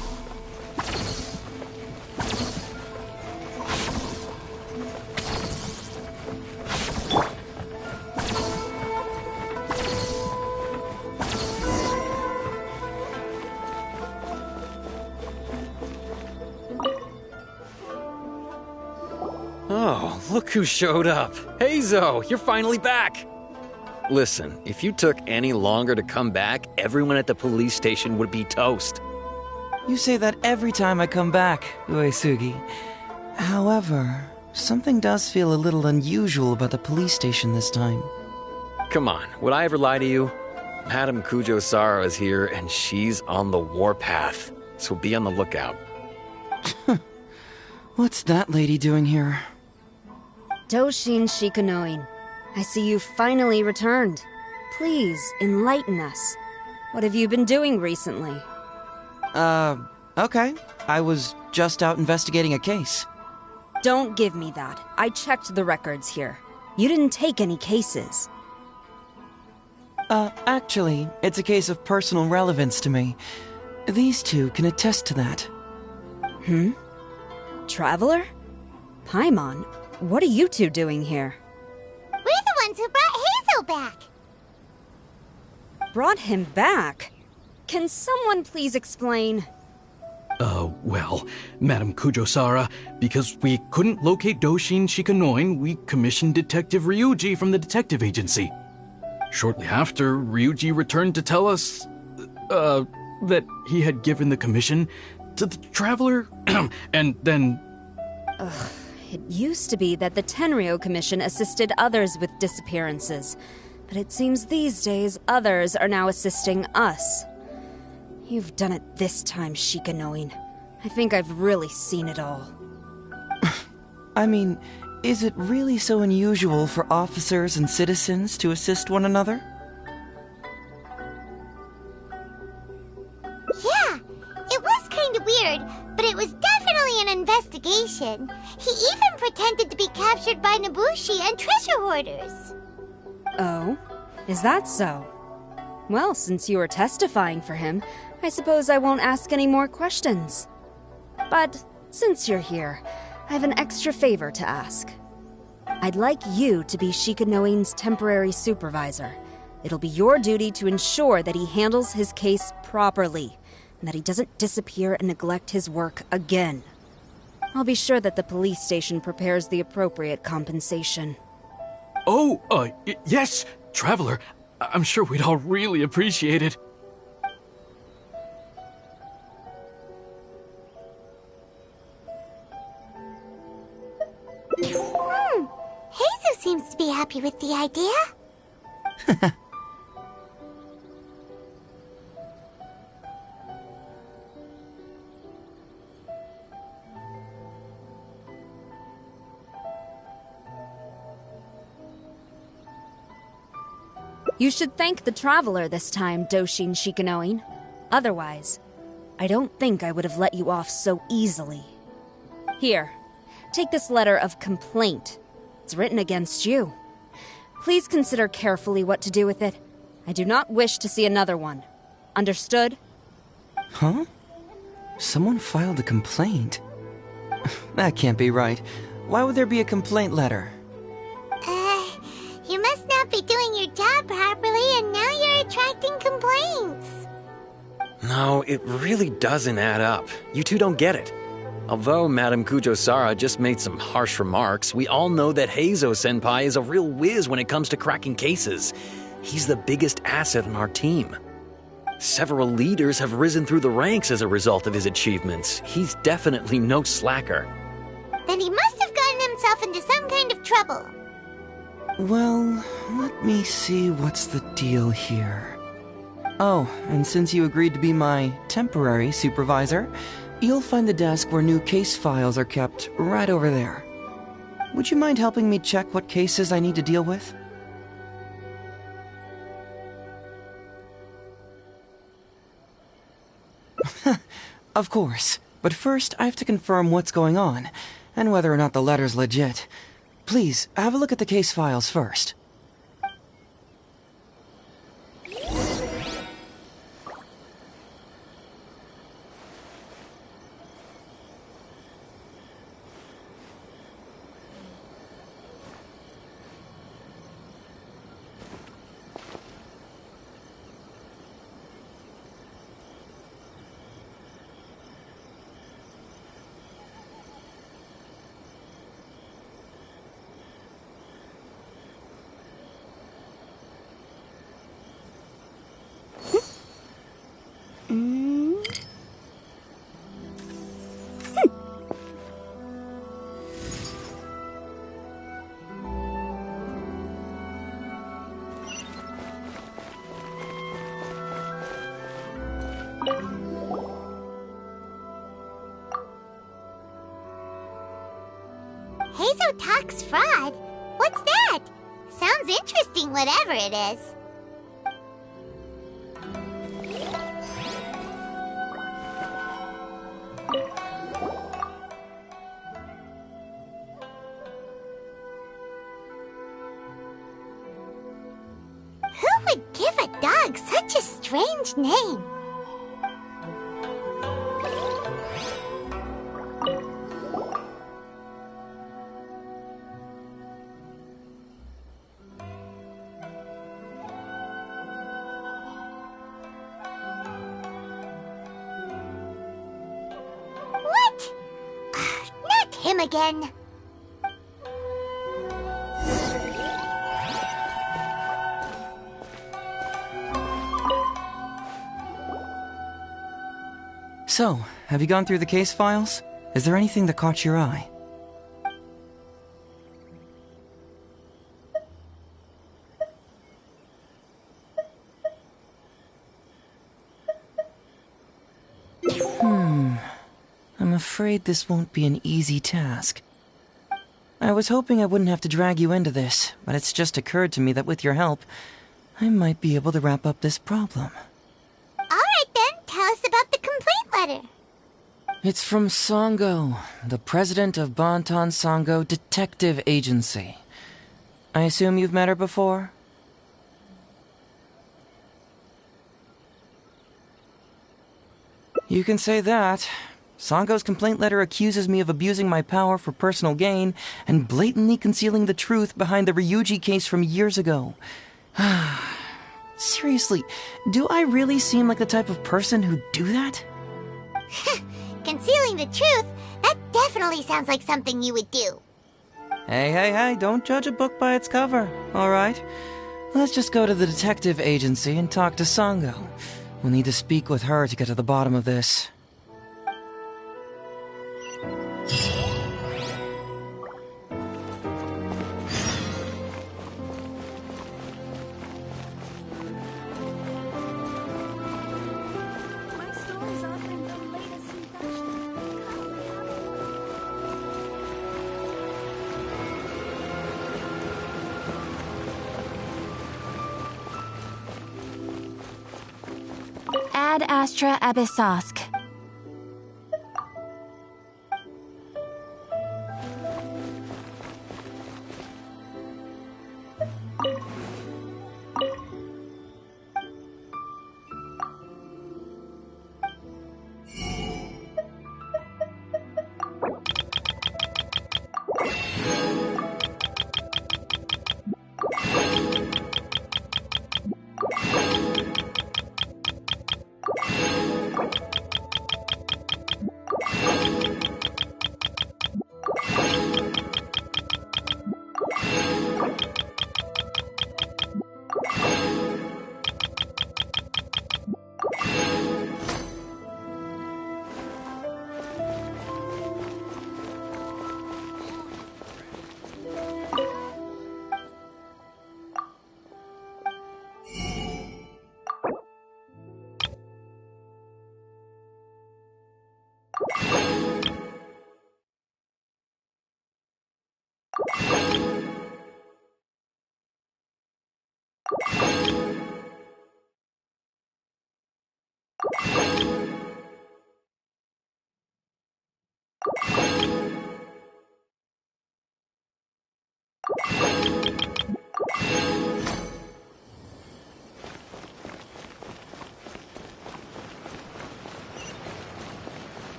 Oh, look who showed up. Hazo, you're finally back. Listen, if you took any longer to come back, everyone at the police station would be toast. You say that every time I come back, Uesugi. However, something does feel a little unusual about the police station this time. Come on, would I ever lie to you? Madame Kujo-Sara is here, and she's on the warpath, so be on the lookout. What's that lady doing here? Doshin Shikanoin, I see you finally returned. Please, enlighten us. What have you been doing recently? Okay. I was just out investigating a case. Don't give me that. I checked the records here. You didn't take any cases. Actually, it's a case of personal relevance to me. These two can attest to that. Traveler? Paimon, what are you two doing here? We're the ones who brought Hazel back. Brought him back? Can someone please explain? Well, Madame Kujo-Sara, because we couldn't locate Doshin Shikanoin, we commissioned Detective Ryuji from the detective agency. Shortly after, Ryuji returned to tell us, that he had given the commission to the Traveler, and then... It used to be that the Tenryo Commission assisted others with disappearances, but it seems these days others are now assisting us. You've done it this time, Shikanoin. I think I've really seen it all. I mean, is it really so unusual for officers and citizens to assist one another? Yeah, it was kind of weird, but it was definitely an investigation. He even pretended to be captured by Nobushi and treasure hoarders. Oh? Is that so? Well, since you were testifying for him, I suppose I won't ask any more questions. But since you're here, I have an extra favor to ask. I'd like you to be Shikanoin's temporary supervisor. It'll be your duty to ensure that he handles his case properly, and that he doesn't disappear and neglect his work again. I'll be sure that the police station prepares the appropriate compensation. Oh, yes, Traveler. I'm sure we'd all really appreciate it. Hazel seems to be happy with the idea. You should thank the Traveler this time, Doshin Shikanoin. Otherwise, I don't think I would have let you off so easily. Here, take this letter of complaint. It's written against you. Please consider carefully what to do with it. I do not wish to see another one. Understood? Huh? Someone filed a complaint? That can't be right. Why would there be a complaint letter? You must not be doing your job properly, and now you're attracting complaints. No, it really doesn't add up. You two don't get it. Although Madame Kujo-Sara just made some harsh remarks, we all know that Heizo-senpai is a real whiz when it comes to cracking cases. He's the biggest asset on our team. Several leaders have risen through the ranks as a result of his achievements. He's definitely no slacker. Then he must have gotten himself into some kind of trouble. Well, let me see what's the deal here. Oh, and since you agreed to be my temporary supervisor, you'll find the desk where new case files are kept right over there. Would you mind helping me check what cases I need to deal with? Of course. But first, I have to confirm what's going on, and whether or not the letter's legit. Please, have a look at the case files first. Heizo talks fraud? What's that? Sounds interesting, whatever it is. Who would give a dog such a strange name? What? Not him again. So, have you gone through the case files? Is there anything that caught your eye? I'm afraid this won't be an easy task. I was hoping I wouldn't have to drag you into this, but it's just occurred to me that with your help, I might be able to wrap up this problem. Alright then, tell us about the complaint letter. It's from Sango, the president of Bantan Sango Detective Agency. I assume you've met her before? You can say that. Sango's complaint letter accuses me of abusing my power for personal gain and blatantly concealing the truth behind the Ryuji case from years ago. Seriously, do I really seem like the type of person who'd do that? Concealing the truth? That definitely sounds like something you would do. Hey, don't judge a book by its cover, alright? Let's just go to the detective agency and talk to Sango. We'll need to speak with her to get to the bottom of this. Ad Astra Abyssosque.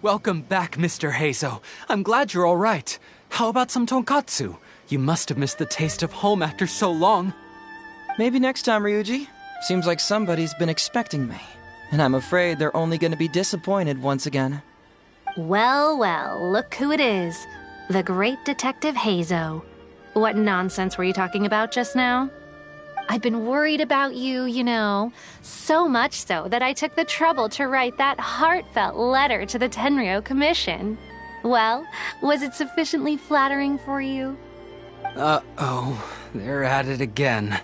Welcome back, Mr. Heizo. I'm glad you're all right. How about some tonkatsu? You must have missed the taste of home after so long. Maybe next time, Ryuji. Seems like somebody's been expecting me. And I'm afraid they're only going to be disappointed once again. Well, well, look who it is. The great Detective Heizo. What nonsense were you talking about just now? I've been worried about you, you know. So much so that I took the trouble to write that heartfelt letter to the Tenryou Commission. Well, was it sufficiently flattering for you? Uh-oh, they're at it again.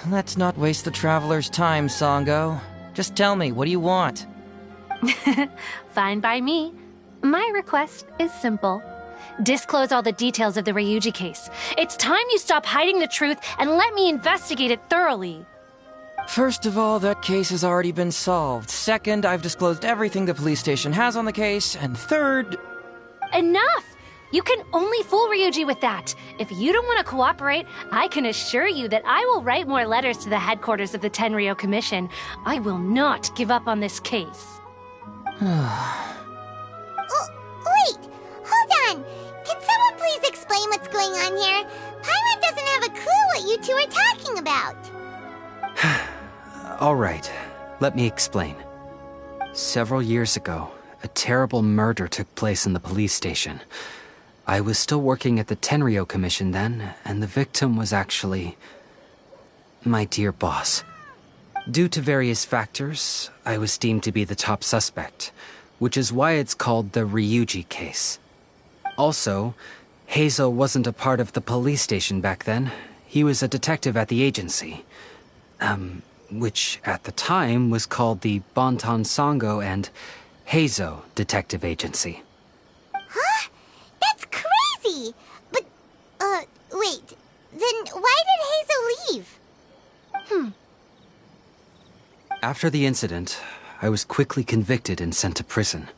Let's not waste the traveler's time, Sango. Just tell me, what do you want? Fine by me. My request is simple. Disclose all the details of the Ryuji case. It's time you stop hiding the truth and let me investigate it thoroughly. First of all, that case has already been solved. Second, I've disclosed everything the police station has on the case. And third... Enough! You can only fool Ryuji with that. If you don't want to cooperate, I can assure you that I will write more letters to the headquarters of the Tenryou Commission. I will not give up on this case. Wait! Hold on! Can someone please explain what's going on here? Paimon doesn't have a clue what you two are talking about. All right, let me explain. Several years ago, a terrible murder took place in the police station. I was still working at the Tenryou Commission then, and the victim was actually my dear boss. Due to various factors, I was deemed to be the top suspect, which is why it's called the Ryuji case. Also, Heizo wasn't a part of the police station back then. He was a detective at the agency. Which at the time was called the Bonton Sango and Heizo Detective Agency. Huh? That's crazy! But, wait. Then why did Heizo leave? After the incident, I was quickly convicted and sent to prison.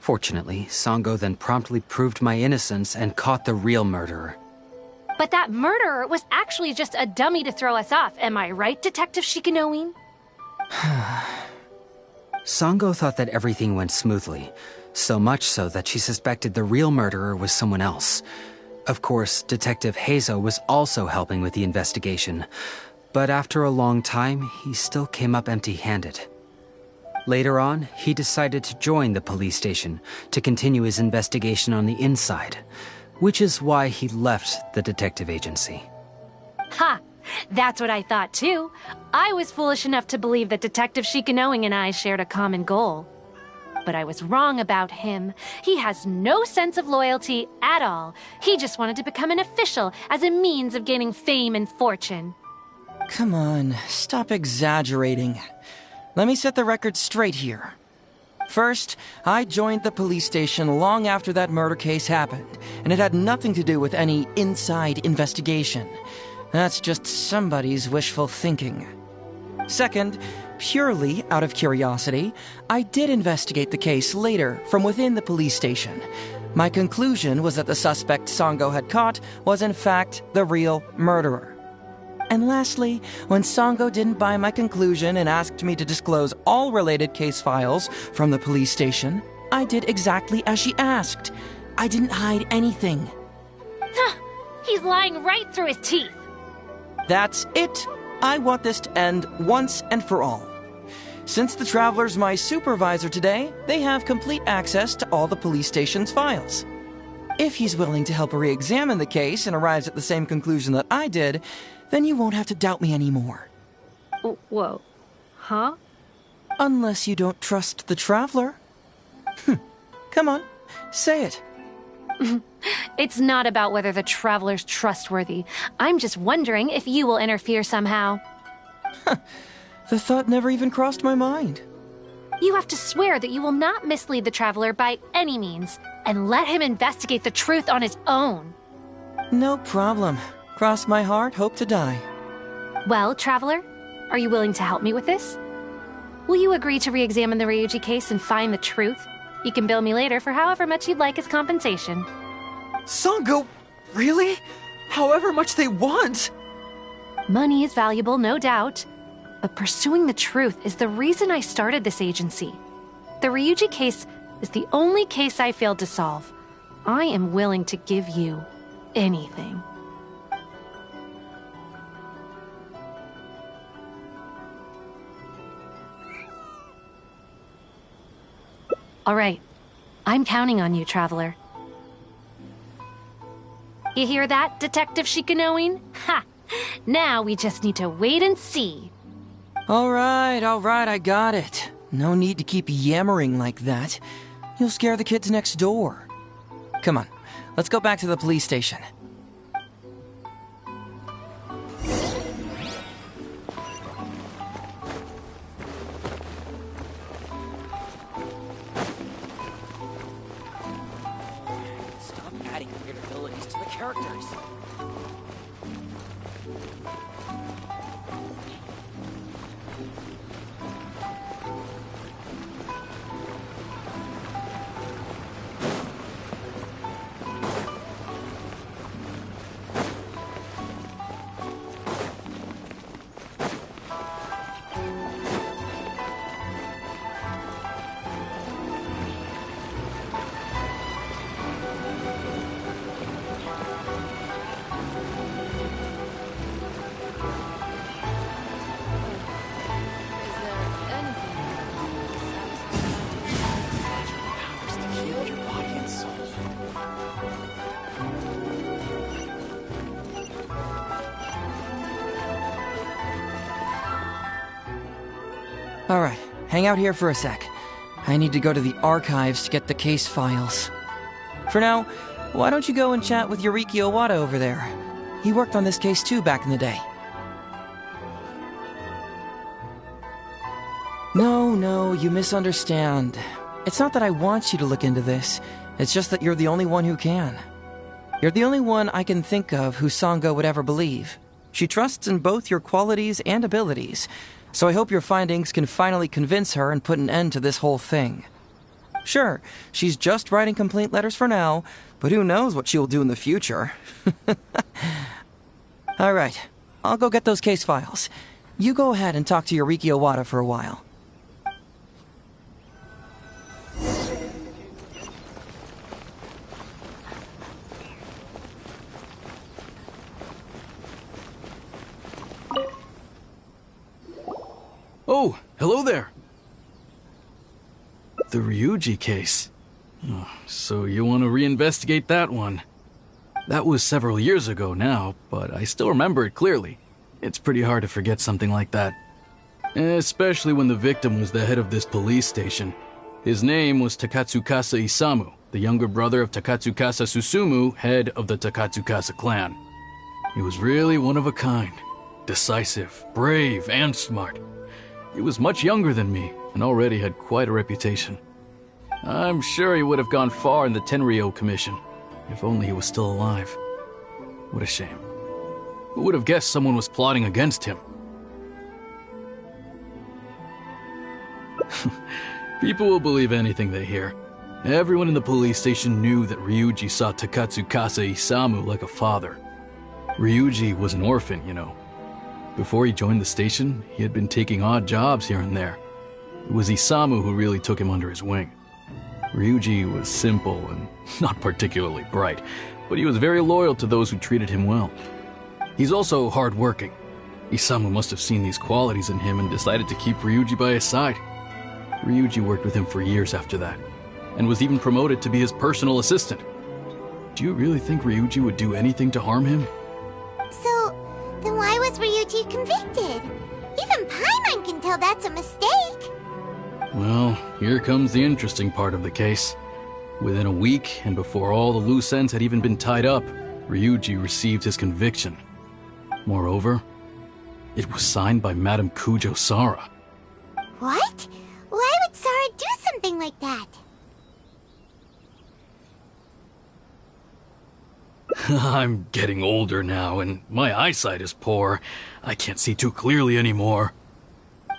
Fortunately, Sango then promptly proved my innocence and caught the real murderer. But that murderer was actually just a dummy to throw us off, am I right, Detective Shikanoin? Sango thought that everything went smoothly, so much so that she suspected the real murderer was someone else. Of course, Detective Heizo was also helping with the investigation, but after a long time, he still came up empty-handed. Later on, he decided to join the police station to continue his investigation on the inside, which is why he left the detective agency. Ha! That's what I thought too. I was foolish enough to believe that Detective Shikanoin and I shared a common goal. But I was wrong about him. He has no sense of loyalty at all. He just wanted to become an official as a means of gaining fame and fortune. Come on, stop exaggerating. Let me set the record straight here. First, I joined the police station long after that murder case happened, and it had nothing to do with any inside investigation. That's just somebody's wishful thinking. Second, purely out of curiosity, I did investigate the case later from within the police station. My conclusion was that the suspect Sango had caught was in fact the real murderer. And lastly, when Sango didn't buy my conclusion and asked me to disclose all related case files from the police station, I did exactly as she asked. I didn't hide anything. He's lying right through his teeth. That's it. I want this to end once and for all. Since the Traveler's my supervisor today, they have complete access to all the police station's files. If he's willing to help re-examine the case and arrives at the same conclusion that I did, then you won't have to doubt me anymore. Whoa. Huh? Unless you don't trust the Traveler. Come on, say it. It's not about whether the Traveler's trustworthy. I'm just wondering if you will interfere somehow. The thought never even crossed my mind. You have to swear that you will not mislead the Traveler by any means, and let him investigate the truth on his own. No problem. Cross my heart, hope to die. Well, Traveler, are you willing to help me with this? Will you agree to re-examine the Ryuji case and find the truth? You can bill me later for however much you'd like as compensation. Sango, really? However much they want? Money is valuable, no doubt. But pursuing the truth is the reason I started this agency. The Ryuji case is the only case I failed to solve. I am willing to give you anything. All right. I'm counting on you, Traveler. You hear that, Detective Shikanoin? Ha! Now we just need to wait and see. All right, I got it. No need to keep yammering like that. You'll scare the kids next door. Come on, let's go back to the police station. Stop adding weird abilities to the characters. All right, hang out here for a sec. I need to go to the archives to get the case files. For now, why don't you go and chat with Yuriki Owada over there? He worked on this case too back in the day. No, you misunderstand. It's not that I want you to look into this. It's just that you're the only one who can. You're the only one I can think of who Sango would ever believe. She trusts in both your qualities and abilities, so I hope your findings can finally convince her and put an end to this whole thing. Sure, she's just writing complaint letters for now, but who knows what she'll do in the future. All right, I'll go get those case files. You go ahead and talk to Yuriki Owada for a while. Oh, hello there. The Ryuji case. Oh, so you want to reinvestigate that one? That was several years ago now, but I still remember it clearly. It's pretty hard to forget something like that. Especially when the victim was the head of this police station. His name was Takatsukasa Isamu, the younger brother of Takatsukasa Susumu, head of the Takatsukasa clan. He was really one of a kind. Decisive, brave, and smart. He was much younger than me, and already had quite a reputation. I'm sure he would have gone far in the Tenryou Commission, if only he was still alive. What a shame. Who would have guessed someone was plotting against him? People will believe anything they hear. Everyone in the police station knew that Ryuji saw Takatsukasa Isamu like a father. Ryuji was an orphan, you know. Before he joined the station, he had been taking odd jobs here and there. It was Isamu who really took him under his wing. Ryuji was simple and not particularly bright, but he was very loyal to those who treated him well. He's also hardworking. Isamu must have seen these qualities in him and decided to keep Ryuji by his side. Ryuji worked with him for years after that, and was even promoted to be his personal assistant. Do you really think Ryuji would do anything to harm him? So, then why was Ryuji convicted? Even Paimon can tell that's a mistake. Well, here comes the interesting part of the case. Within a week, and before all the loose ends had even been tied up, Ryuji received his conviction. Moreover, it was signed by Madame Kujo Sara. What? Why would Sara something like that. I'm getting older now, and my eyesight is poor. I can't see too clearly anymore.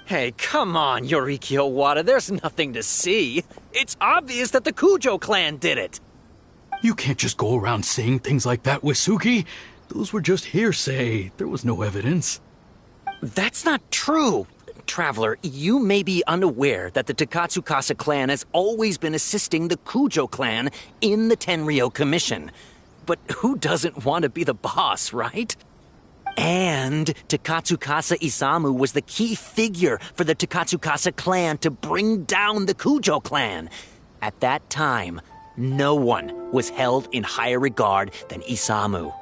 Hey, come on, Yoriki Owada, there's nothing to see. It's obvious that the Kujo clan did it. You can't just go around saying things like that, Wisuki. Those were just hearsay. There was no evidence. That's not true. Traveler, you may be unaware that the Takatsukasa clan has always been assisting the Kujo clan in the Tenryou Commission. But who doesn't want to be the boss, right? And Takatsukasa Isamu was the key figure for the Takatsukasa clan to bring down the Kujo clan. At that time, no one was held in higher regard than Isamu.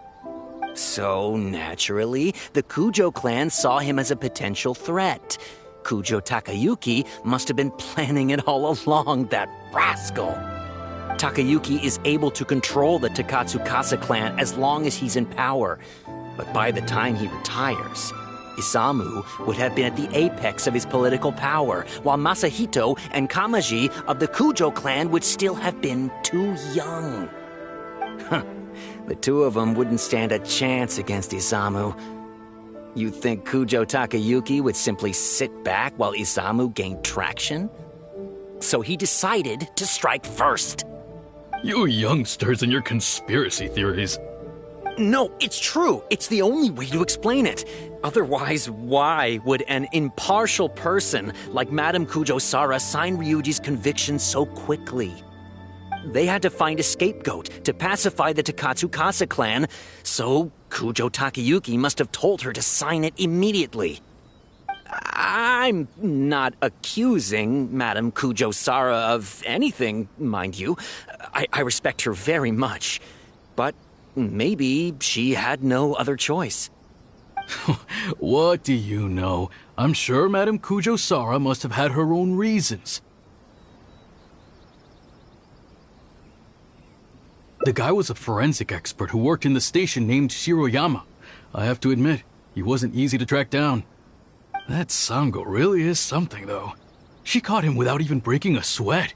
So, naturally, the Kujo clan saw him as a potential threat. Kujo Takayuki must have been planning it all along, that rascal. Takayuki is able to control the Takatsukasa clan as long as he's in power. But by the time he retires, Isamu would have been at the apex of his political power, while Masahito and Kamaji of the Kujo clan would still have been too young. The two of them wouldn't stand a chance against Isamu. You think Kujo Takayuki would simply sit back while Isamu gained traction? So he decided to strike first. You youngsters and your conspiracy theories. No, it's true. It's the only way to explain it. Otherwise, why would an impartial person like Madame Kujo-Sara sign Ryuji's conviction so quickly? They had to find a scapegoat to pacify the Takatsukasa clan, so Kujo Takayuki must have told her to sign it immediately. I'm not accusing Madame Kujo-Sara of anything, mind you. I respect her very much. But maybe she had no other choice. What do you know? I'm sure Madame Kujo-Sara must have had her own reasons. The guy was a forensic expert who worked in the station named Shiroyama. I have to admit, he wasn't easy to track down. That Sango really is something, though. She caught him without even breaking a sweat.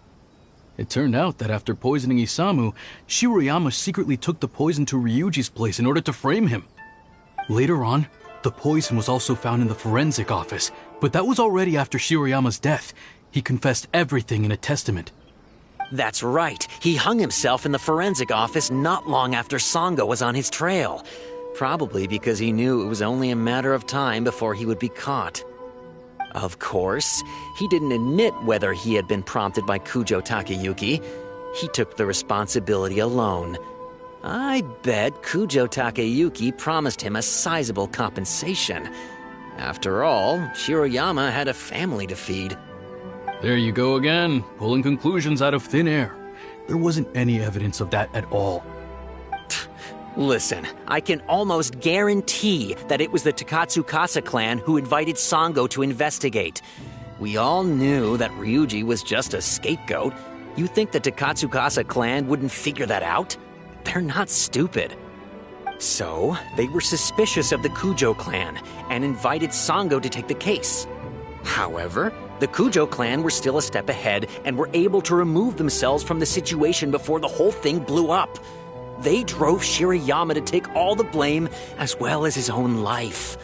It turned out that after poisoning Isamu, Shiroyama secretly took the poison to Ryuji's place in order to frame him. Later on, the poison was also found in the forensic office, but that was already after Shiroyama's death. He confessed everything in a testament. That's right. He hung himself in the forensic office not long after Sango was on his trail. Probably because he knew it was only a matter of time before he would be caught. Of course, he didn't admit whether he had been prompted by Kujo Takayuki. He took the responsibility alone. I bet Kujo Takayuki promised him a sizable compensation. After all, Shiroyama had a family to feed. There you go again, pulling conclusions out of thin air. There wasn't any evidence of that at all. Listen, I can almost guarantee that it was the Takatsukasa clan who invited Sango to investigate. We all knew that Ryuji was just a scapegoat. You think the Takatsukasa clan wouldn't figure that out? They're not stupid. So, they were suspicious of the Kujo clan and invited Sango to take the case. However, the Kujo clan were still a step ahead and were able to remove themselves from the situation before the whole thing blew up. They drove Shiroyama to take all the blame as well as his own life.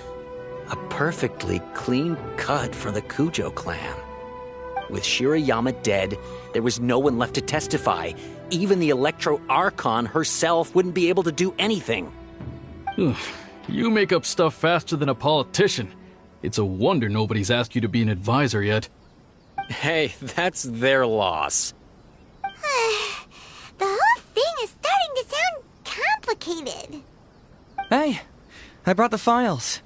A perfectly clean cut for the Kujo clan. With Shiroyama dead, there was no one left to testify. Even the Electro Archon herself wouldn't be able to do anything. You make up stuff faster than a politician. It's a wonder nobody's asked you to be an advisor yet. Hey, that's their loss. The whole thing is starting to sound complicated. Hey, I brought the files.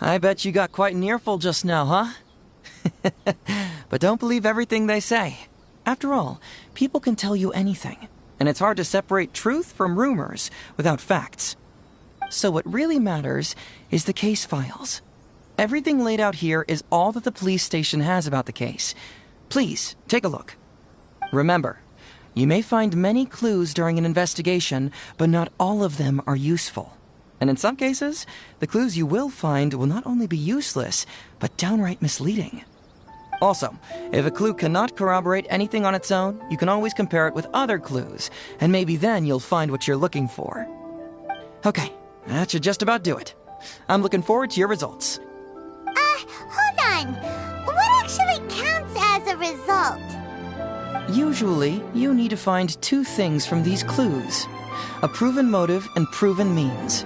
I bet you got quite an earful just now, huh? But don't believe everything they say. After all, people can tell you anything, and it's hard to separate truth from rumors without facts. So what really matters is the case files. Everything laid out here is all that the police station has about the case. Please, take a look. Remember, you may find many clues during an investigation, but not all of them are useful. And in some cases, the clues you will find will not only be useless, but downright misleading. Also, if a clue cannot corroborate anything on its own, you can always compare it with other clues, and maybe then you'll find what you're looking for. Okay, that should just about do it. I'm looking forward to your results. Hold on. What actually counts as a result? Usually, you need to find two things from these clues: a proven motive and proven means.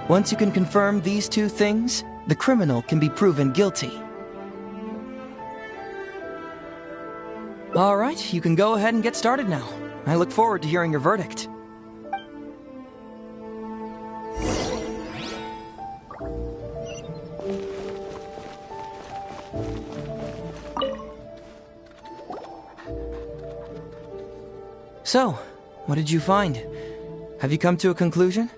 Once you can confirm these two things, the criminal can be proven guilty. All right, you can go ahead and get started now. I look forward to hearing your verdict. So, what did you find? Have you come to a conclusion?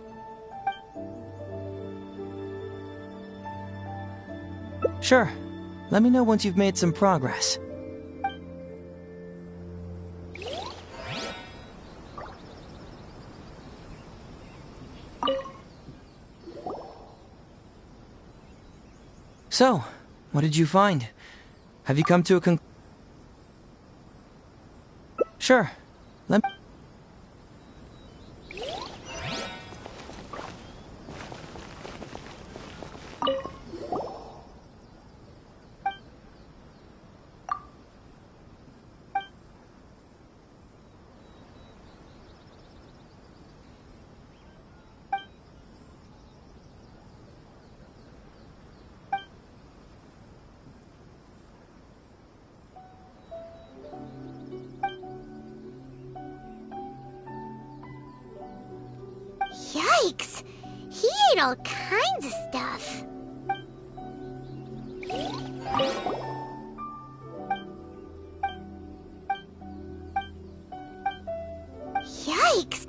Sure. Let me know once you've made some progress. So, what did you find? Have you come to a Sure. Let Yikes! He ate all kinds of stuff. Yikes!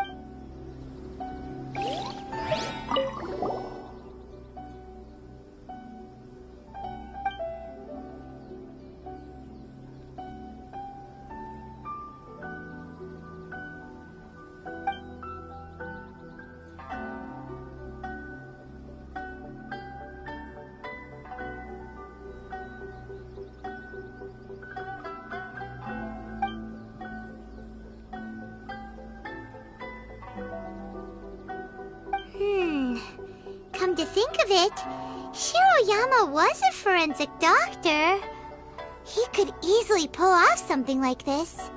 Come to think of it, Shiroyama was a forensic doctor. He could easily pull off something like this.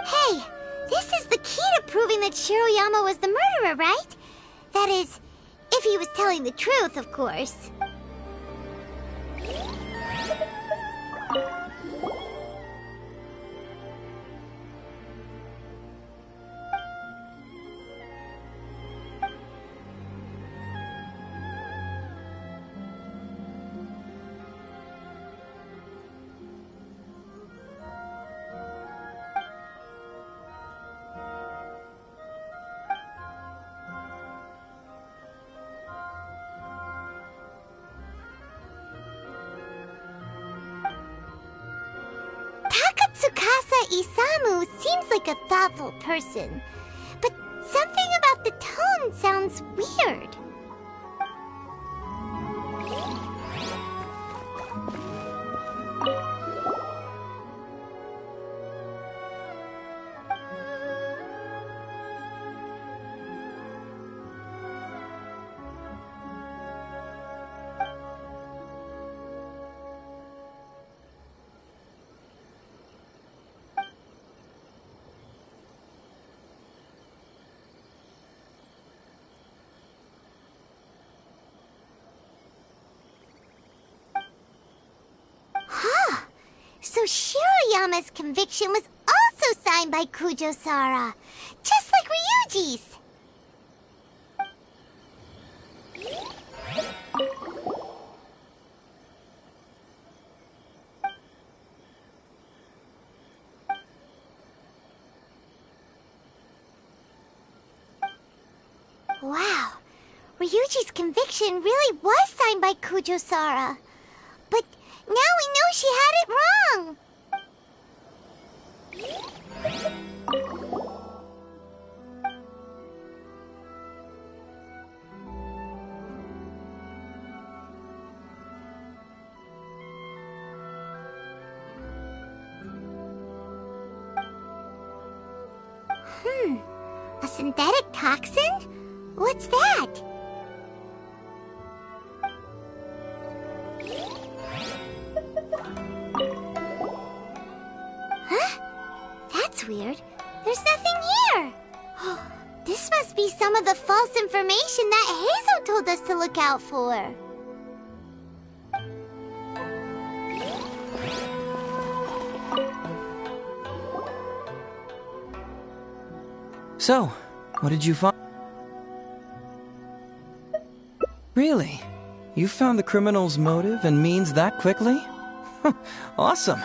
Hey, this is the key to proving that Shiroyama was the murderer, right? That is, if he was telling the truth, of course. Tsukasa Isamu seems like a thoughtful person, but something about the tone sounds weird. So Shiroyama's conviction was also signed by Kujo-Sara, just like Ryuji's. Wow. Ryuji's conviction really was signed by Kujo-Sara. But now we know she had it wrong. A synthetic toxin? What's that? Huh? That's weird. There's nothing here. This must be some of the false information that Hazel told us to look out for. So, what did you find? Really? You found the criminal's motive and means that quickly? Awesome.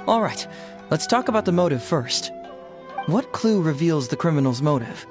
All right, let's talk about the motive first. What clue reveals the criminal's motive?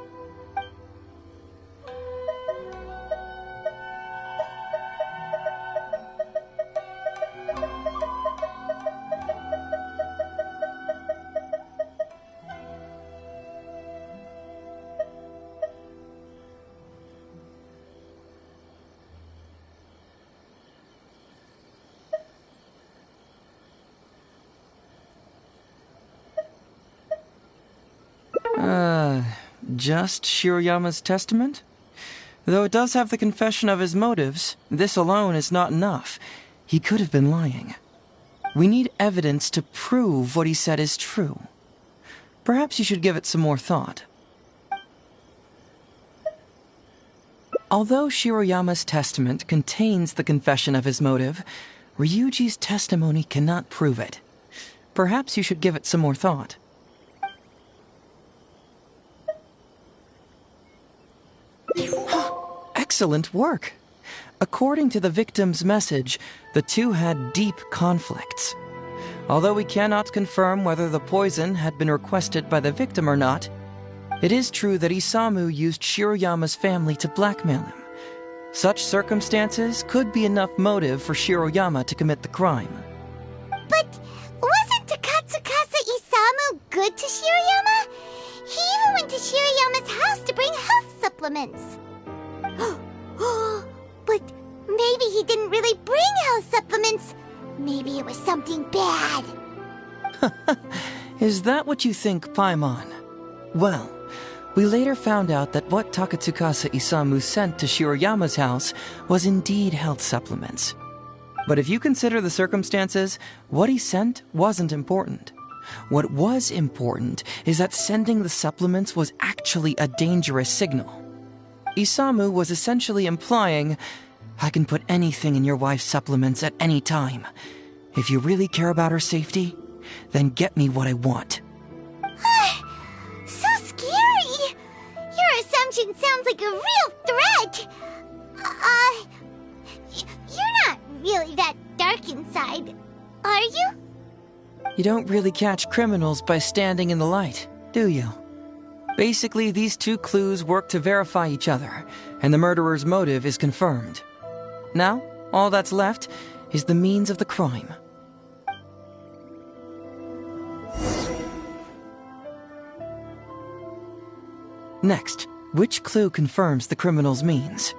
Just Shiroyama's testament? Though it does have the confession of his motives, this alone is not enough. He could have been lying. We need evidence to prove what he said is true. Perhaps you should give it some more thought. Although Shiroyama's testament contains the confession of his motive, Ryuji's testimony cannot prove it. Perhaps you should give it some more thought. Excellent work! According to the victim's message, the two had deep conflicts. Although we cannot confirm whether the poison had been requested by the victim or not, it is true that Isamu used Shiroyama's family to blackmail him. Such circumstances could be enough motive for Shiroyama to commit the crime. But wasn't Takatsukasa Isamu good to Shiroyama? He even went to Shiroyama's house to bring health supplements. But maybe he didn't really bring health supplements. Maybe it was something bad. Is that what you think, Paimon? Well, we later found out that what Takatsukasa Isamu sent to Shiroyama's house was indeed health supplements. But if you consider the circumstances, what he sent wasn't important. What was important is that sending the supplements was actually a dangerous signal. Isamu was essentially implying, I can put anything in your wife's supplements at any time. If you really care about her safety, then get me what I want. So scary! Your assumption sounds like a real threat! You're not really that dark inside, are you? You don't really catch criminals by standing in the light, do you? Basically, these two clues work to verify each other, and the murderer's motive is confirmed. Now, all that's left is the means of the crime. Next, which clue confirms the criminal's means?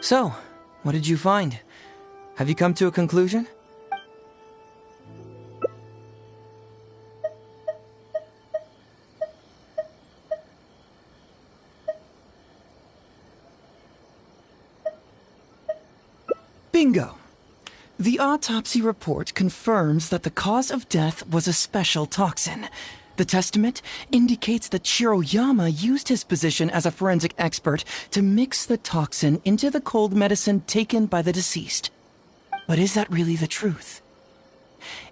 So, what did you find? Have you come to a conclusion? Bingo! The autopsy report confirms that the cause of death was a special toxin. The testament indicates that Shiroyama used his position as a forensic expert to mix the toxin into the cold medicine taken by the deceased. But is that really the truth?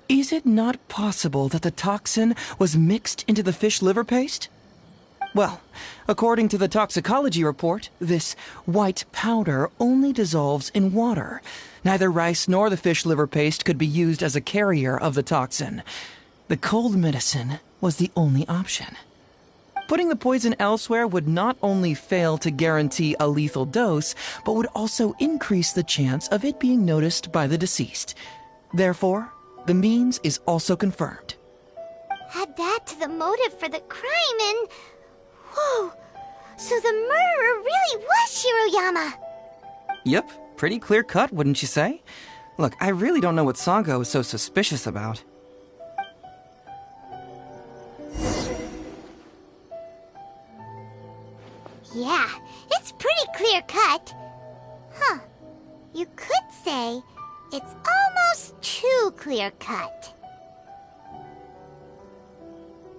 Is it not possible that the toxin was mixed into the fish liver paste? Well, according to the toxicology report, this white powder only dissolves in water. Neither rice nor the fish liver paste could be used as a carrier of the toxin. The cold medicine was the only option. Putting the poison elsewhere would not only fail to guarantee a lethal dose, but would also increase the chance of it being noticed by the deceased. Therefore, the means is also confirmed. Add that to the motive for the crime and... Whoa! So the murderer really was Shiroyama! Yep, pretty clear cut, wouldn't you say? Look, I really don't know what Sango is so suspicious about. Yeah, it's pretty clear cut. Huh. You could say it's almost too clear cut.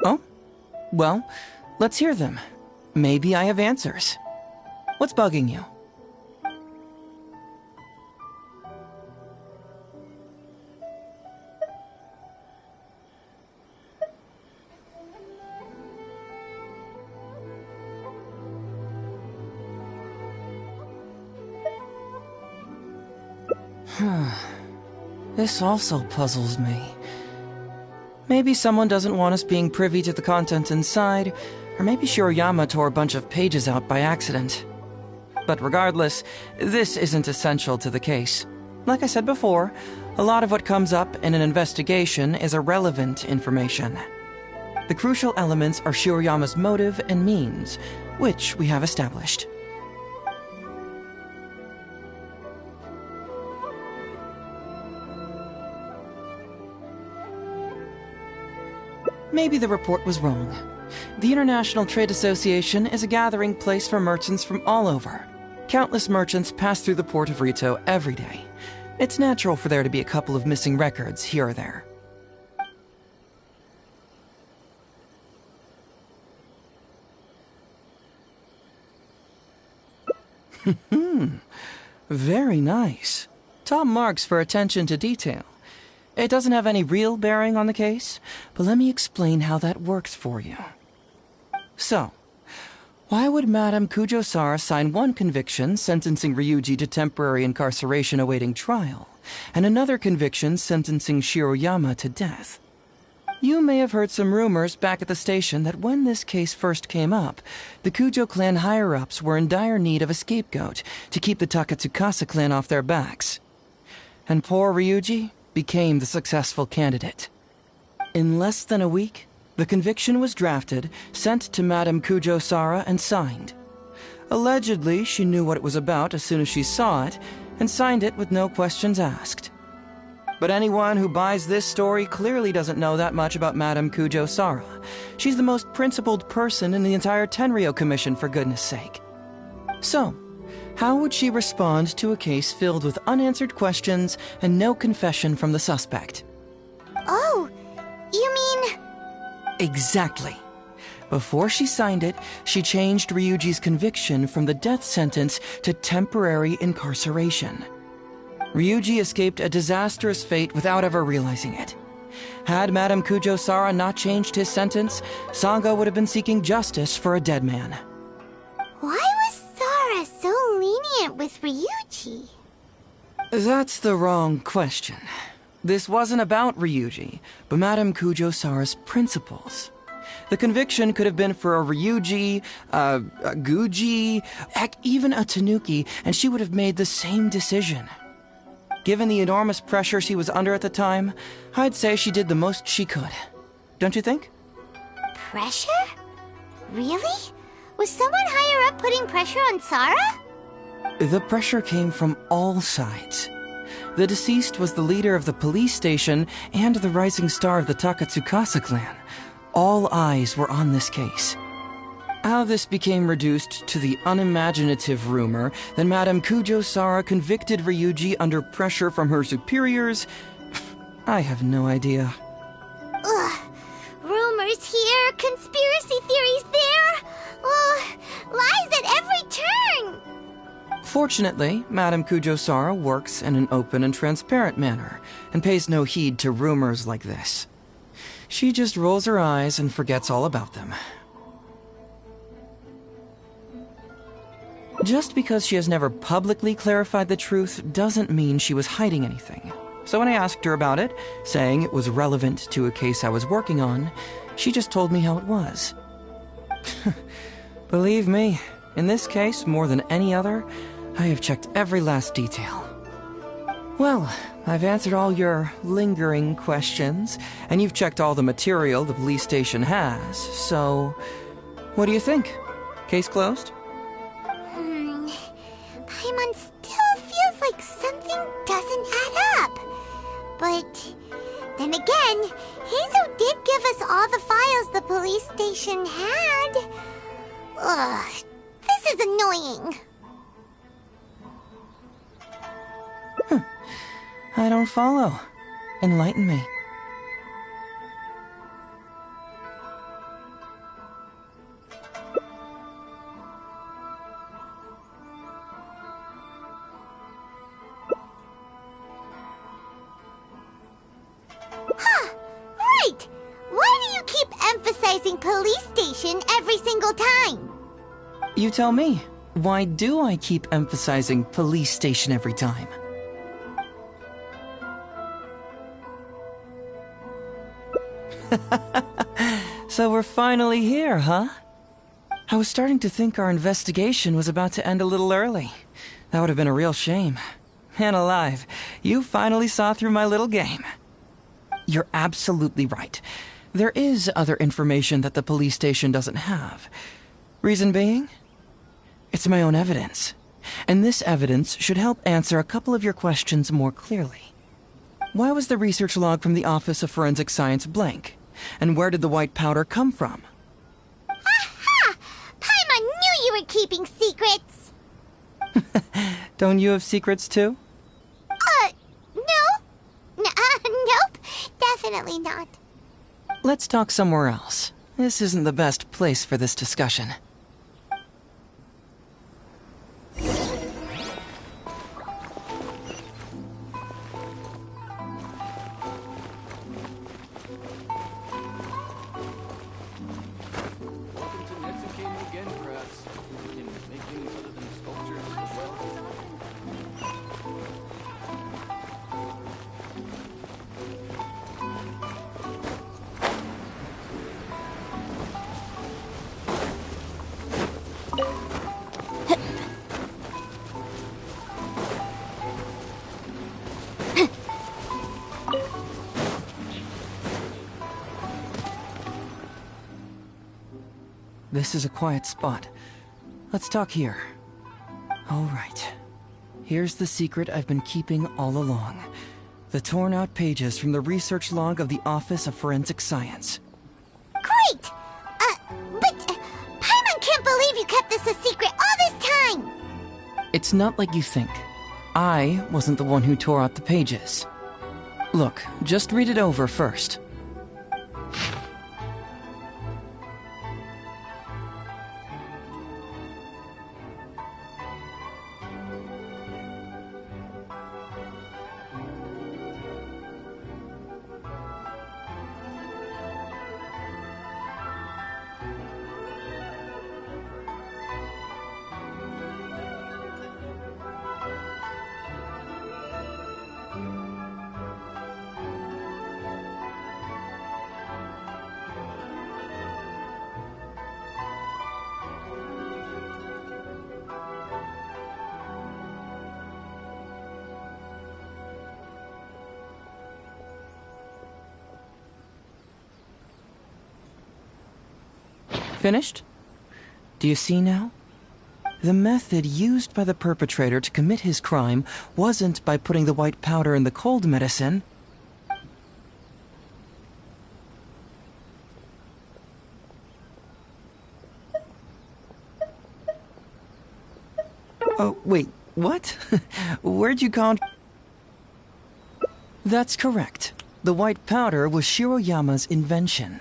Oh? Well, let's hear them. Maybe I have answers. What's bugging you? This also puzzles me. Maybe someone doesn't want us being privy to the content inside, or maybe Shiroyama tore a bunch of pages out by accident. But regardless, this isn't essential to the case. Like I said before, a lot of what comes up in an investigation is irrelevant information. The crucial elements are Shiroyama's motive and means, which we have established. Maybe the report was wrong. The International Trade Association is a gathering place for merchants from all over. Countless merchants pass through the port of Rito every day. It's natural for there to be a couple of missing records here or there. Very nice. Top marks for attention to detail. It doesn't have any real bearing on the case, but let me explain how that works for you. So, why would Madame Kujo-Sara sign one conviction sentencing Ryuji to temporary incarceration awaiting trial, and another conviction sentencing Shiroyama to death? You may have heard some rumors back at the station that when this case first came up, the Kujo clan higher-ups were in dire need of a scapegoat to keep the Takatsukasa clan off their backs. And poor Ryuji became the successful candidate. In less than a week, the conviction was drafted, sent to Madame Kujo-Sara, and signed. Allegedly, she knew what it was about as soon as she saw it, and signed it with no questions asked. But anyone who buys this story clearly doesn't know that much about Madame Kujo-Sara. She's the most principled person in the entire Tenryou Commission, for goodness sake. So, how would she respond to a case filled with unanswered questions and no confession from the suspect? Oh, you mean... Exactly. Before she signed it, she changed Ryuji's conviction from the death sentence to temporary incarceration. Ryuji escaped a disastrous fate without ever realizing it. Had Madame Kujo-Sara not changed his sentence, Sango would have been seeking justice for a dead man. Why was Sara so lenient with Ryuji? That's the wrong question. This wasn't about Ryuji, but Madame Kujo-Sara's principles. The conviction could have been for a Ryuji, a Guji, heck, even a Tanuki, and she would have made the same decision. Given the enormous pressure she was under at the time, I'd say she did the most she could. Don't you think? Pressure? Really? Was someone higher up putting pressure on Sara? The pressure came from all sides. The deceased was the leader of the police station and the rising star of the Takatsukasa clan. All eyes were on this case. How this became reduced to the unimaginative rumor that Madame Kujo-Sara convicted Ryuji under pressure from her superiors, I have no idea. Ugh. Rumors here, conspiracy theories there. Ugh. Lies at every turn. Fortunately, Madame Kujo-Sara works in an open and transparent manner and pays no heed to rumors like this. She just rolls her eyes and forgets all about them. Just because she has never publicly clarified the truth doesn't mean she was hiding anything. So when I asked her about it, saying it was relevant to a case I was working on, she just told me how it was. Believe me, in this case, more than any other, I have checked every last detail. Well, I've answered all your lingering questions, and you've checked all the material the police station has, so... what do you think? Case closed? Paimon still feels like something doesn't add up. But then again, Heizo did give us all the files the police station had. Ugh, this is annoying. I don't follow. Enlighten me. Right! Why do you keep emphasizing police station every single time? You tell me. Why do I keep emphasizing police station every time? So we're finally here, huh? I was starting to think our investigation was about to end a little early. That would have been a real shame. Man alive, you finally saw through my little game. You're absolutely right. There is other information that the police station doesn't have. Reason being? It's my own evidence. And this evidence should help answer a couple of your questions more clearly. Why was the research log from the Office of Forensic Science blank? And where did the white powder come from? Aha! Paimon knew you were keeping secrets! Don't you have secrets too? No? Nope. Definitely not. Let's talk somewhere else. This isn't the best place for this discussion. This is a quiet spot. Let's talk here. All right. Here's the secret I've been keeping all along. The torn-out pages from the research log of the Office of Forensic Science. Great! But Paimon can't believe you kept this a secret all this time! It's not like you think. I wasn't the one who tore out the pages. Look, just read it over first. Finished? Do you see now? The method used by the perpetrator to commit his crime wasn't by putting the white powder in the cold medicine. Oh, wait, what? Where'd you con... That's correct. The white powder was Shiroyama's invention.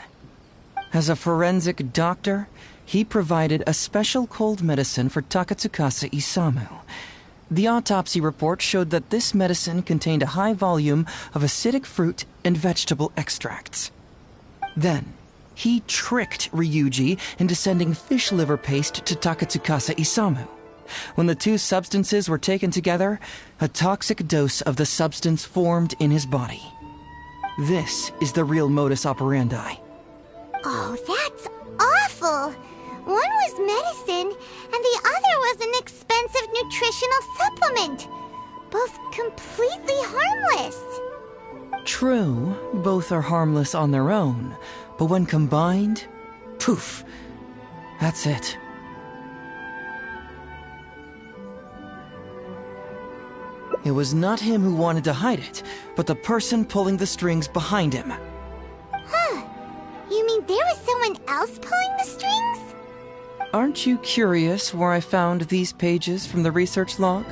As a forensic doctor, he provided a special cold medicine for Takatsukasa Isamu. The autopsy report showed that this medicine contained a high volume of acidic fruit and vegetable extracts. Then, he tricked Ryuji into sending fish liver paste to Takatsukasa Isamu. When the two substances were taken together, a toxic dose of the substance formed in his body. This is the real modus operandi. Oh, that's awful! One was medicine, and the other was an expensive nutritional supplement. Both completely harmless. True, both are harmless on their own, but when combined, poof, that's it. It was not him who wanted to hide it, but the person pulling the strings behind him. Huh. You mean there was someone else pulling the strings? Aren't you curious where I found these pages from the research log?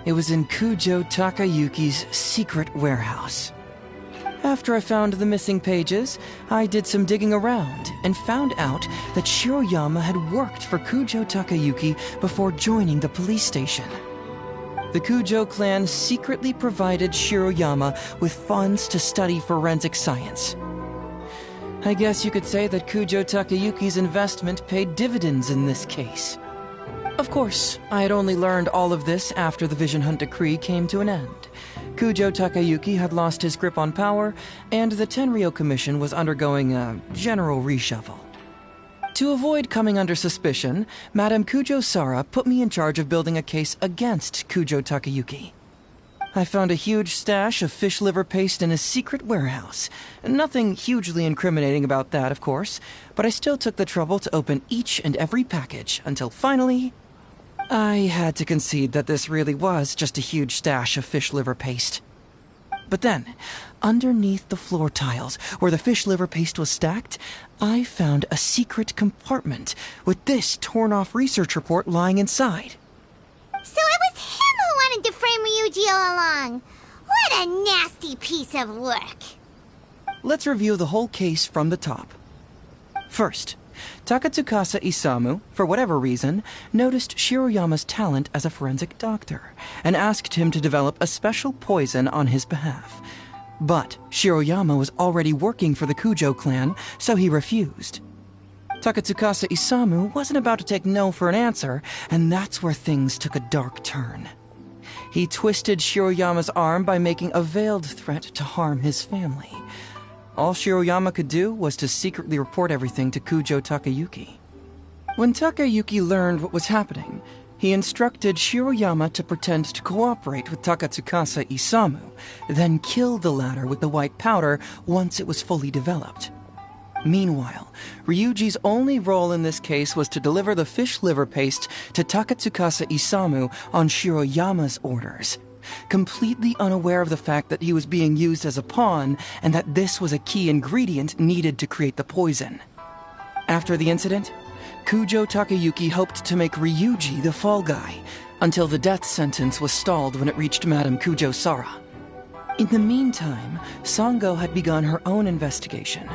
It was in Kujo Takayuki's secret warehouse. After I found the missing pages, I did some digging around and found out that Shiroyama had worked for Kujo Takayuki before joining the police station. The Kujo clan secretly provided Shiroyama with funds to study forensic science. I guess you could say that Kujo Takayuki's investment paid dividends in this case. Of course, I had only learned all of this after the Vision Hunt decree came to an end. Kujo Takayuki had lost his grip on power, and the Tenryou Commission was undergoing a general reshuffle. To avoid coming under suspicion, Madame Kujo-Sara put me in charge of building a case against Kujo Takayuki. I found a huge stash of fish liver paste in his secret warehouse. Nothing hugely incriminating about that, of course, but I still took the trouble to open each and every package until finally, I had to concede that this really was just a huge stash of fish liver paste. But then, underneath the floor tiles where the fish liver paste was stacked, I found a secret compartment with this torn-off research report lying inside. So it was him who wanted to frame Ryuji all along. What a nasty piece of work. Let's review the whole case from the top. First, Takatsukasa Isamu, for whatever reason, noticed Shiroyama's talent as a forensic doctor and asked him to develop a special poison on his behalf. But Shiroyama was already working for the Kujo clan, so he refused. Takatsukasa Isamu wasn't about to take no for an answer, and that's where things took a dark turn. He twisted Shiroyama's arm by making a veiled threat to harm his family. All Shiroyama could do was to secretly report everything to Kujo Takayuki. When Takayuki learned what was happening, he instructed Shiroyama to pretend to cooperate with Takatsukasa Isamu, then kill the latter with the white powder once it was fully developed. Meanwhile, Ryuji's only role in this case was to deliver the fish liver paste to Takatsukasa Isamu on Shiroyama's orders, completely unaware of the fact that he was being used as a pawn and that this was a key ingredient needed to create the poison. After the incident, Kujo Takayuki hoped to make Ryuji the fall guy, until the death sentence was stalled when it reached Madame Kujo-Sara. In the meantime, Sango had begun her own investigation.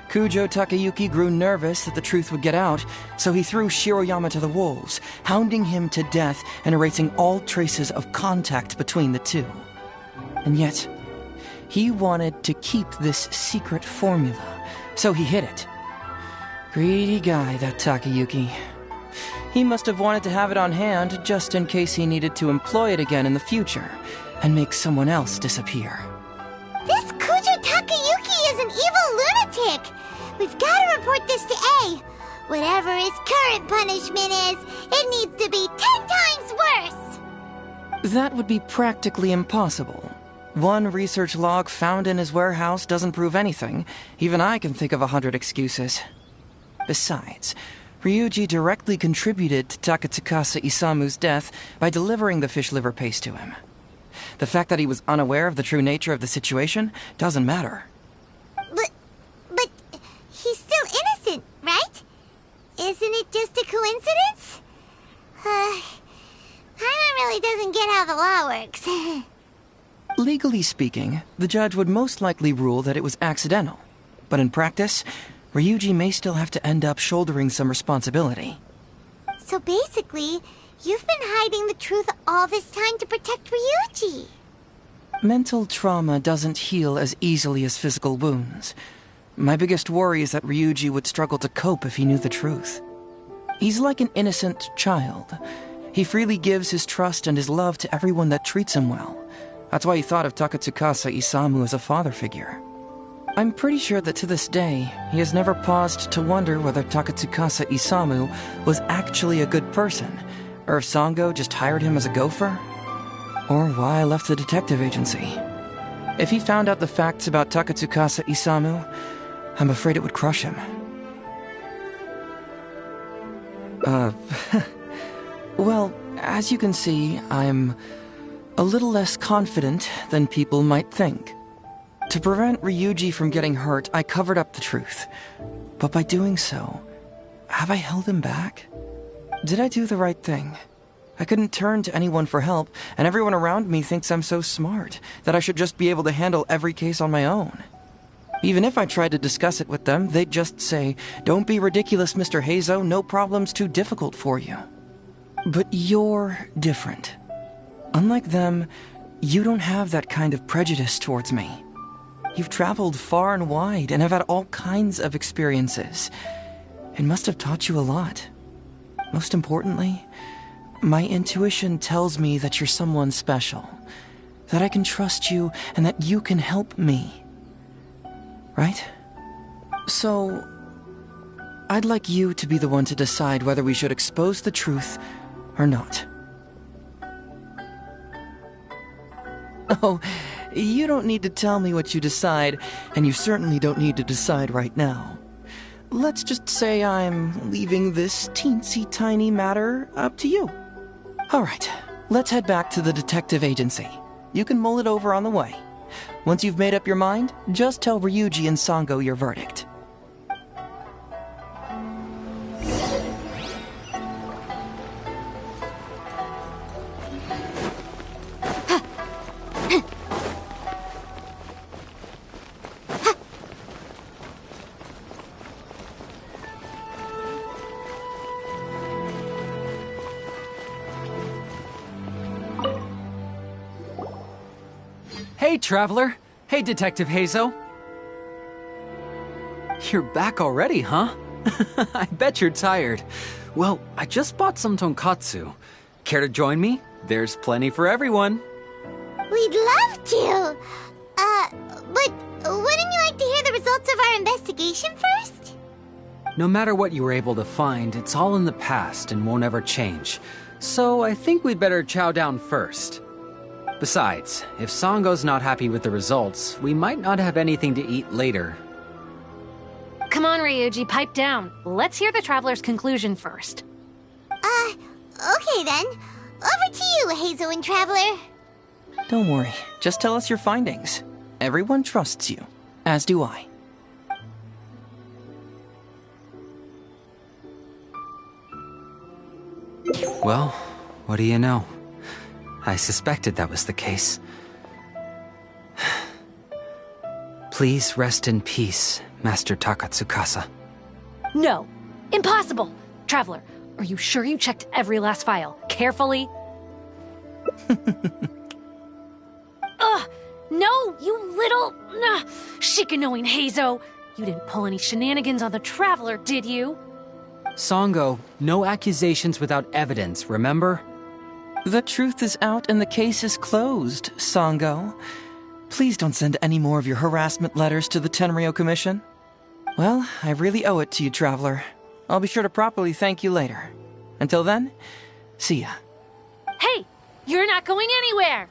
Kujo Takayuki grew nervous that the truth would get out, so he threw Shiroyama to the wolves, hounding him to death and erasing all traces of contact between the two. And yet, he wanted to keep this secret formula, so he hid it. Greedy guy, that Takayuki. He must have wanted to have it on hand just in case he needed to employ it again in the future, and make someone else disappear. This Kujo Takayuki is an evil lunatic! We've got to report this to A. Whatever his current punishment is, it needs to be 10 times worse! That would be practically impossible. One research log found in his warehouse doesn't prove anything. Even I can think of 100 excuses. Besides, Ryuji directly contributed to Takatsukasa Isamu's death by delivering the fish liver paste to him. The fact that he was unaware of the true nature of the situation doesn't matter. But he's still innocent, right? Isn't it just a coincidence? Paimon really doesn't get how the law works. Legally speaking, the judge would most likely rule that it was accidental. But in practice, Ryuji may still have to end up shouldering some responsibility. So basically, you've been hiding the truth all this time to protect Ryuji. Mental trauma doesn't heal as easily as physical wounds. My biggest worry is that Ryuji would struggle to cope if he knew the truth. He's like an innocent child. He freely gives his trust and his love to everyone that treats him well. That's why he thought of Takatsukasa Isamu as a father figure. I'm pretty sure that to this day, he has never paused to wonder whether Takatsukasa Isamu was actually a good person, or if Sango just hired him as a gopher, or why I left the detective agency. If he found out the facts about Takatsukasa Isamu, I'm afraid it would crush him. Well, as you can see, I'm a little less confident than people might think. To prevent Ryuji from getting hurt, I covered up the truth. But by doing so, have I held him back? Did I do the right thing? I couldn't turn to anyone for help, and everyone around me thinks I'm so smart that I should just be able to handle every case on my own. Even if I tried to discuss it with them, they'd just say, "Don't be ridiculous, Mr. Heizo, no problem's too difficult for you." But you're different. Unlike them, you don't have that kind of prejudice towards me. You've traveled far and wide and have had all kinds of experiences. It must have taught you a lot. Most importantly, my intuition tells me that you're someone special, that I can trust you and that you can help me. Right? So, I'd like you to be the one to decide whether we should expose the truth or not. Oh, you don't need to tell me what you decide, and you certainly don't need to decide right now. Let's just say I'm leaving this teensy-tiny matter up to you. All right, let's head back to the detective agency. You can mull it over on the way. Once you've made up your mind, just tell Ryuji and Sango your verdict. Hey, Traveler! Hey, Detective Heizo! You're back already, huh? I bet you're tired. Well, I just bought some tonkatsu. Care to join me? There's plenty for everyone. We'd love to! But wouldn't you like to hear the results of our investigation first? No matter what you were able to find, it's all in the past and won't ever change. So I think we'd better chow down first. Besides, if Sango's not happy with the results, we might not have anything to eat later. Come on, Ryuji, pipe down. Let's hear the Traveler's conclusion first. Okay then. Over to you, Heizo and Traveler. Don't worry, just tell us your findings. Everyone trusts you, as do I. Well, what do you know? I suspected that was the case. Please rest in peace, Master Takatsukasa. No! Impossible! Traveler, are you sure you checked every last file, carefully? Ugh! No, you little... Shikanoing Heizo! You didn't pull any shenanigans on the Traveler, did you? Sango, no accusations without evidence, remember? The truth is out and the case is closed, Sango. Please don't send any more of your harassment letters to the Tenryo Commission. Well, I really owe it to you, Traveler. I'll be sure to properly thank you later. Until then, see ya. Hey! You're not going anywhere!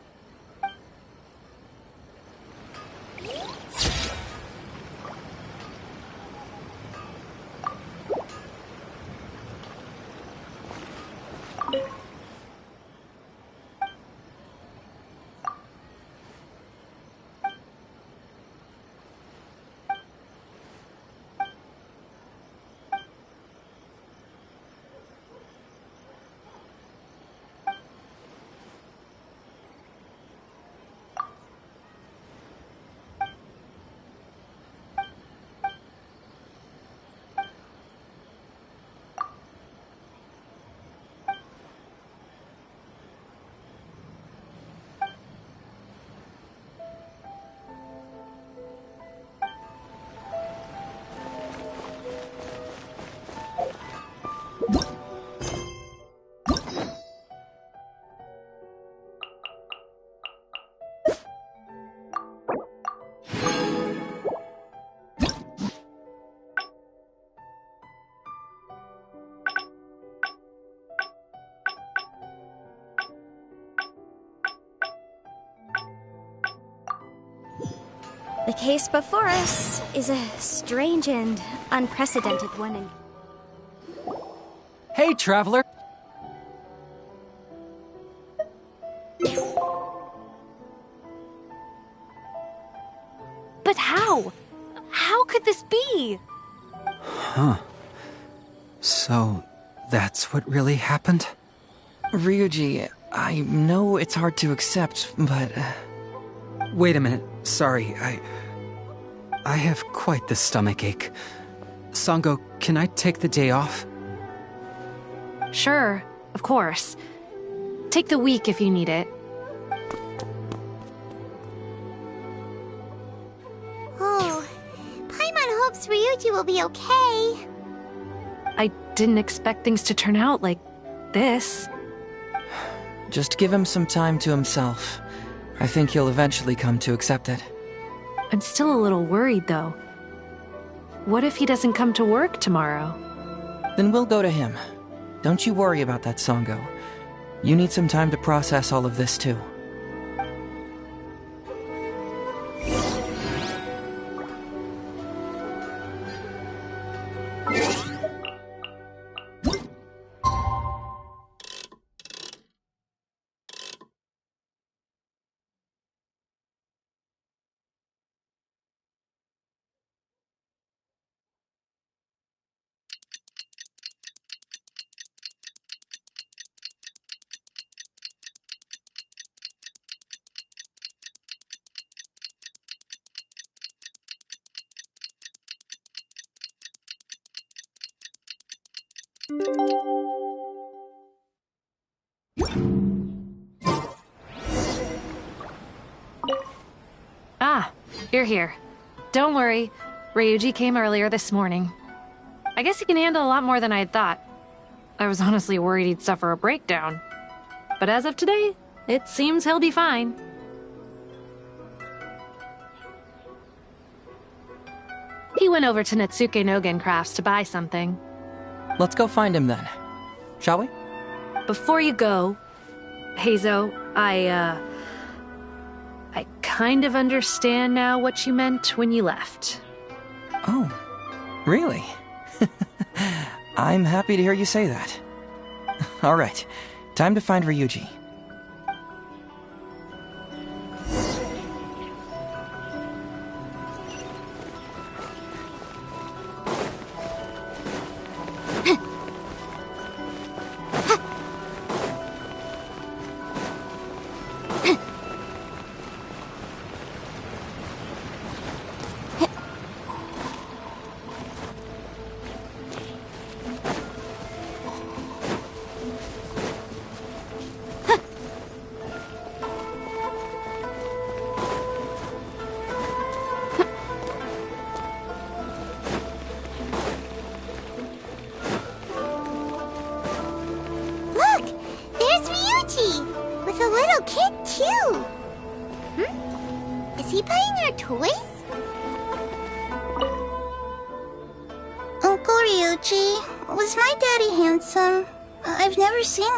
The case before us is a strange and unprecedented one. Hey, traveler! But how? How could this be? Huh. So, that's what really happened? Ryuji, I know it's hard to accept, but... Wait a minute. Sorry, I have quite the stomachache. Sango, can I take the day off? Sure, of course. Take the week if you need it. Oh, Paimon hopes Ryuji will be okay. I didn't expect things to turn out like this. Just give him some time to himself. I think he'll eventually come to accept it. I'm still a little worried, though. What if he doesn't come to work tomorrow? Then we'll go to him. Don't you worry about that, Sango. You need some time to process all of this, too. Ah, you're here. Don't worry. Ryuji came earlier this morning. I guess he can handle a lot more than I had thought. I was honestly worried he'd suffer a breakdown. But as of today, it seems he'll be fine. He went over to Natsuke Nogen Crafts to buy something. Let's go find him then. Shall we? Before you go, Heizo, I kind of understand now what you meant when you left. Oh, really? I'm happy to hear you say that. All right, time to find Ryuji.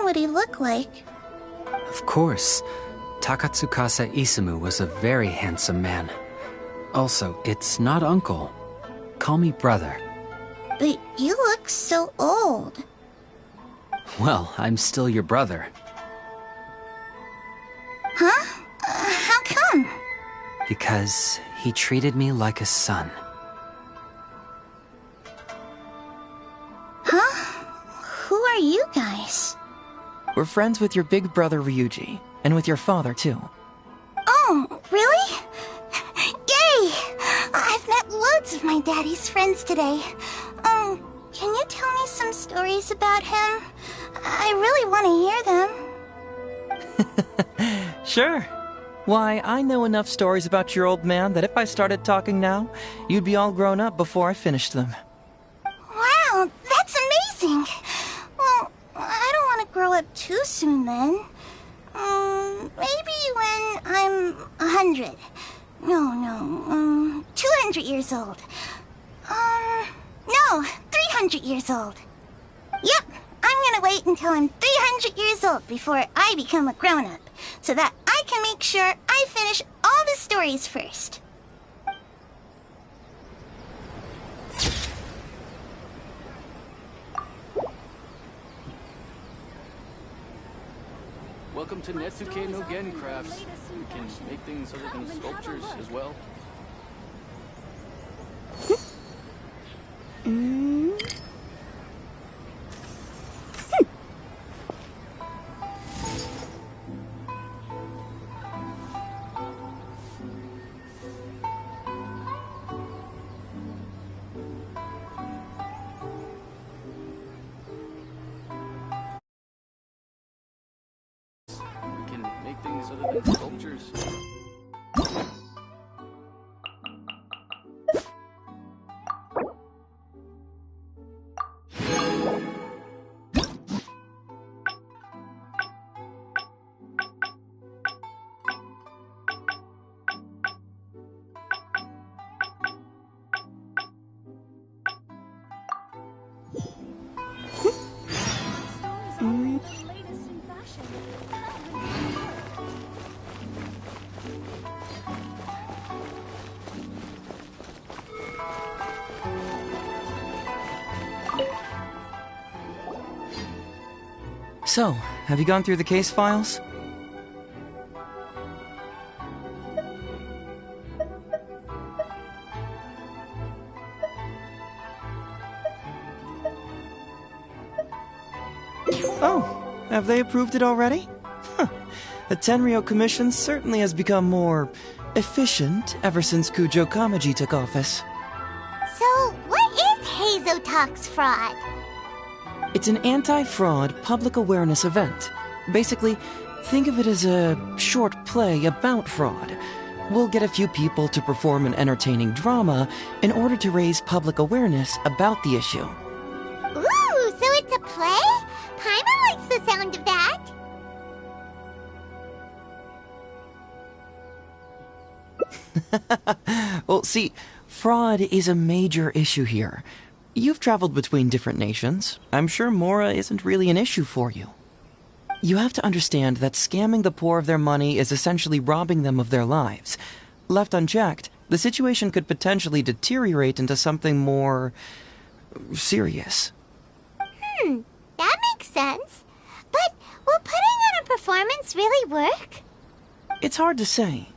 What he looked like. Of course. Takatsukasa Isumu was a very handsome man. Also, it's not uncle. Call me brother. But you look so old. Well, I'm still your brother. Huh? How come? Because he treated me like a son. Huh? Who are you guys? We're friends with your big brother Ryuji, and with your father, too. Oh, really? Yay! I've met loads of my daddy's friends today. Can you tell me some stories about him? I really want to hear them. Sure. Why, I know enough stories about your old man that if I started talking now, you'd be all grown up before I finished them. Wow, that's amazing! Well, I don't want to grow up too soon then. Maybe when I'm 100. No, 200 years old. No, 300 years old. Yep, I'm gonna wait until I'm 300 years old before I become a grown-up, so that I can make sure I finish all the stories first. Welcome to Netsuke no Gen Crafts. You can make things other than sculptures as well. Can make things other than sculptures. So, have you gone through the case files? Oh, have they approved it already? Huh. The Tenryou Commission certainly has become more efficient ever since Kujo Kamaji took office. So, what is Hazotalk's fraud? It's an anti-fraud public awareness event. Basically, think of it as a short play about fraud. We'll get a few people to perform an entertaining drama in order to raise public awareness about the issue. Ooh, so it's a play? Paimon likes the sound of that. Well, see, fraud is a major issue here. You've traveled between different nations. I'm sure Mora isn't really an issue for you. You have to understand that scamming the poor of their money is essentially robbing them of their lives. Left unchecked, the situation could potentially deteriorate into something more serious. That makes sense. But will putting on a performance really work? It's hard to say.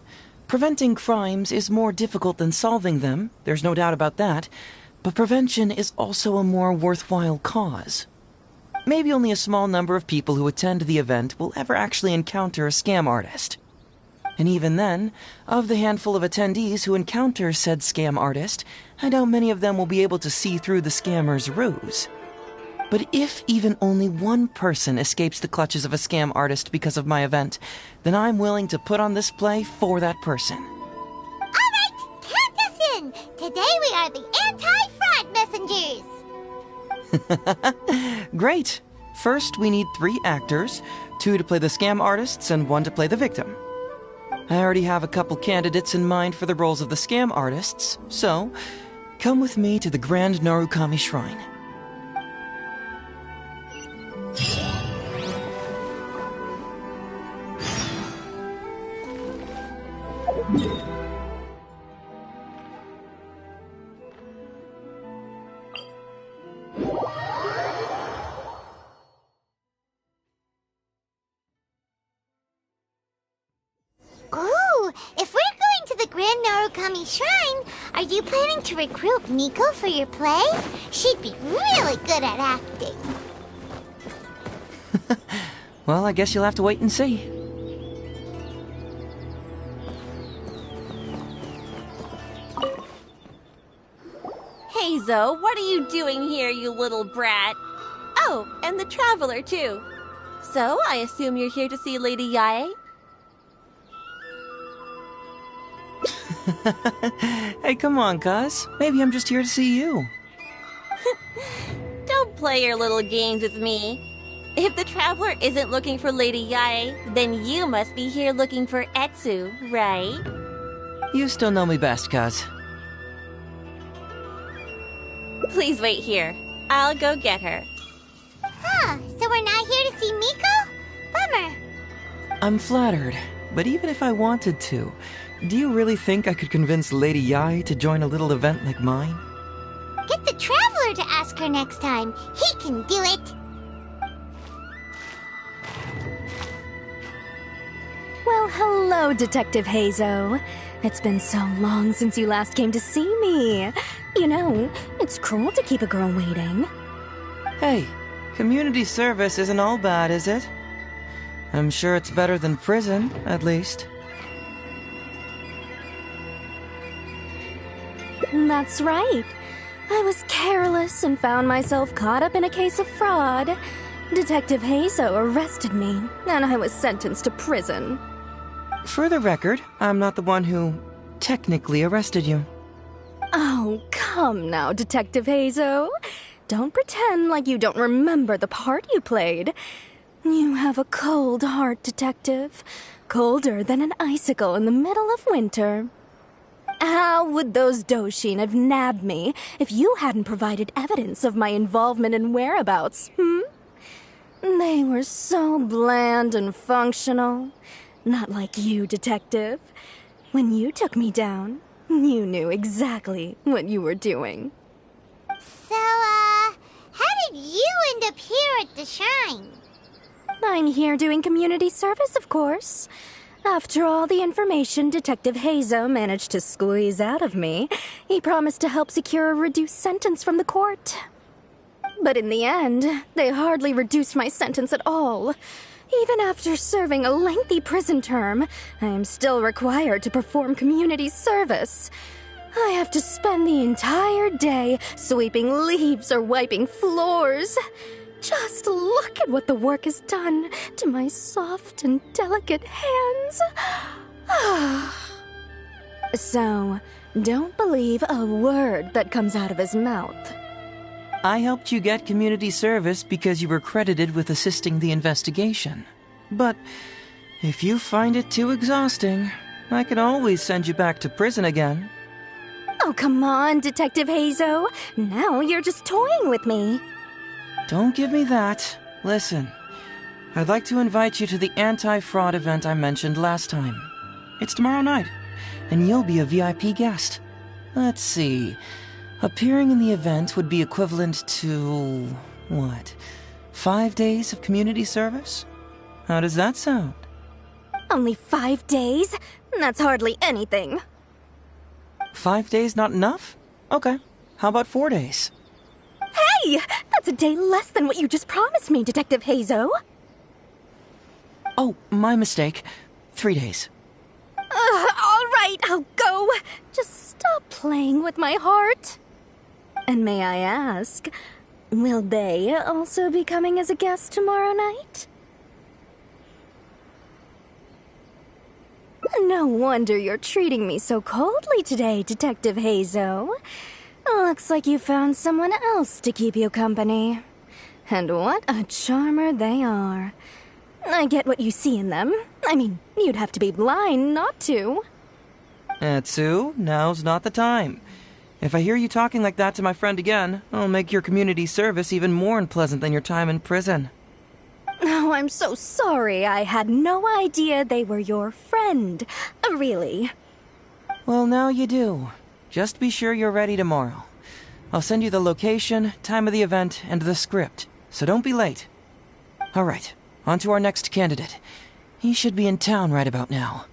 Preventing crimes is more difficult than solving them, there's no doubt about that. But prevention is also a more worthwhile cause. Maybe only a small number of people who attend the event will ever actually encounter a scam artist. And even then, of the handful of attendees who encounter said scam artist, I doubt many of them will be able to see through the scammer's ruse. But if even only one person escapes the clutches of a scam artist because of my event, then I'm willing to put on this play for that person. Today we are the anti-fraud messengers! Great! First, we need 3 actors, 2 to play the scam artists and 1 to play the victim. I already have a couple candidates in mind for the roles of the scam artists, so come with me to the Grand Narukami Shrine. Ooh, if we're going to the Grand Narukami Shrine, are you planning to recruit Miko for your play? She'd be really good at acting. Well, I guess you'll have to wait and see. Hazo, what are you doing here, you little brat? Oh, and the Traveler, too. So, I assume you're here to see Lady Yae? Hey, come on, cuz. Maybe I'm just here to see you. Don't play your little games with me. If the Traveler isn't looking for Lady Yae, then you must be here looking for Etsu, right? You still know me best, cuz. Please wait here. I'll go get her. Huh, so we're not here to see Miko? Bummer. I'm flattered, but even if I wanted to, do you really think I could convince Lady Yae to join a little event like mine? Get the Traveler to ask her next time. He can do it. Well, hello, Detective Hazo. It's been so long since you last came to see me. You know, it's cruel to keep a girl waiting. Hey, community service isn't all bad, is it? I'm sure it's better than prison, at least. That's right. I was careless and found myself caught up in a case of fraud. Detective Hazo arrested me, and I was sentenced to prison. For the record, I'm not the one who technically arrested you. Oh, come now, Detective Hazo. Don't pretend like you don't remember the part you played. You have a cold heart, Detective. Colder than an icicle in the middle of winter. How would those Doshin have nabbed me if you hadn't provided evidence of my involvement and whereabouts, They were so bland and functional. Not like you, Detective. When you took me down, you knew exactly what you were doing. So, how did you end up here at the shrine? I'm here doing community service, of course. After all the information Detective Hazo managed to squeeze out of me, he promised to help secure a reduced sentence from the court. But in the end, they hardly reduced my sentence at all. Even after serving a lengthy prison term, I am still required to perform community service. I have to spend the entire day sweeping leaves or wiping floors. Just look at what the work has done to my soft and delicate hands. So, don't believe a word that comes out of his mouth. I helped you get community service because you were credited with assisting the investigation. But if you find it too exhausting, I can always send you back to prison again. Oh, come on, Detective Hazo. Now you're just toying with me. Don't give me that. Listen, I'd like to invite you to the anti-fraud event I mentioned last time. It's tomorrow night, and you'll be a VIP guest. Let's see. Appearing in the event would be equivalent to, what, 5 days of community service? How does that sound? Only 5 days? That's hardly anything. 5 days not enough? Okay. How about 4 days? Hey! That's a day less than what you just promised me, Detective Hazo. Oh, my mistake. 3 days. All right, I'll go. Just stop playing with my heart. And may I ask, will they also be coming as a guest tomorrow night? No wonder you're treating me so coldly today, Detective Hazo. Looks like you found someone else to keep you company. And what a charmer they are. I get what you see in them. I mean, you'd have to be blind not to. Etsu, now's not the time. If I hear you talking like that to my friend again, I'll make your community service even more unpleasant than your time in prison. Oh, I'm so sorry. I had no idea they were your friend. Really. Well, now you do. Just be sure you're ready tomorrow. I'll send you the location, time of the event, and the script, so don't be late. All right, on to our next candidate. He should be in town right about now.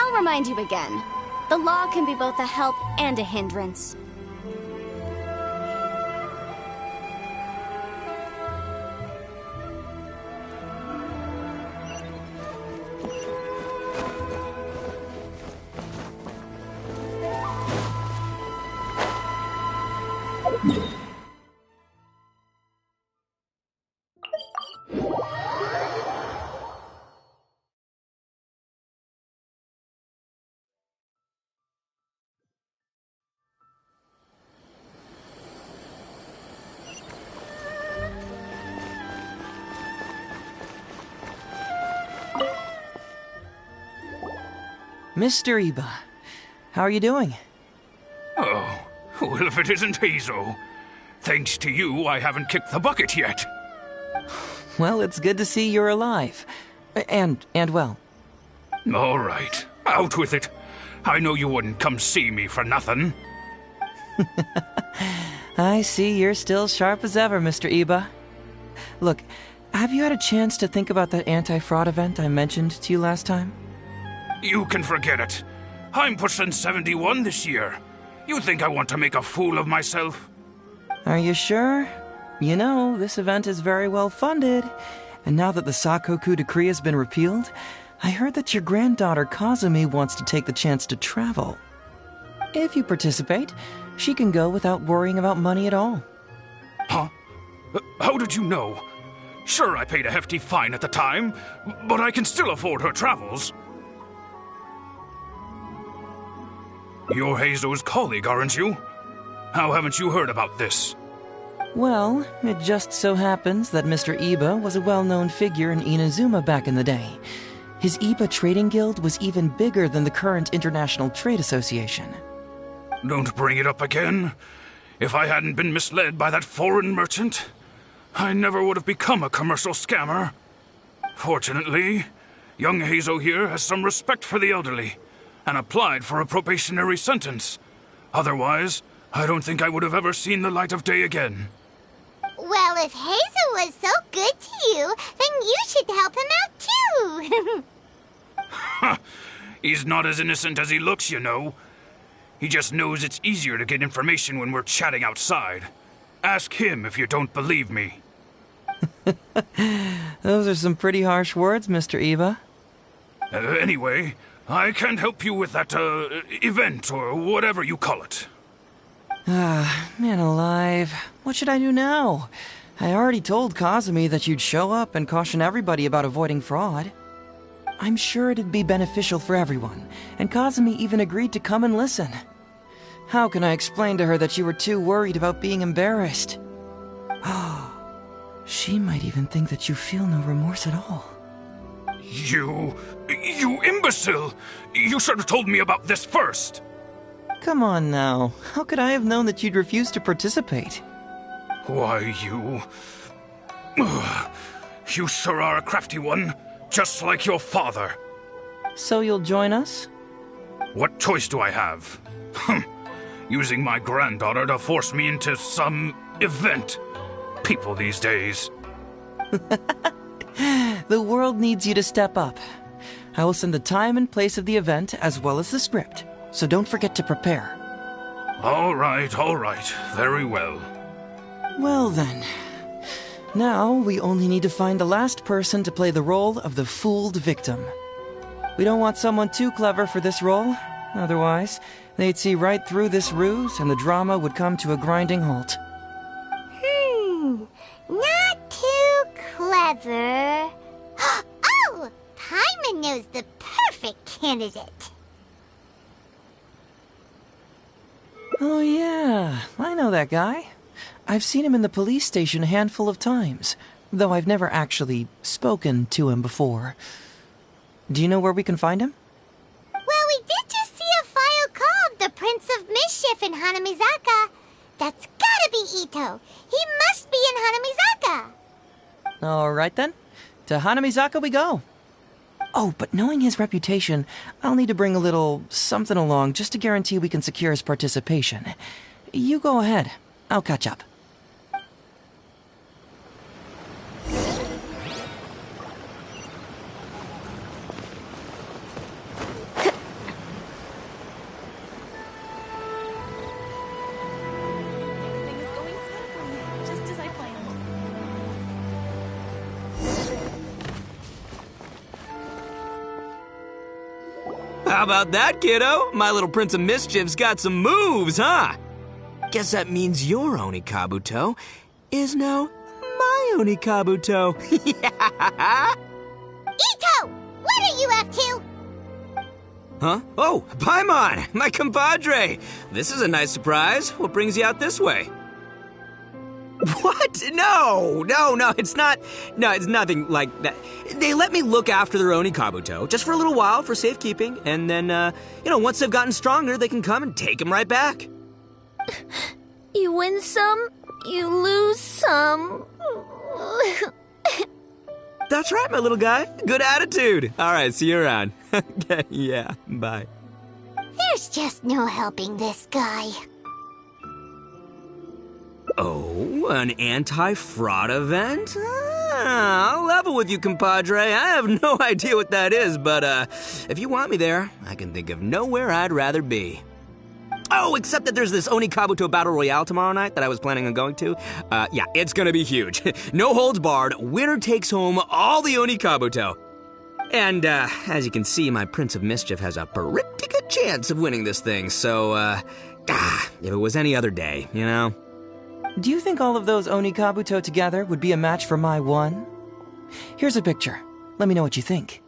I'll remind you again. The law can be both a help and a hindrance. Mr. Iba, how are you doing? Oh, well, if it isn't Hazo. Thanks to you, I haven't kicked the bucket yet. Well, it's good to see you're alive. And well. All right, out with it. I know you wouldn't come see me for nothing. I see you're still sharp as ever, Mr. Iba. Look, have you had a chance to think about that anti-fraud event I mentioned to you last time? You can forget it. I'm pushing 71 this year. You think I want to make a fool of myself? Are you sure? You know, this event is very well funded. And now that the Sakoku decree has been repealed, I heard that your granddaughter Kazumi wants to take the chance to travel. If you participate, she can go without worrying about money at all. Huh? How did you know? Sure, I paid a hefty fine at the time, but I can still afford her travels. You're Heizo's colleague, aren't you? How haven't you heard about this? Well, it just so happens that Mr. Iba was a well-known figure in Inazuma back in the day. His Iba Trading Guild was even bigger than the current International Trade Association. Don't bring it up again. If I hadn't been misled by that foreign merchant, I never would have become a commercial scammer. Fortunately, young Heizo here has some respect for the elderly and applied for a probationary sentence. Otherwise, I don't think I would have ever seen the light of day again. Well, if Heizo was so good to you, then you should help him out too. He's not as innocent as he looks, you know. He just knows it's easier to get information when we're chatting outside. Ask him if you don't believe me. Those are some pretty harsh words, Mr. Iba. Anyway, I can't help you with that, event or whatever you call it. Ah, man alive. What should I do now? I already told Kazumi that you'd show up and caution everybody about avoiding fraud. I'm sure it'd be beneficial for everyone, and Kazumi even agreed to come and listen. How can I explain to her that you were too worried about being embarrassed? She might even think that you feel no remorse at all. You imbecile! You should have told me about this first! Come on now. How could I have known that you'd refuse to participate? Why, you... You sure are a crafty one, just like your father. So you'll join us? What choice do I have? Using my granddaughter to force me into some event. People these days. The world needs you to step up. I will send the time and place of the event as well as the script, so don't forget to prepare. All right, very well. Well then, now we only need to find the last person to play the role of the fooled victim. We don't want someone too clever for this role, otherwise they'd see right through this ruse and the drama would come to a grinding halt. Not too clever. Oh! Paimon knows the perfect candidate. Oh yeah, I know that guy. I've seen him in the police station a handful of times, though I've never actually spoken to him before. Do you know where we can find him? Well, we did just see a file called the Prince of Mischief in Hanamizaka. That's gotta be Ito. He must be in Hanamizaka. All right then. To Hanamizaka we go. Oh, but knowing his reputation, I'll need to bring a little something along just to guarantee we can secure his participation. You go ahead. I'll catch up. How about that, kiddo? My little Prince of Mischief's got some moves, huh? Guess that means your Onikabuto is now my Onikabuto. Ito! What are you up to? Huh? Oh, Paimon, my compadre. This is a nice surprise. What brings you out this way? What? No, it's not. No, it's nothing like that. They let me look after their Onikabuto just for a little while for safekeeping, and then, once they've gotten stronger, they can come and take him right back. You win some, you lose some. That's right, my little guy. Good attitude. All right, see you around. Okay, yeah, bye. There's just no helping this guy. Oh, an anti-fraud event? I'll level with you, compadre. I have no idea what that is, but if you want me there, I can think of nowhere I'd rather be. Oh, except that there's this Oni Kabuto Battle Royale tomorrow night that I was planning on going to. Yeah, it's gonna be huge. No holds barred, winner takes home all the Oni Kabuto. And, as you can see, my Prince of Mischief has a pretty good chance of winning this thing, so, if it was any other day, you know? Do you think all of those Oni Kabuto together would be a match for my one? Here's a picture. Let me know what you think.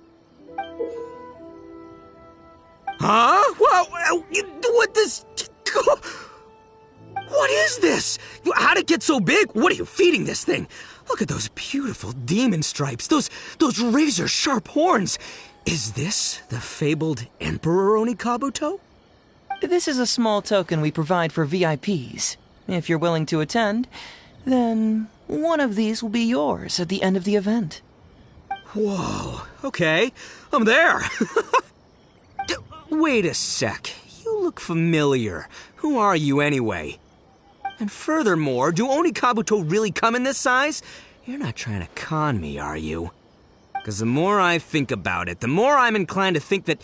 Huh? What this... What is this? How'd it get so big? What are you feeding this thing? Look at those beautiful demon stripes, those razor-sharp horns. Is this the fabled Emperor Oni Kabuto? This is a small token we provide for VIPs. If you're willing to attend, then one of these will be yours at the end of the event. Whoa, okay, I'm there. Wait a sec, you look familiar. Who are you anyway? And furthermore, do Oni Kabuto really come in this size? You're not trying to con me, are you? Because the more I think about it, the more I'm inclined to think that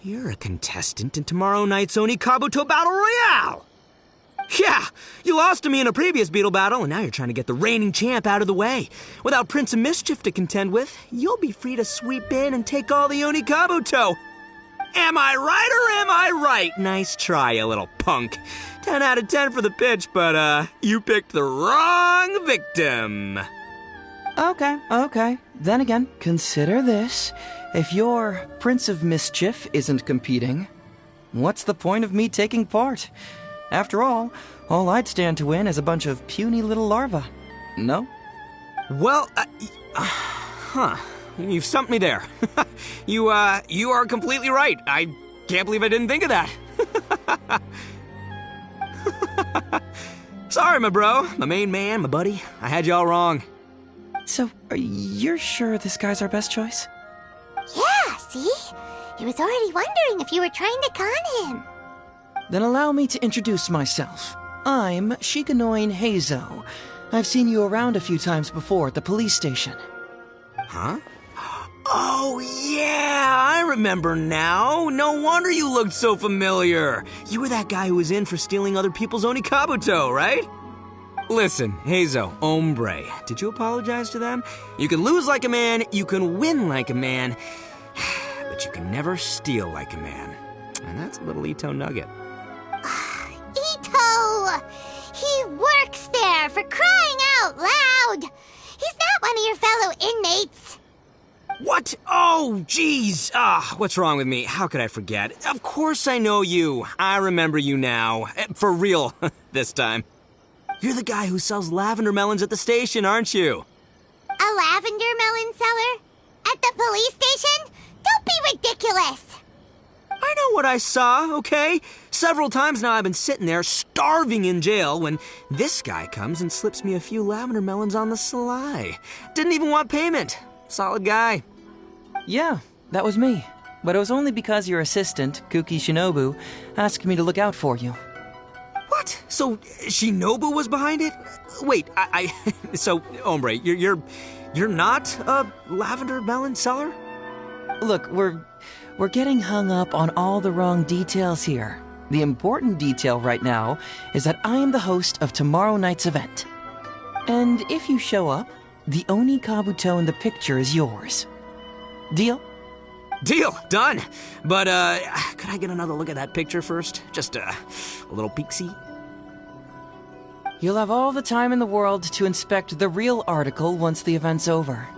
you're a contestant in tomorrow night's Oni Kabuto Battle Royale. Yeah, you lost to me in a previous beetle battle, and now you're trying to get the reigning champ out of the way. Without Prince of Mischief to contend with, you'll be free to sweep in and take all the Oni Kabuto. Am I right or am I right? Nice try, you little punk. 10 out of 10 for the pitch, but, you picked the wrong victim. Okay. Then again, consider this. If your Prince of Mischief isn't competing, what's the point of me taking part? After all I'd stand to win is a bunch of puny little larvae. No? Well, you've stumped me there. You are completely right. I can't believe I didn't think of that. Sorry, my bro, my main man, my buddy. I had you all wrong. So, you're sure this guy's our best choice? Yeah, see? He was already wondering if you were trying to con him. Then allow me to introduce myself. I'm Shikanoin Heizo. I've seen you around a few times before at the police station. Huh? Oh, yeah, I remember now. No wonder you looked so familiar. You were that guy who was in for stealing other people's Oni Kabuto, right? Listen, Heizo, hombre, did you apologize to them? You can lose like a man, you can win like a man, but you can never steal like a man. And that's a little Ito nugget. Ito! He works there, for crying out loud! He's not one of your fellow inmates. What? Oh, jeez. What's wrong with me? How could I forget? Of course I know you. I remember you now. For real, this time. You're the guy who sells lavender melons at the station, aren't you? A lavender melon seller? At the police station? Don't be ridiculous! I know what I saw, okay? Several times now I've been sitting there starving in jail when this guy comes and slips me a few lavender melons on the sly. Didn't even want payment. Solid guy. Yeah, that was me. But it was only because your assistant, Kuki Shinobu, asked me to look out for you. What? So Shinobu was behind it? Wait, so, hombre, you're not a lavender melon seller? Look, we're getting hung up on all the wrong details here. The important detail right now is that I am the host of tomorrow night's event. And if you show up, the Oni Kabuto in the picture is yours. Deal? Deal. Done. But, could I get another look at that picture first? Just, a little peek-see? You'll have all the time in the world to inspect the real article once the event's over.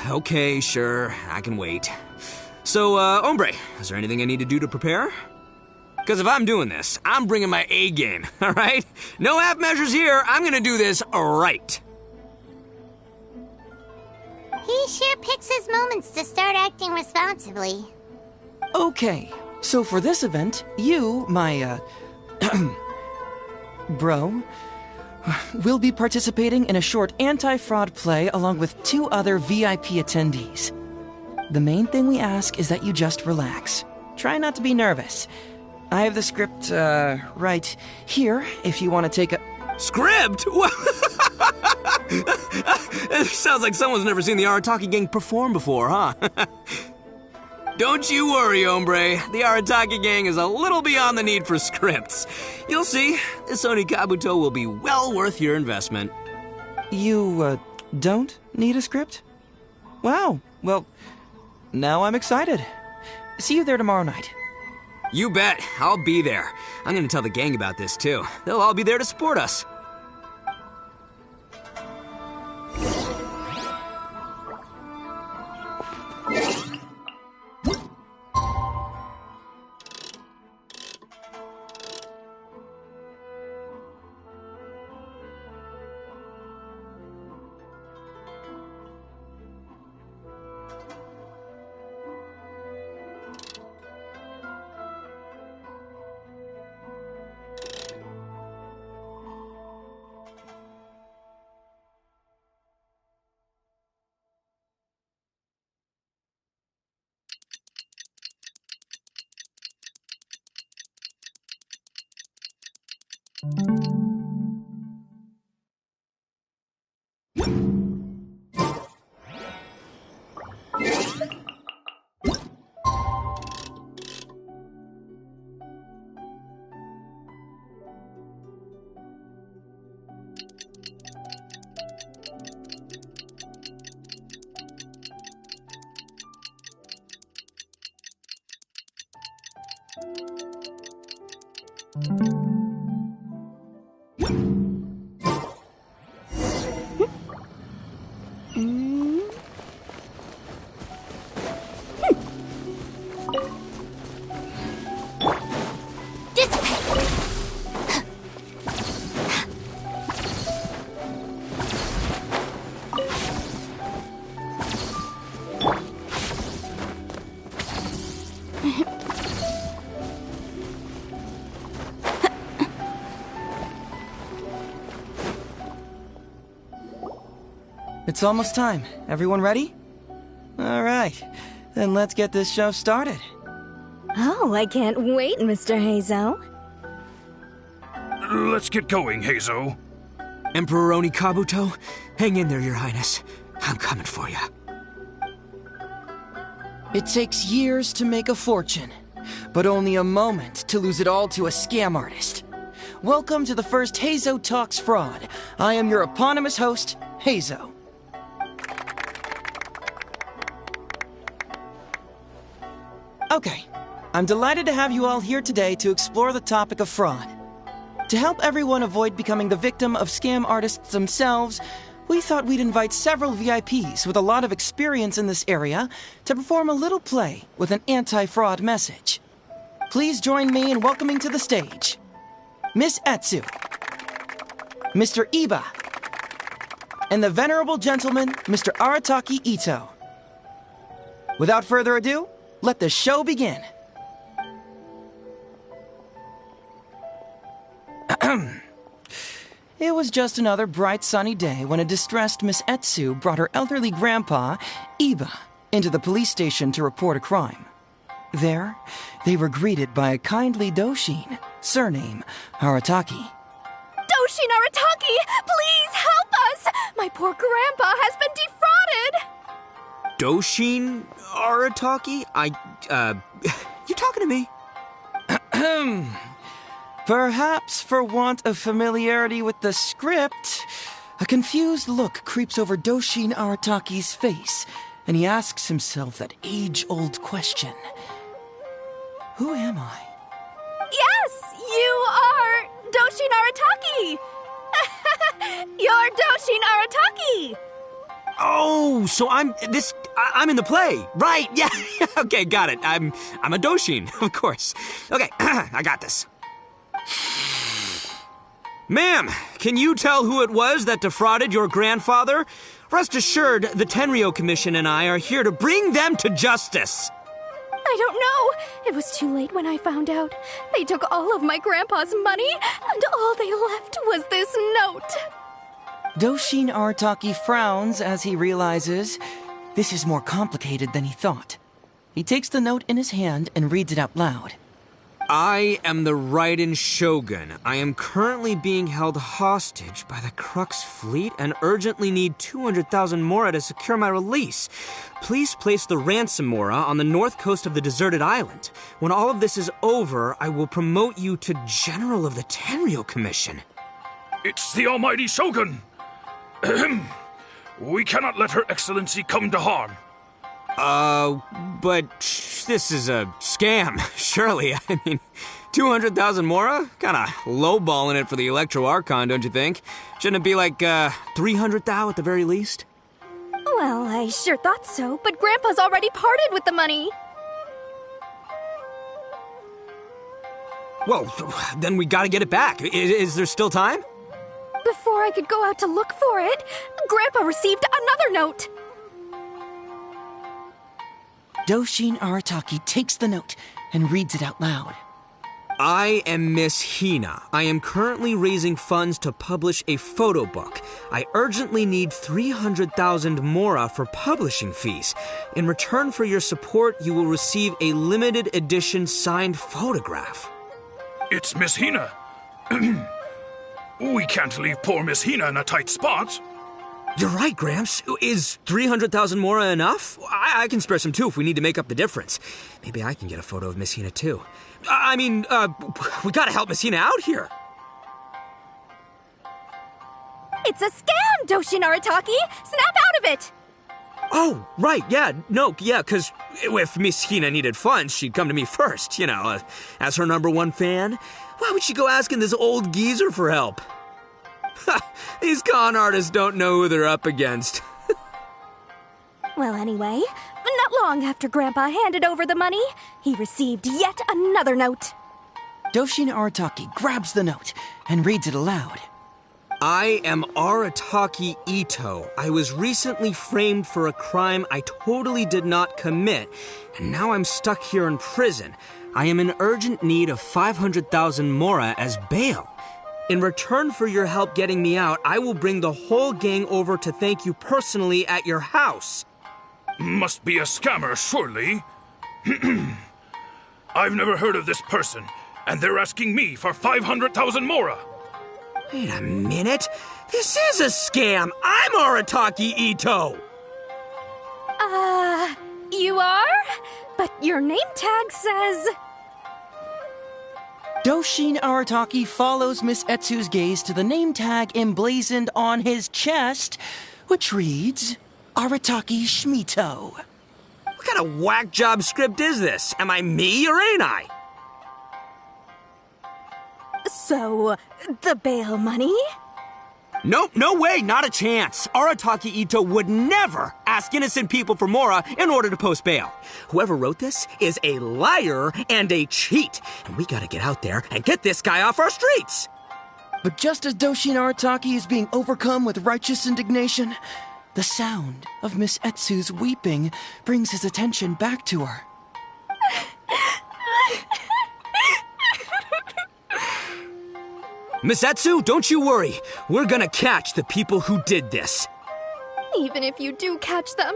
Okay, sure. I can wait. So, hombre, is there anything I need to do to prepare? Because if I'm doing this, I'm bringing my A game, all right? No half measures here. I'm gonna do this right. He sure picks his moments to start acting responsibly. Okay, so for this event, you, my, bro, We'll be participating in a short anti-fraud play along with 2 other VIP attendees. The main thing we ask is that you just relax. Try not to be nervous. I have the script, right here, if you want to take a... Script? It sounds like someone's never seen the Arataki gang perform before, huh? Don't you worry, hombre. The Arataki gang is a little beyond the need for scripts. You'll see, this Onikabuto will be well worth your investment. You, don't need a script? Wow, well, now I'm excited. See you there tomorrow night. You bet. I'll be there. I'm gonna tell the gang about this, too. They'll all be there to support us. It's almost time. Everyone ready? All right, then let's get this show started. Oh, I can't wait, Mr. Heizo. Let's get going, Heizo. Emperor Onikabuto, hang in there, Your Highness. I'm coming for you. It takes years to make a fortune, but only a moment to lose it all to a scam artist. Welcome to the first Heizo Talks Fraud. I am your eponymous host, Heizo. Okay, I'm delighted to have you all here today to explore the topic of fraud. To help everyone avoid becoming the victim of scam artists themselves, we thought we'd invite several VIPs with a lot of experience in this area to perform a little play with an anti-fraud message. Please join me in welcoming to the stage Miss Etsu, Mr. Iba, and the venerable gentleman, Mr. Arataki Ito. Without further ado, let the show begin. It was just another bright sunny day when a distressed Miss Etsu brought her elderly grandpa, Iba, into the police station to report a crime. There, they were greeted by a kindly Doshin, surname Arataki. Doshin Arataki, please help us! My poor grandpa has been defrauded! Doshin Arataki? You talking to me? Perhaps for want of familiarity with the script, a confused look creeps over Doshin Arataki's face, and he asks himself that age-old question. Who am I? Yes, you are Doshin Arataki! You're Doshin Arataki! Oh, so I'm in the play. Right, yeah. Okay, got it. I'm a Doshin, of course. Okay, I got this. Ma'am, can you tell who it was that defrauded your grandfather? Rest assured, the Tenryo Commission and I are here to bring them to justice. I don't know. It was too late when I found out. They took all of my grandpa's money, and all they left was this note. Doshin Arataki frowns as he realizes this is more complicated than he thought. He takes the note in his hand and reads it out loud. I am the Raiden Shogun. I am currently being held hostage by the Crux fleet and urgently need 200,000 mora to secure my release. Please place the ransom mora on the north coast of the deserted island. When all of this is over, I will promote you to General of the Tenryo Commission. It's the almighty Shogun! We cannot let Her Excellency come to harm. But this is a scam, surely. I mean, 200,000 mora? Kinda lowballing it for the Electro Archon, don't you think? Shouldn't it be like, 300,000 at the very least? Well, I sure thought so, but Grandpa's already parted with the money. Well, then we gotta get it back. Is there still time? Before I could go out to look for it, Grandpa received another note. Doshin Arataki takes the note and reads it out loud. I am Miss Hina. I am currently raising funds to publish a photo book. I urgently need 300,000 mora for publishing fees. In return for your support, you will receive a limited edition signed photograph. It's Miss Hina. We can't leave poor Miss Hina in a tight spot. You're right, Gramps. Is 300,000 mora enough? I can spare some too if we need to make up the difference. Maybe I can get a photo of Miss Hina too. I mean, we gotta help Miss Hina out here. It's a scam, Doshin Arataki! Snap out of it! Oh, right, yeah, because if Miss Hina needed funds, she'd come to me first, as her #1 fan. Why would she go asking this old geezer for help? These con artists don't know who they're up against. Well, anyway, not long after Grandpa handed over the money, he received yet another note. Doshin Arataki grabs the note and reads it aloud. I am Arataki Ito. I was recently framed for a crime I totally did not commit, and now I'm stuck here in prison. I am in urgent need of 500,000 mora as bail. In return for your help getting me out, I will bring the whole gang over to thank you personally at your house. Must be a scammer, surely. I've never heard of this person, and they're asking me for 500,000 mora. Wait a minute. This is a scam. I'm Arataki Ito. You are? But your name tag says... Doshin Arataki follows Miss Etsu's gaze to the name tag emblazoned on his chest, which reads, Arataki Shmito. What kind of whack job script is this? Am I me or ain't I? So, the bail money? Nope, no way, not a chance. Arataki Ito would never ask innocent people for mora in order to post bail. Whoever wrote this is a liar and a cheat, and we gotta get out there and get this guy off our streets. But just as Doshin Arataki is being overcome with righteous indignation, the sound of Miss Etsu's weeping brings his attention back to her. Miss Etsu, don't you worry. We're gonna catch the people who did this. Even if you do catch them,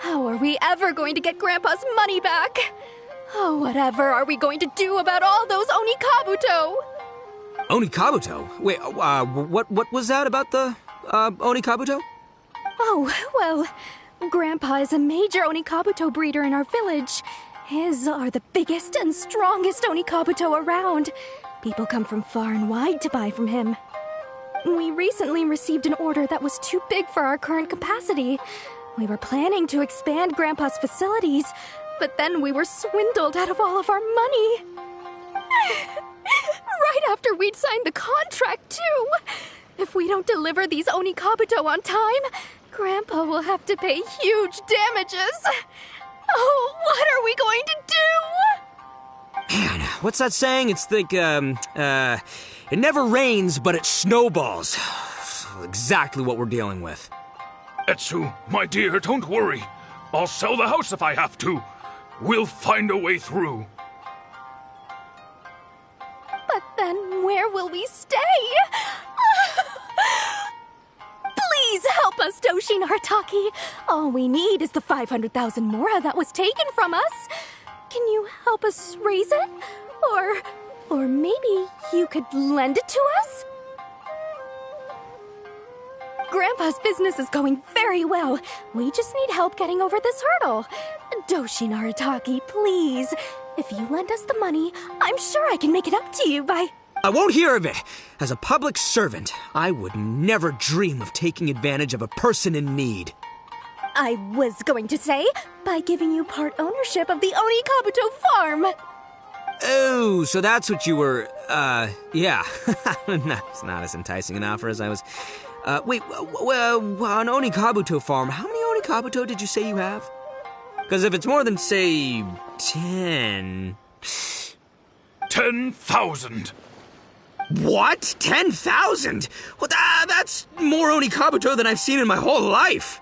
how are we ever going to get Grandpa's money back? Oh, whatever are we going to do about all those Onikabuto? Onikabuto? Wait, what was that about the, Onikabuto? Oh, well, Grandpa is a major Onikabuto breeder in our village. His are the biggest and strongest Onikabuto around. People come from far and wide to buy from him. We recently received an order that was too big for our current capacity. We were planning to expand Grandpa's facilities, but then we were swindled out of all of our money. Right after we'd signed the contract, too. If we don't deliver these Onikabuto on time, Grandpa will have to pay huge damages. Oh, what are we going to do? Man, what's that saying? It's like, it never rains, but it snowballs. Exactly what we're dealing with. Etsu, my dear, don't worry. I'll sell the house if I have to. We'll find a way through. But then where will we stay? Please help us, Doshi Narataki. All we need is the 500,000 mora that was taken from us. Can you help us raise it? Or maybe you could lend it to us? Grandpa's business is going very well. We just need help getting over this hurdle. Doshi Narataki, please. If you lend us the money, I'm sure I can make it up to you by... I won't hear of it! As a public servant, I would never dream of taking advantage of a person in need. I was going to say, by giving you part ownership of the Oni Kabuto farm. Oh, so that's what you were, yeah. It's not as enticing an offer as I was... wait, on Oni Kabuto farm, how many Oni Kabuto did you say you have? Because if it's more than, say, 10... 10,000! What? 10,000? Well, that's more Oni Kabuto than I've seen in my whole life!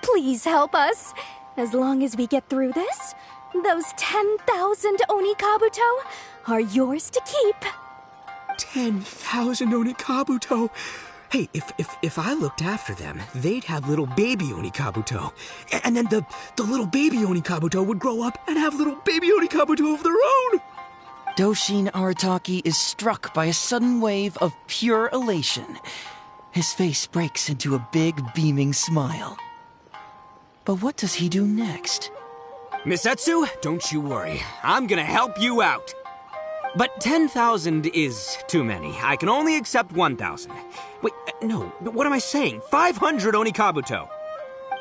Please help us. As long as we get through this, those 10,000 Oni Kabuto are yours to keep. 10,000 Oni Kabuto? Hey, if I looked after them, they'd have little baby Oni Kabuto. And then the little baby Oni Kabuto would grow up and have little baby Oni Kabuto of their own! Doshin Arataki is struck by a sudden wave of pure elation. His face breaks into a big, beaming smile. But what does he do next? Miss Etsu, don't you worry. I'm gonna help you out. But 10,000 is too many. I can only accept 1,000. Wait, no, what am I saying? 500 Oni Kabuto.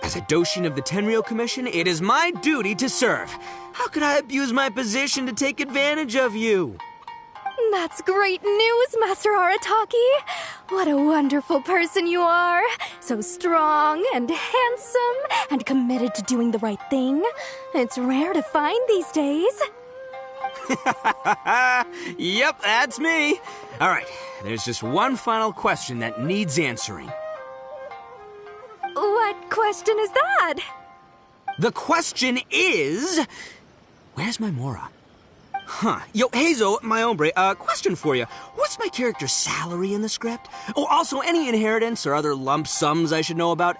As a Doshin of the Tenryou Commission, it is my duty to serve. How could I abuse my position to take advantage of you? That's great news, Master Arataki. What a wonderful person you are. So strong and handsome and committed to doing the right thing. It's rare to find these days. Yep, that's me. All right, there's just one final question that needs answering. What question is that? The question is... Where's my Mora? Huh. Yo, Hazel, my hombre, question for you. What's my character's salary in the script? Oh, also, any inheritance or other lump sums I should know about?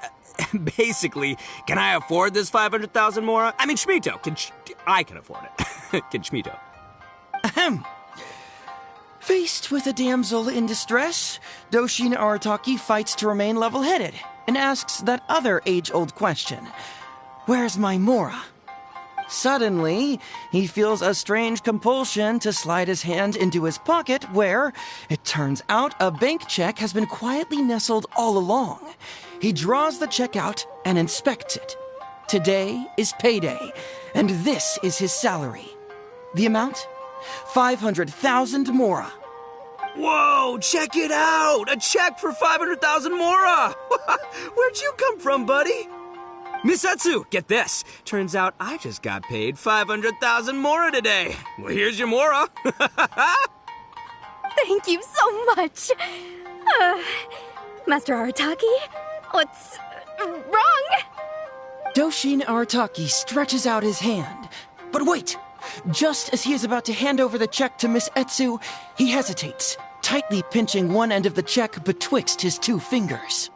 Basically, can I afford this 500,000 Mora? I mean, Shmito, I can afford it. Can Shmito? Ahem. Faced with a damsel in distress, Doshin Arataki fights to remain level-headed and asks that other age-old question. Where's my Mora? Suddenly, he feels a strange compulsion to slide his hand into his pocket where, it turns out, a bank check has been quietly nestled all along. He draws the check out and inspects it. Today is payday, and this is his salary. The amount? 500,000 Mora. Whoa, check it out! A check for 500,000 Mora! Where'd you come from, buddy? Miss Etsu, get this. Turns out I just got paid 500,000 Mora today. Well, here's your Mora. Thank you so much. Master Arataki, what's wrong? Doshin Arataki stretches out his hand. But wait! Just as he is about to hand over the check to Miss Etsu, he hesitates, tightly pinching one end of the check betwixt his two fingers.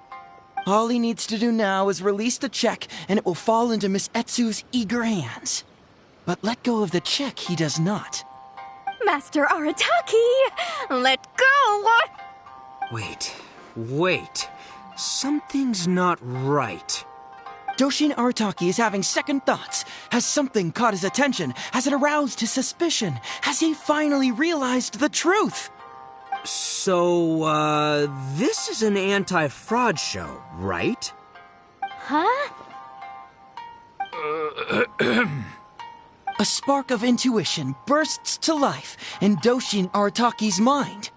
All he needs to do now is release the check, and it will fall into Miss Etsu's eager hands. But let go of the check he does not. Master Arataki, let go! Wait. Something's not right. Doshin Arataki is having second thoughts. Has something caught his attention? Has it aroused his suspicion? Has he finally realized the truth? So, this is an anti-fraud show, right? Huh? A spark of intuition bursts to life in Doshin Arataki's mind.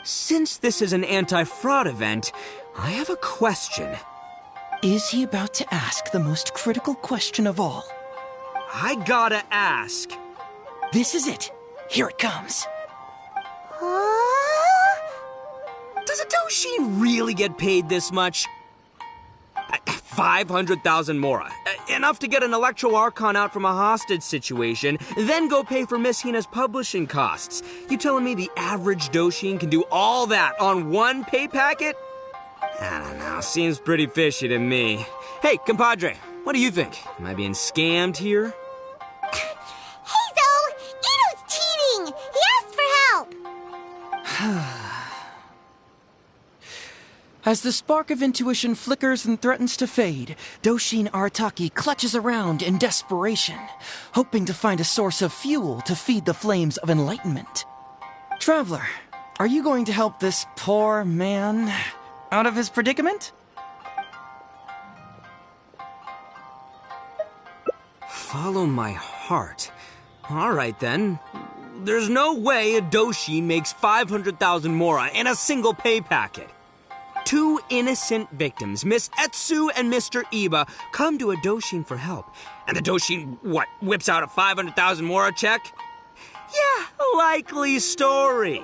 Since this is an anti-fraud event, I have a question. Is he about to ask the most critical question of all? I gotta ask. This is it. Here it comes. Does a Doshin really get paid this much? 500,000 Mora. enough to get an Electro Archon out from a hostage situation, then go pay for Miss Hina's publishing costs. You telling me the average Doshin can do all that on one pay packet? I don't know, seems pretty fishy to me. Hey, compadre, what do you think? Am I being scammed here? Heizo! Ito's cheating! He asked for help! As the spark of intuition flickers and threatens to fade, Doshin Arataki clutches around in desperation, hoping to find a source of fuel to feed the flames of enlightenment. Traveler, are you going to help this poor man out of his predicament? Follow my heart. All right, then. There's no way a Doshin makes 500,000 mora in a single pay packet. 2 innocent victims, Miss Etsu and Mr. Iba, come to a Doshin for help. And the Doshin, whips out a 500,000 mora check? Yeah, likely story.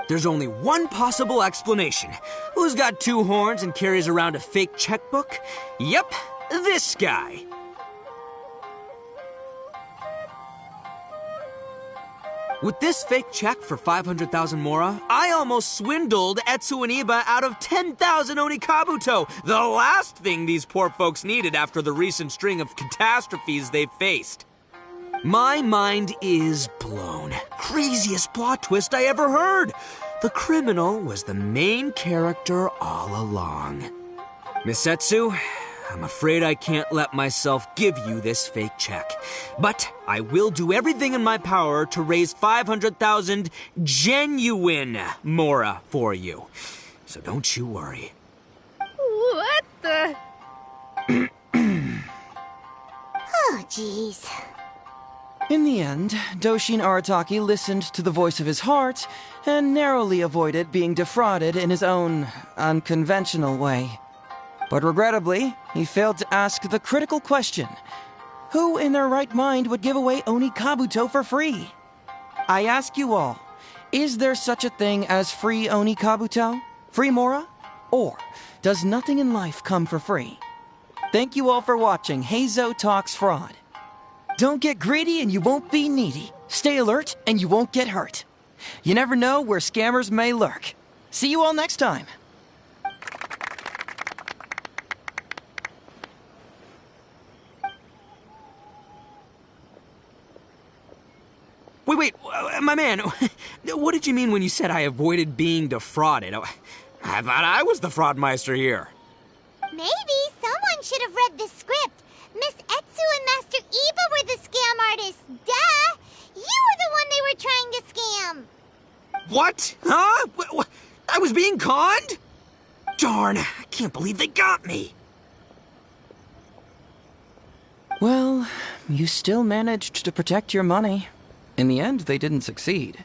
There's only one possible explanation. Who's got 2 horns and carries around a fake checkbook? Yep, this guy. With this fake check for 500,000 mora, I almost swindled Etsu and Iba out of 10,000 Onikabuto, the last thing these poor folks needed after the recent string of catastrophes they've faced. My mind is blown. Craziest plot twist I ever heard. The criminal was the main character all along. Miss Etsu, I'm afraid I can't let myself give you this fake check. But I will do everything in my power to raise 500,000 genuine mora for you. So don't you worry. What the? Oh, jeez. In the end, Doshin Arataki listened to the voice of his heart and narrowly avoided being defrauded in his own unconventional way. But regrettably, he failed to ask the critical question: who in their right mind would give away Onikabuto for free? I ask you all, is there such a thing as free Onikabuto? Free mora? Or does nothing in life come for free? Thank you all for watching Heizo Talks Fraud. Don't get greedy and you won't be needy. Stay alert and you won't get hurt. You never know where scammers may lurk. See you all next time. Wait, my man, what did you mean when you said I avoided being defrauded? I thought I was the fraudmeister here. Maybe someone should have read the script. Miss Etsu and Master Iba were the scam artists. Duh! You were the one they were trying to scam. What? Huh? I was being conned? Darn, I can't believe they got me. Well, you still managed to protect your money. In the end, they didn't succeed.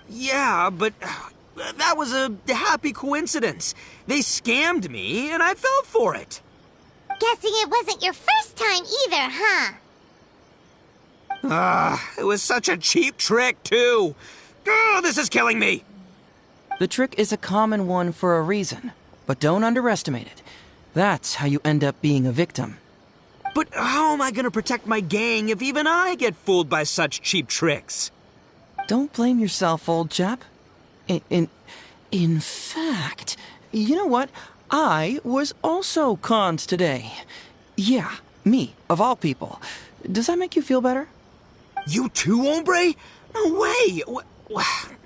Yeah, but that was a happy coincidence. They scammed me, and I fell for it. Guessing it wasn't your first time either, huh? It was such a cheap trick, too. This is killing me. The trick is a common one for a reason, but don't underestimate it. That's how you end up being a victim. But how am I gonna protect my gang if even I get fooled by such cheap tricks? Don't blame yourself, old chap. In fact, you know what? I was also conned today. Yeah, me, of all people. Does that make you feel better? You too, hombre? No way!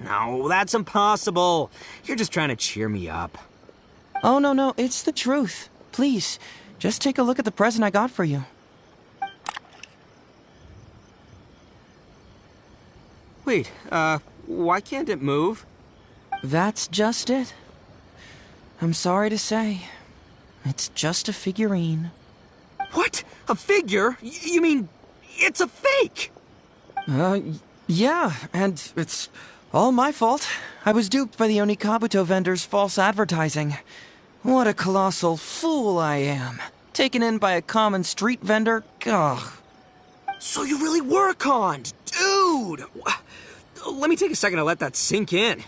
No, that's impossible. You're just trying to cheer me up. Oh, no, it's the truth. Please, just take a look at the present I got for you. Wait, why can't it move? That's just it. I'm sorry to say, it's just a figurine. What? A figure? You mean it's a fake? Yeah, and it's all my fault. I was duped by the Onikabuto vendor's false advertising. What a colossal fool I am. Taken in by a common street vendor? Ugh. So you really were conned, dude! Let me take a second to let that sink in.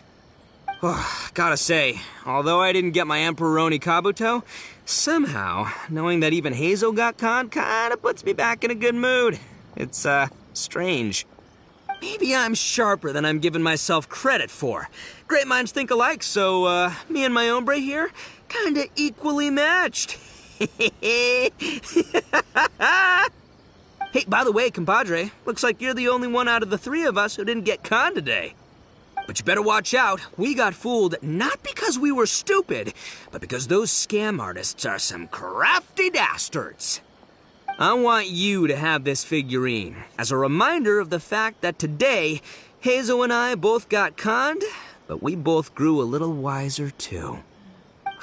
Gotta say, although I didn't get my Emperor Oni Kabuto, somehow, knowing that even Hazel got conned kinda puts me back in a good mood. It's, strange. Maybe I'm sharper than I'm giving myself credit for. Great minds think alike, so, me and my hombre here, kinda equally matched. Hey, by the way, compadre, looks like you're the only one out of the three of us who didn't get conned today. But you better watch out. We got fooled not because we were stupid, but because those scam artists are some crafty dastards. I want you to have this figurine as a reminder of the fact that today, Hazel and I both got conned, but we both grew a little wiser too.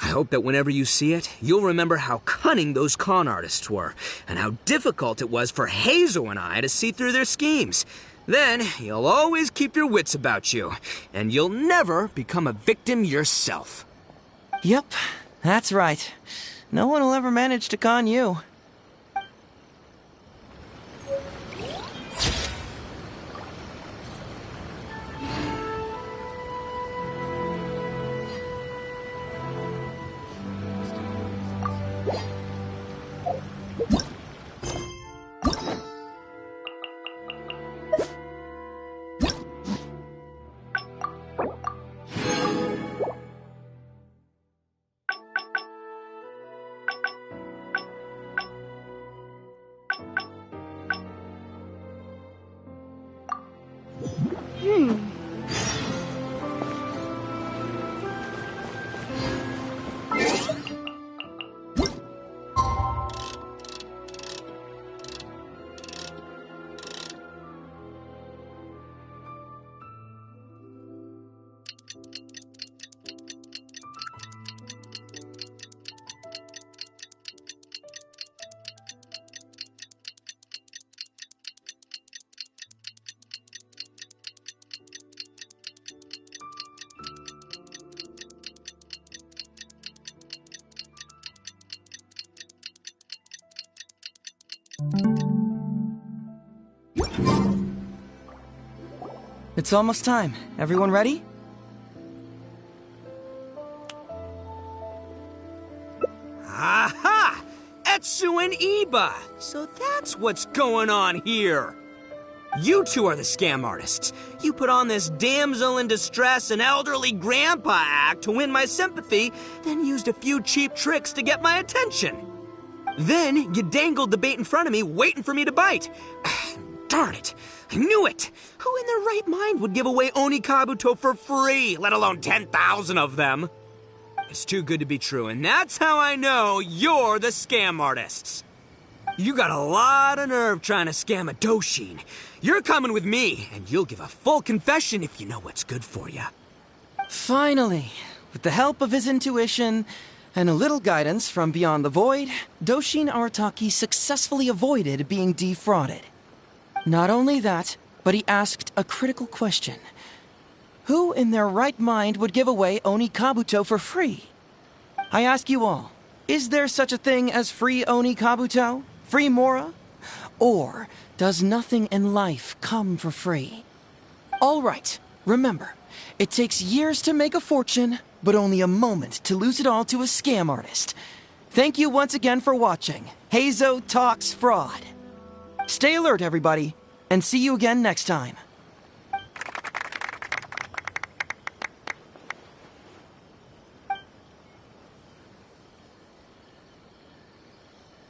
I hope that whenever you see it, you'll remember how cunning those con artists were, and how difficult it was for Hazel and I to see through their schemes. Then, you'll always keep your wits about you, and you'll never become a victim yourself. Yep, that's right. No one will ever manage to con you. It's almost time. Everyone ready? Aha! Etsu and Iba! So that's what's going on here. You two are the scam artists. You put on this damsel in distress and elderly grandpa act to win my sympathy, then used a few cheap tricks to get my attention. Then you dangled the bait in front of me, waiting for me to bite. Darn it! I knew it! Who in their right mind would give away Oni Kabuto for free, let alone 10,000 of them? It's too good to be true, and that's how I know you're the scam artists. You got a lot of nerve trying to scam a Doshin. You're coming with me, and you'll give a full confession if you know what's good for you. Finally, with the help of his intuition and a little guidance from beyond the void, Doshin Arataki successfully avoided being defrauded. Not only that, but he asked a critical question. Who in their right mind would give away Oni Kabuto for free? I ask you all, is there such a thing as free Oni Kabuto? Free Mora? Or does nothing in life come for free? All right, remember, it takes years to make a fortune, but only a moment to lose it all to a scam artist. Thank you once again for watching Hazo Talks Fraud. Stay alert, everybody, and see you again next time.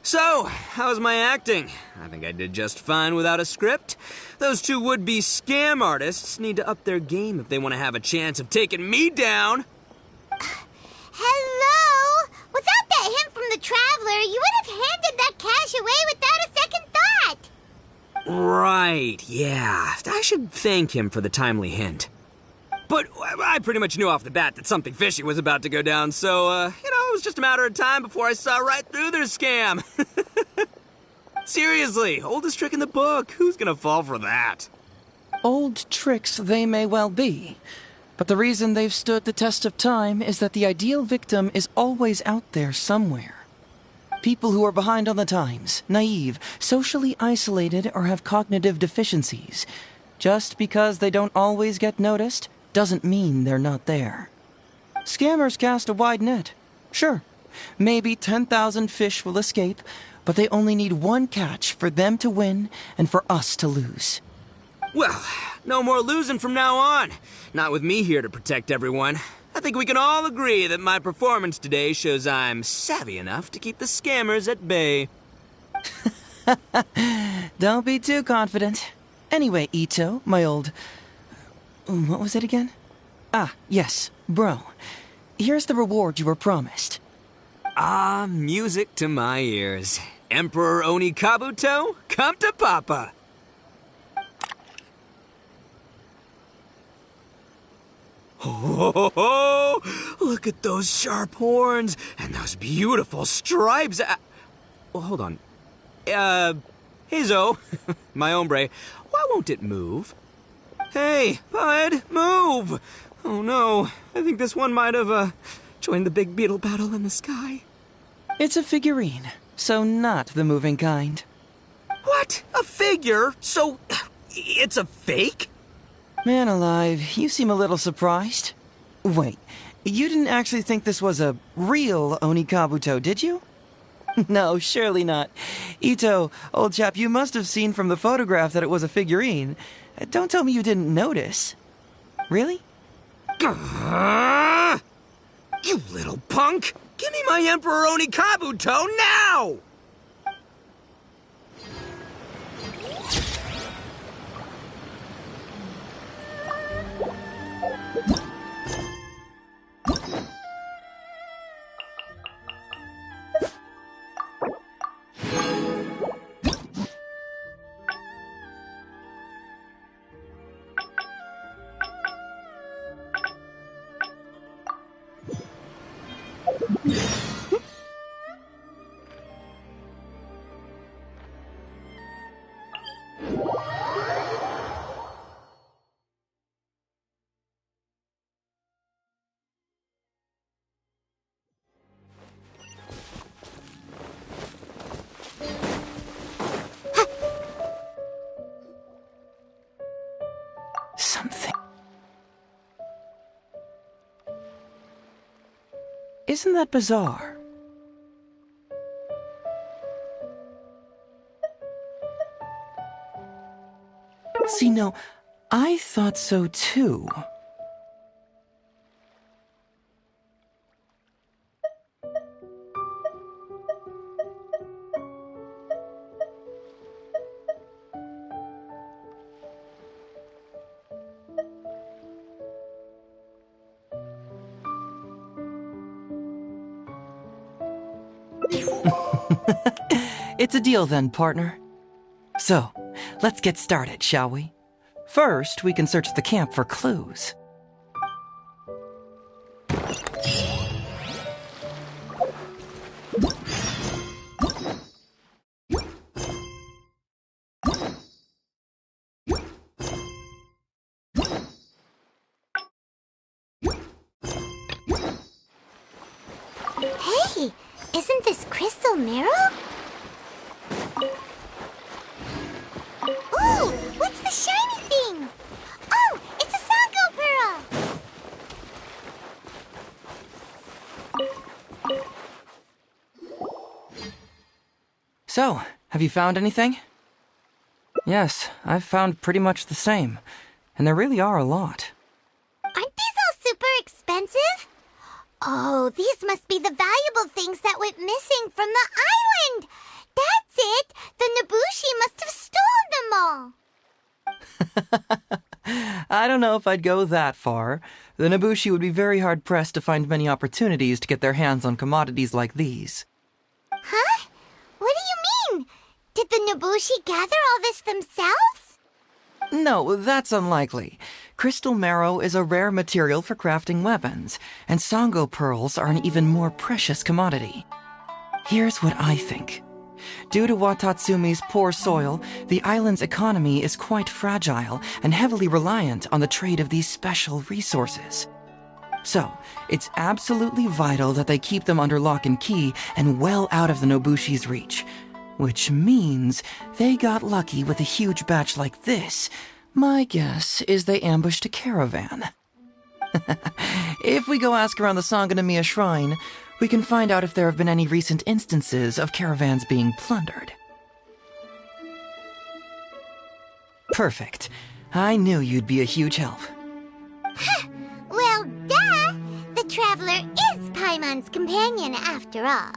So, how's my acting? I think I did just fine without a script. Those two would-be scam artists need to up their game if they want to have a chance of taking me down. Hello? Without that hint from the Traveler, you would have handed that cash away without a second thought. Right, yeah. I should thank him for the timely hint. But I pretty much knew off the bat that something fishy was about to go down, so, it was just a matter of time before I saw right through their scam. Seriously, oldest trick in the book. Who's gonna fall for that? Old tricks they may well be, but the reason they've stood the test of time is that the ideal victim is always out there somewhere. People who are behind on the times, naive, socially isolated, or have cognitive deficiencies. Just because they don't always get noticed doesn't mean they're not there. Scammers cast a wide net. Sure, maybe 10,000 fish will escape, but they only need one catch for them to win and for us to lose. Well, no more losing from now on. Not with me here to protect everyone. I think we can all agree that my performance today shows I'm savvy enough to keep the scammers at bay. Don't be too confident. Anyway, Ito, my old... What was it again? Ah, yes, bro. Here's the reward you were promised. Ah, music to my ears. Emperor Oni Kabuto, come to Papa. Oh, look at those sharp horns and those beautiful stripes. Well, hold on. Heizo, my hombre, why won't it move? Hey, bud, move! Oh no, I think this one might have, joined the big beetle battle in the sky. It's a figurine, so not the moving kind. What? A figure? So, it's a fake? Man alive, you seem a little surprised. Wait, you didn't actually think this was a real Oni Kabuto, did you? No, surely not. Ito, old chap, you must have seen from the photograph that it was a figurine. Don't tell me you didn't notice. Really? You little punk! Give me my Emperor Oni Kabuto now! Something. Isn't that bizarre? See, no, I thought so too. It's a deal then, partner. So, let's get started, shall we? First, we can search the camp for clues. Hey, isn't this Crystal Marrow? Ooh, what's the shiny thing? Oh, it's a Sango Pearl! So, have you found anything? Yes, I've found pretty much the same. And there really are a lot. Aren't these all super expensive? Oh, these must be the valuable things that went missing from the island! That's it! The Nobushi must have stolen them all! I don't know if I'd go that far. The Nobushi would be very hard-pressed to find many opportunities to get their hands on commodities like these. Huh? What do you mean? Did the Nobushi gather all this themselves? No, that's unlikely. Crystal marrow is a rare material for crafting weapons, and Sango pearls are an even more precious commodity. Here's what I think. Due to Watatsumi's poor soil, the island's economy is quite fragile and heavily reliant on the trade of these special resources. So, it's absolutely vital that they keep them under lock and key and well out of the Nobushi's reach. Which means they got lucky with a huge batch like this. My guess is they ambushed a caravan. If we go ask around the Sangonomiya Shrine, we can find out if there have been any recent instances of caravans being plundered. Perfect. I knew you'd be a huge help. Well, duh! The Traveler is Paimon's companion after all.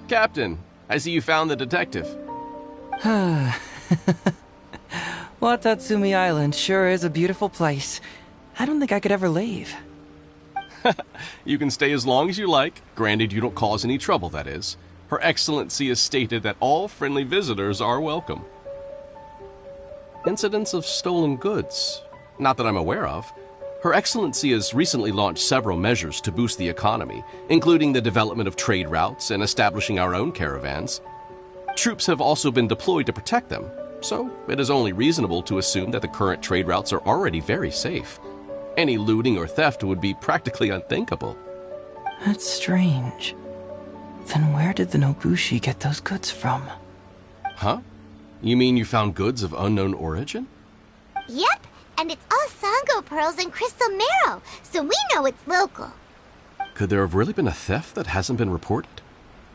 Captain, I see you found the detective. Watatsumi Island sure is a beautiful place. I don't think I could ever leave. You can stay as long as you like, granted you don't cause any trouble, that is. Her Excellency has stated that all friendly visitors are welcome. Incidents of stolen goods? Not that I'm aware of. Her Excellency has recently launched several measures to boost the economy, including the development of trade routes and establishing our own caravans. Troops have also been deployed to protect them, so it is only reasonable to assume that the current trade routes are already very safe. Any looting or theft would be practically unthinkable. That's strange. Then where did the Nobushi get those goods from? Huh? You mean you found goods of unknown origin? Yep, and it's all Sango pearls and crystal marrow, so we know it's local. Could there have really been a theft that hasn't been reported?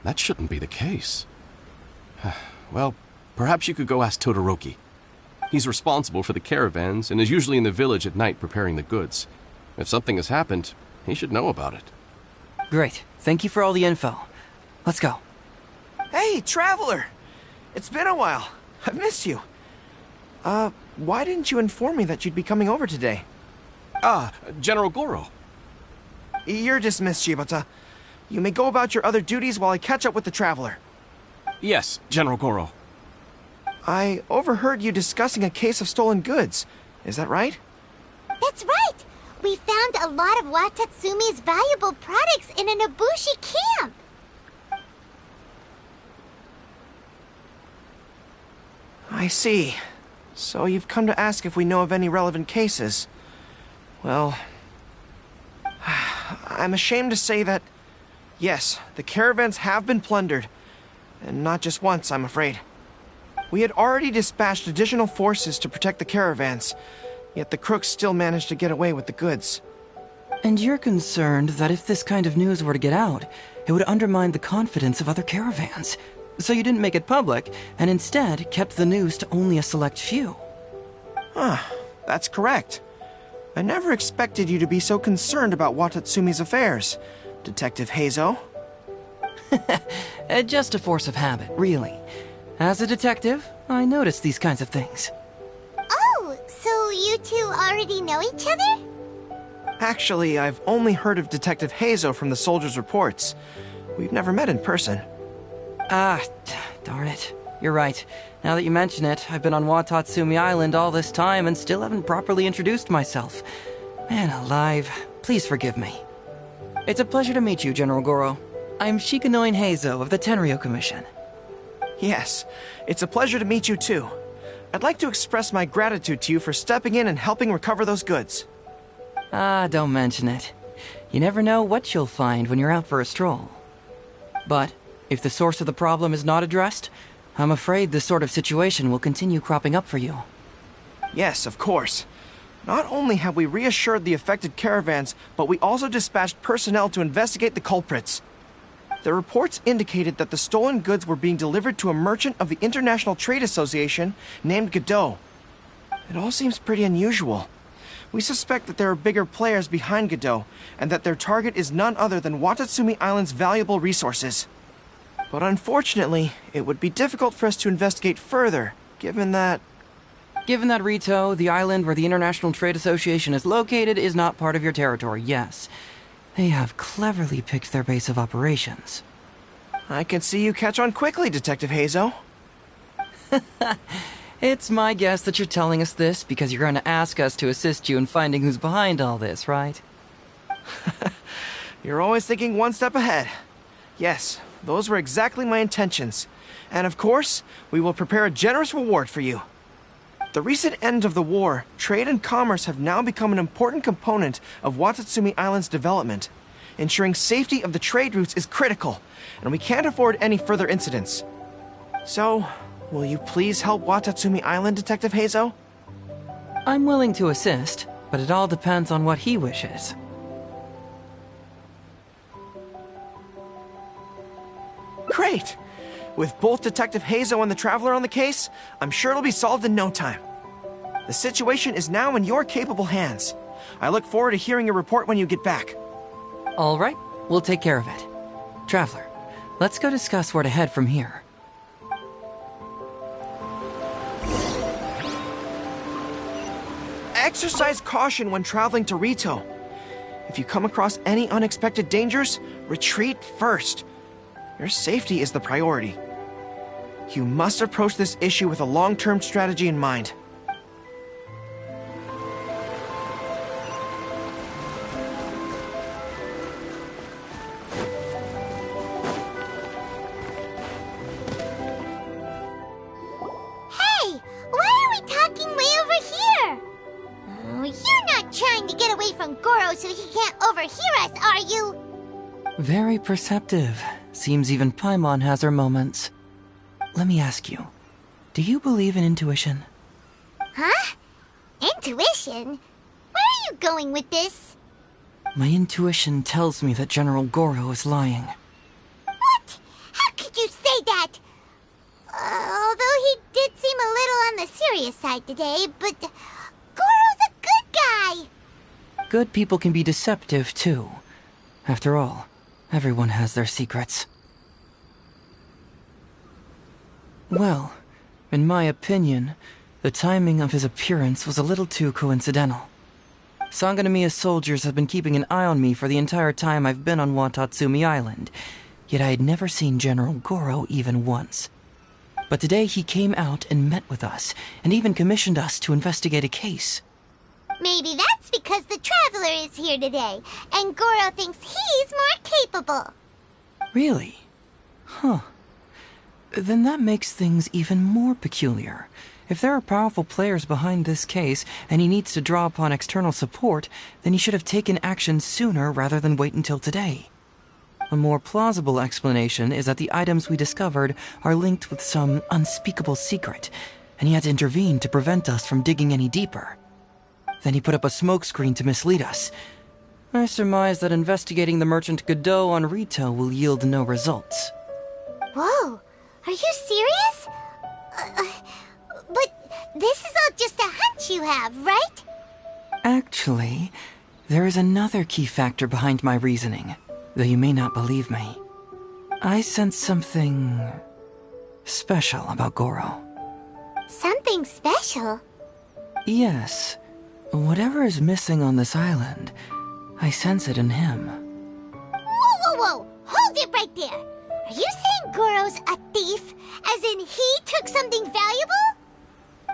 That shouldn't be the case. Well, perhaps you could go ask Todoroki. He's responsible for the caravans and is usually in the village at night preparing the goods. If something has happened, he should know about it. Great. Thank you for all the info. Let's go. Hey, Traveler! It's been a while. I've missed you. Why didn't you inform me that you'd be coming over today? General Goro. You're dismissed, Shibata. You may go about your other duties while I catch up with the Traveler. Yes, General Goro. I overheard you discussing a case of stolen goods. Is that right? That's right! We found a lot of Watatsumi's valuable products in a Nobushi camp! I see. So you've come to ask if we know of any relevant cases. Well, I'm ashamed to say that, yes, the caravans have been plundered. And not just once, I'm afraid. We had already dispatched additional forces to protect the caravans, yet the crooks still managed to get away with the goods. And you're concerned that if this kind of news were to get out, it would undermine the confidence of other caravans. So you didn't make it public, and instead kept the news to only a select few. That's correct. I never expected you to be so concerned about Watatsumi's affairs, Detective Heizo. Just a force of habit, really. As a detective, I notice these kinds of things. Oh, so you two already know each other? Actually, I've only heard of Detective Heizo from the soldiers' reports. We've never met in person. Darn it. You're right. Now that you mention it, I've been on Watatsumi Island all this time and still haven't properly introduced myself. Man alive, please forgive me. It's a pleasure to meet you, General Goro. I'm Shikanoin Heizo of the Tenryo Commission. Yes, it's a pleasure to meet you too. I'd like to express my gratitude to you for stepping in and helping recover those goods. Don't mention it. You never know what you'll find when you're out for a stroll. But if the source of the problem is not addressed, I'm afraid this sort of situation will continue cropping up for you. Yes, of course. Not only have we reassured the affected caravans, but we also dispatched personnel to investigate the culprits. The reports indicated that the stolen goods were being delivered to a merchant of the International Trade Association named Godot. It all seems pretty unusual. We suspect that there are bigger players behind Godot, and that their target is none other than Watatsumi Island's valuable resources. But unfortunately, it would be difficult for us to investigate further, given that... Given that, Rito, the island where the International Trade Association is located is not part of your territory, yes. They have cleverly picked their base of operations. I can see you catch on quickly, Detective Heizo. It's my guess that you're telling us this because you're going to ask us to assist you in finding who's behind all this, right? You're always thinking one step ahead. Yes, those were exactly my intentions. And of course, we will prepare a generous reward for you. The recent end of the war, trade and commerce have now become an important component of Watatsumi Island's development. Ensuring safety of the trade routes is critical, and we can't afford any further incidents. So, will you please help Watatsumi Island, Detective Heizo? I'm willing to assist, but it all depends on what he wishes. Great! With both Detective Heizo and the Traveler on the case, I'm sure it'll be solved in no time. The situation is now in your capable hands. I look forward to hearing your report when you get back. All right, we'll take care of it. Traveler, let's go discuss where to head from here. Exercise caution when traveling to Rito. If you come across any unexpected dangers, retreat first. Your safety is the priority. You must approach this issue with a long-term strategy in mind. Hey! Why are we talking way over here? Oh, you're not trying to get away from Goro so he can't overhear us, are you? Very perceptive. Seems even Paimon has her moments. Let me ask you, do you believe in intuition? Huh? Intuition? Where are you going with this? My intuition tells me that General Goro is lying. What? How could you say that? Although he did seem a little on the serious side today, but Goro's a good guy. Good people can be deceptive, too. After all, everyone has their secrets. Well, in my opinion, the timing of his appearance was a little too coincidental. Sangonomiya's soldiers have been keeping an eye on me for the entire time I've been on Watatsumi Island, yet I had never seen General Goro even once. But today he came out and met with us, and even commissioned us to investigate a case. Maybe that's because the Traveler is here today, and Goro thinks he's more capable. Really? Huh. Then that makes things even more peculiar. If there are powerful players behind this case, and he needs to draw upon external support, then he should have taken action sooner rather than wait until today. A more plausible explanation is that the items we discovered are linked with some unspeakable secret, and he had to intervene to prevent us from digging any deeper. Then he put up a smokescreen to mislead us. I surmise that investigating the merchant Godot on retail will yield no results. Whoa, are you serious? But this is all just a hunch you have, right? Actually, there is another key factor behind my reasoning, though you may not believe me. I sense something special about Goro. Something special? Yes. Whatever is missing on this island, I sense it in him. Whoa! Hold it right there! Are you saying Goro's a thief? As in he took something valuable?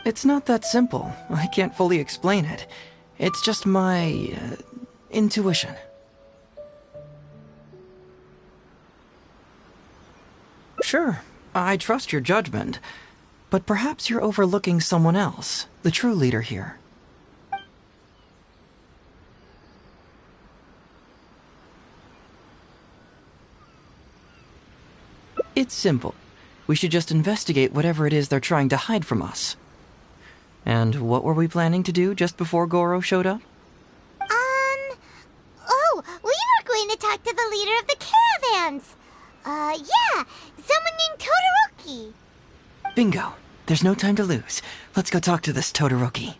It's not that simple. I can't fully explain it. It's just my intuition. Sure, I trust your judgment, but perhaps you're overlooking someone else, the true leader here. It's simple. We should just investigate whatever it is they're trying to hide from us. And what were we planning to do just before Goro showed up? Oh, we were going to talk to the leader of the caravans. Yeah, someone named Todoroki. Bingo. There's no time to lose. Let's go talk to this Todoroki.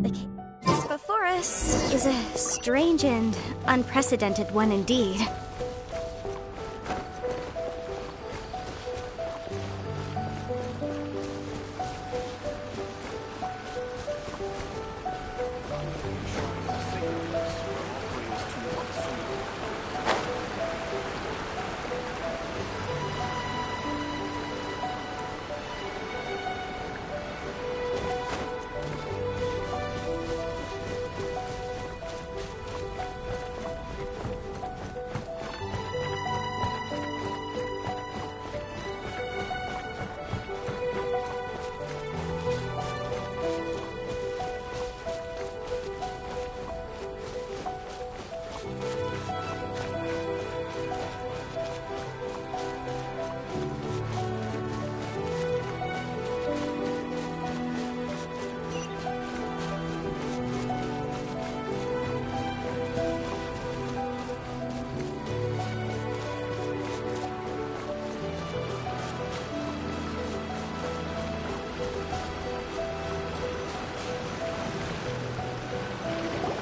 The case before us is a strange and unprecedented one indeed.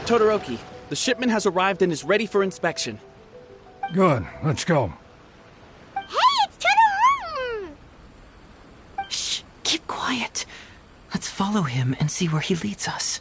Todoroki, the shipment has arrived and is ready for inspection. Good, let's go. Hey, it's Todoroki! Shh, keep quiet. Let's follow him and see where he leads us.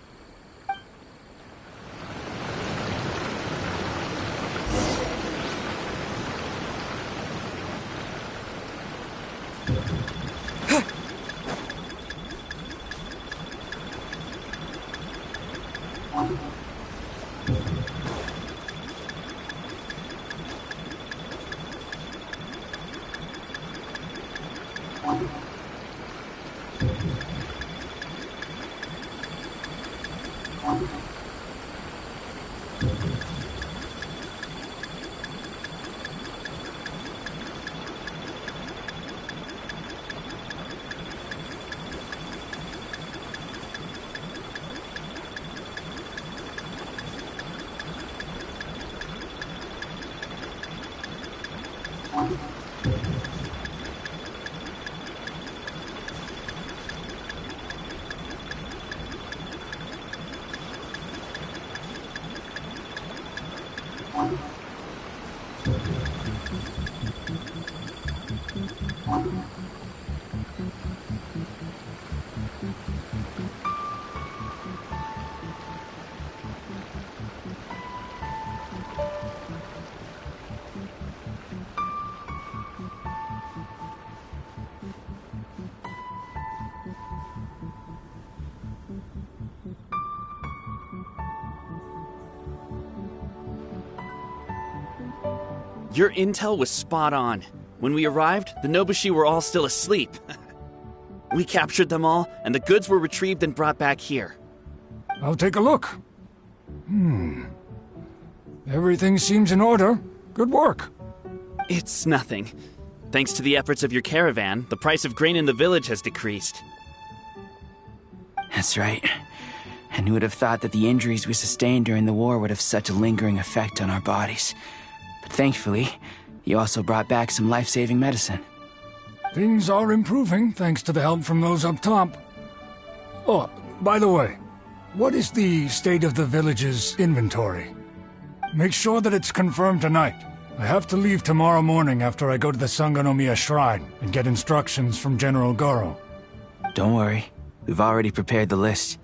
Your intel was spot on. When we arrived, the Nobushi were all still asleep. We captured them all, and the goods were retrieved and brought back here. I'll take a look. Everything seems in order. Good work. It's nothing. Thanks to the efforts of your caravan, the price of grain in the village has decreased. That's right. And who would have thought that the injuries we sustained during the war would have such a lingering effect on our bodies? But thankfully, you also brought back some life-saving medicine. Things are improving, thanks to the help from those up top. Oh, by the way, what is the state of the village's inventory? Make sure that it's confirmed tonight. I have to leave tomorrow morning after I go to the Sangonomiya Shrine and get instructions from General Goro. Don't worry, we've already prepared the list.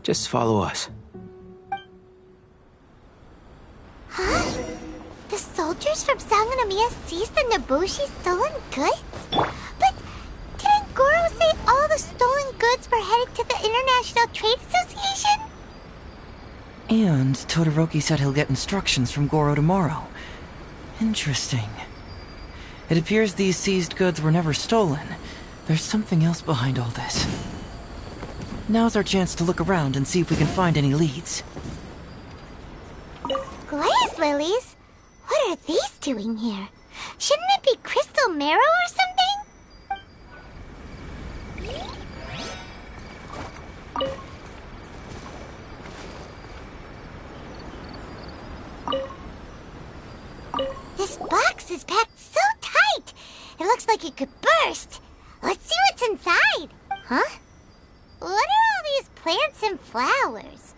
Just follow us. Huh? The soldiers from Sangonomiya seized the Nobushi stolen goods? But didn't Goro say all the stolen goods were headed to the International Trade Association? And Todoroki said he'll get instructions from Goro tomorrow. Interesting. It appears these seized goods were never stolen. There's something else behind all this. Now's our chance to look around and see if we can find any leads. Glaze lilies? What are these doing here? Shouldn't it be crystal marrow or something? This box is packed so tight! It looks like it could burst! Let's see what's inside! Huh? What are all these plants and flowers?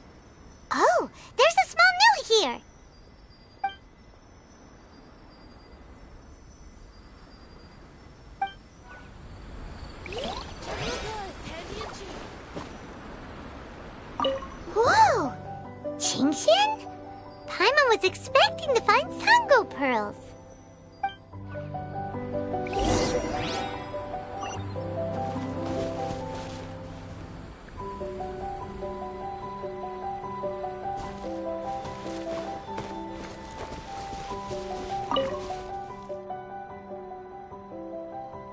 Oh, there's a small note here! Whoa! Chingshin? Paimon was expecting to find Sango pearls.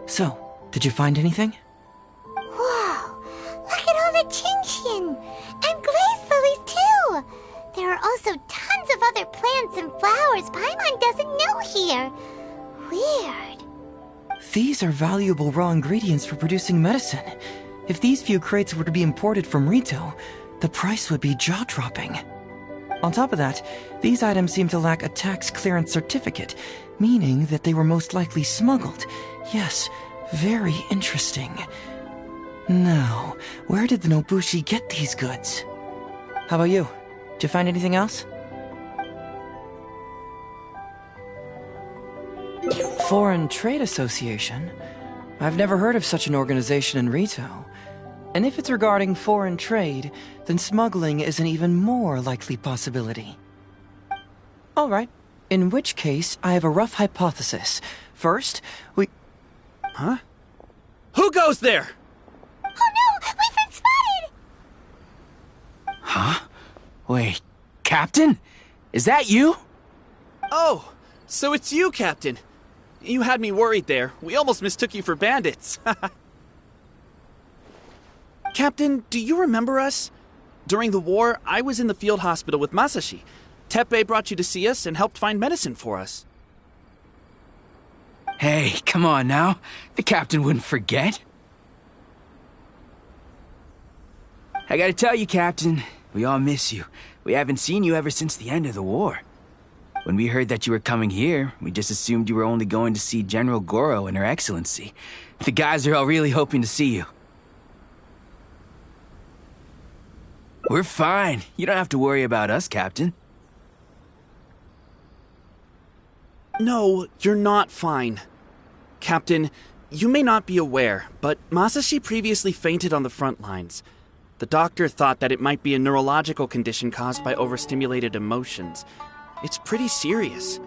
So, did you find anything? Whoa! Look at all the Chingshin! And glaze lilies, too! There are also tons of other plants and flowers Paimon doesn't know here. Weird. These are valuable raw ingredients for producing medicine. If these few crates were to be imported from Rito, the price would be jaw-dropping. On top of that, these items seem to lack a tax clearance certificate, meaning that they were most likely smuggled. Yes, very interesting. Now, where did the Nobushi get these goods? How about you? Did you find anything else? Foreign Trade Association? I've never heard of such an organization in Rito. And if it's regarding foreign trade, then smuggling is an even more likely possibility. All right. In which case, I have a rough hypothesis. First, we... Huh? Who goes there? Oh no! We've been spotted! Huh? Wait, Captain? Is that you? Oh, so it's you, Captain. You had me worried there. We almost mistook you for bandits. Captain, do you remember us? During the war, I was in the field hospital with Masashi. Teppei brought you to see us and helped find medicine for us. Hey, come on now. The captain wouldn't forget. I gotta tell you, Captain, we all miss you. We haven't seen you ever since the end of the war. When we heard that you were coming here, we just assumed you were only going to see General Goro and Her Excellency. The guys are all really hoping to see you. We're fine. You don't have to worry about us, Captain. No, you're not fine. Captain, you may not be aware, but Masashi previously fainted on the front lines. The doctor thought that it might be a neurological condition caused by overstimulated emotions. It's pretty serious.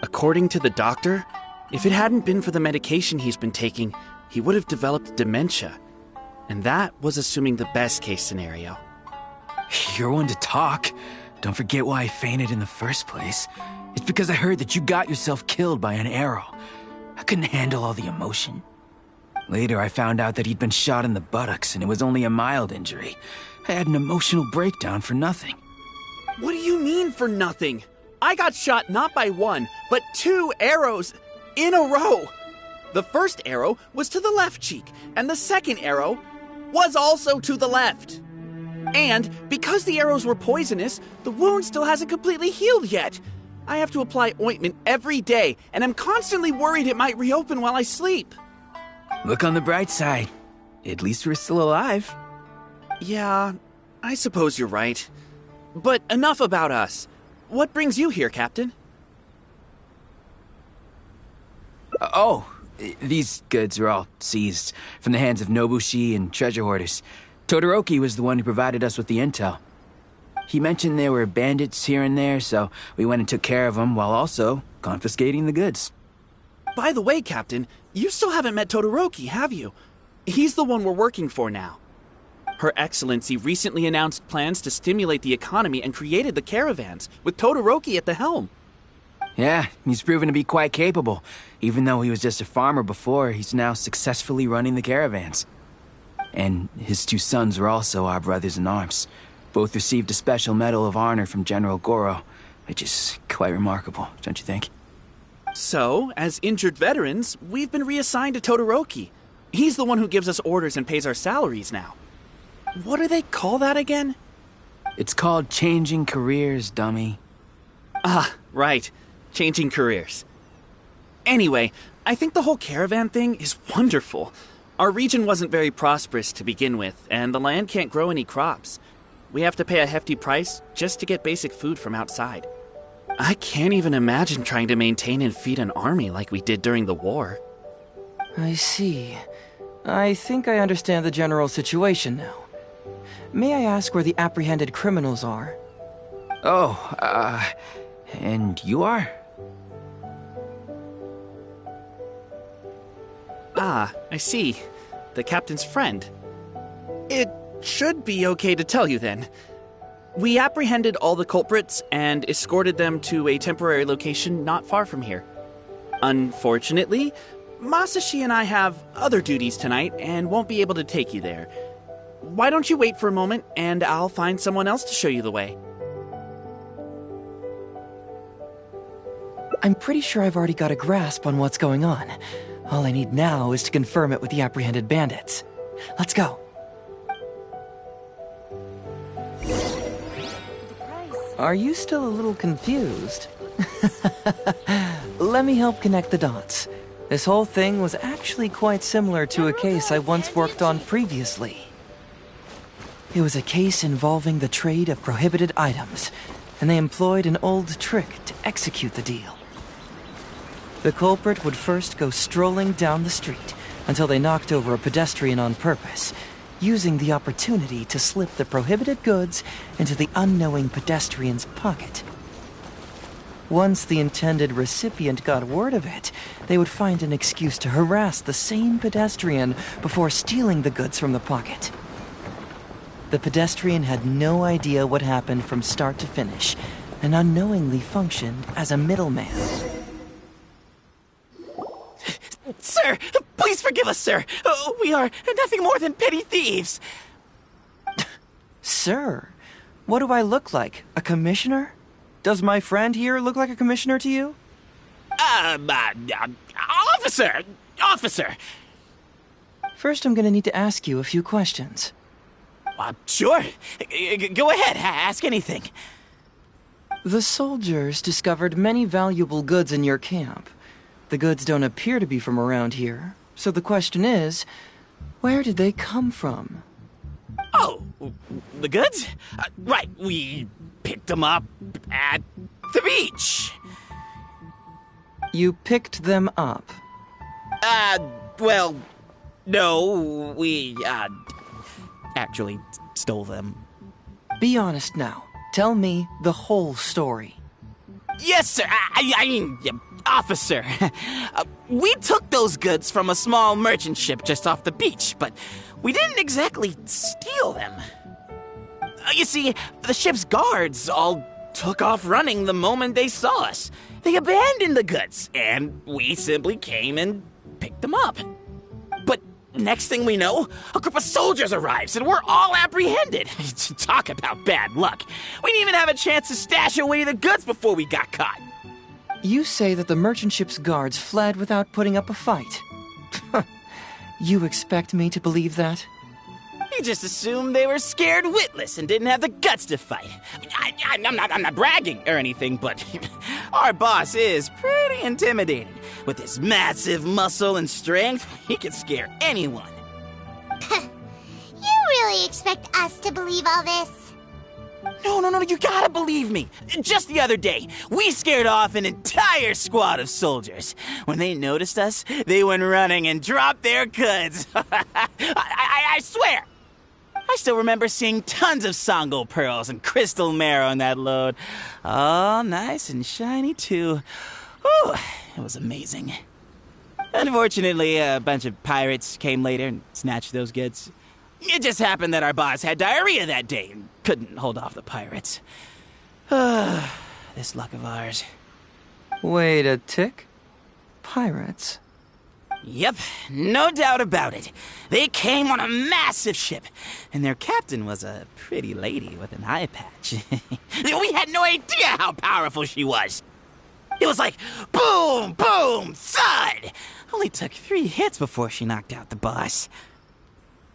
According to the doctor, if it hadn't been for the medication he's been taking, he would have developed dementia. And that was assuming the best case scenario. You're one to talk. Don't forget why I fainted in the first place. It's because I heard that you got yourself killed by an arrow. I couldn't handle all the emotion. Later, I found out that he'd been shot in the buttocks and it was only a mild injury. I had an emotional breakdown for nothing. What do you mean for nothing? I got shot not by one, but 2 arrows in a row. The first arrow was to the left cheek, and the second arrow was also to the left. And because the arrows were poisonous, the wound still hasn't completely healed yet. I have to apply ointment every day, and I'm constantly worried it might reopen while I sleep. Look on the bright side. At least we're still alive. Yeah, I suppose you're right. But enough about us. What brings you here, Captain? These goods are all seized from the hands of Nobushi and treasure hoarders. Todoroki was the one who provided us with the intel. He mentioned there were bandits here and there, so we went and took care of them while also confiscating the goods. By the way, Captain, you still haven't met Todoroki, have you? He's the one we're working for now. Her Excellency recently announced plans to stimulate the economy and created the caravans, with Todoroki at the helm. Yeah, he's proven to be quite capable. Even though he was just a farmer before, he's now successfully running the caravans. And his 2 sons are also our brothers in arms. Both received a special medal of honor from General Goro, which is quite remarkable, don't you think? So, as injured veterans, we've been reassigned to Todoroki. He's the one who gives us orders and pays our salaries now. What do they call that again? It's called changing careers, dummy. Ah, right. Changing careers. Anyway, I think the whole caravan thing is wonderful. Our region wasn't very prosperous to begin with, and the land can't grow any crops. We have to pay a hefty price just to get basic food from outside. I can't even imagine trying to maintain and feed an army like we did during the war. I see. I think I understand the general situation now. May I ask where the apprehended criminals are? And you are? Ah, I see. The captain's friend. It should be okay to tell you then. We apprehended all the culprits and escorted them to a temporary location not far from here. Unfortunately, Masashi and I have other duties tonight and won't be able to take you there. Why don't you wait for a moment and I'll find someone else to show you the way. I'm pretty sure I've already got a grasp on what's going on. All I need now is to confirm it with the apprehended bandits. Let's go. Are you still a little confused? Let me help connect the dots. This whole thing was actually quite similar to a case I once worked on previously. It was a case involving the trade of prohibited items, and they employed an old trick to execute the deal. The culprit would first go strolling down the street until they knocked over a pedestrian on purpose, using the opportunity to slip the prohibited goods into the unknowing pedestrian's pocket. Once the intended recipient got word of it, they would find an excuse to harass the same pedestrian before stealing the goods from the pocket. The pedestrian had no idea what happened from start to finish, and unknowingly functioned as a middleman. Sir, please forgive us, sir. We are nothing more than petty thieves. Sir, what do I look like? A commissioner? Does my friend here look like a commissioner to you? Officer! First, I'm gonna need to ask you a few questions. Sure. Go ahead, ask anything. The soldiers discovered many valuable goods in your camp. The goods don't appear to be from around here, so the question is, where did they come from? Oh, the goods? Right, we picked them up at the beach. You picked them up. Well, no, we, actually stole them. Be honest now. Tell me the whole story. Yes, sir. I mean, officer. We took those goods from a small merchant ship just off the beach, but we didn't exactly steal them. You see, the ship's guards all took off running the moment they saw us. They abandoned the goods, and we simply came and picked them up. But next thing we know, a group of soldiers arrives, and we're all apprehended. Talk about bad luck. We didn't even have a chance to stash away the goods before we got caught. You say that the merchant ship's guards fled without putting up a fight. You expect me to believe that? You just assumed they were scared witless and didn't have the guts to fight. I'm not bragging or anything, but our boss is pretty intimidating. With his massive muscle and strength, he can scare anyone. You really expect us to believe all this? No, you gotta believe me. Just the other day, we scared off an entire squad of soldiers. When they noticed us, they went running and dropped their goods. I swear. I still remember seeing tons of Songo pearls and crystal marrow in that load. All nice and shiny, too. Whew, it was amazing. Unfortunately, a bunch of pirates came later and snatched those goods. It just happened that our boss had diarrhea that day and couldn't hold off the pirates. This luck of ours. Wait a tick. Pirates? Yep, no doubt about it. They came on a massive ship, and their captain was a pretty lady with an eye patch. We had no idea how powerful she was. It was like boom, boom, thud. Only took 3 hits before she knocked out the boss.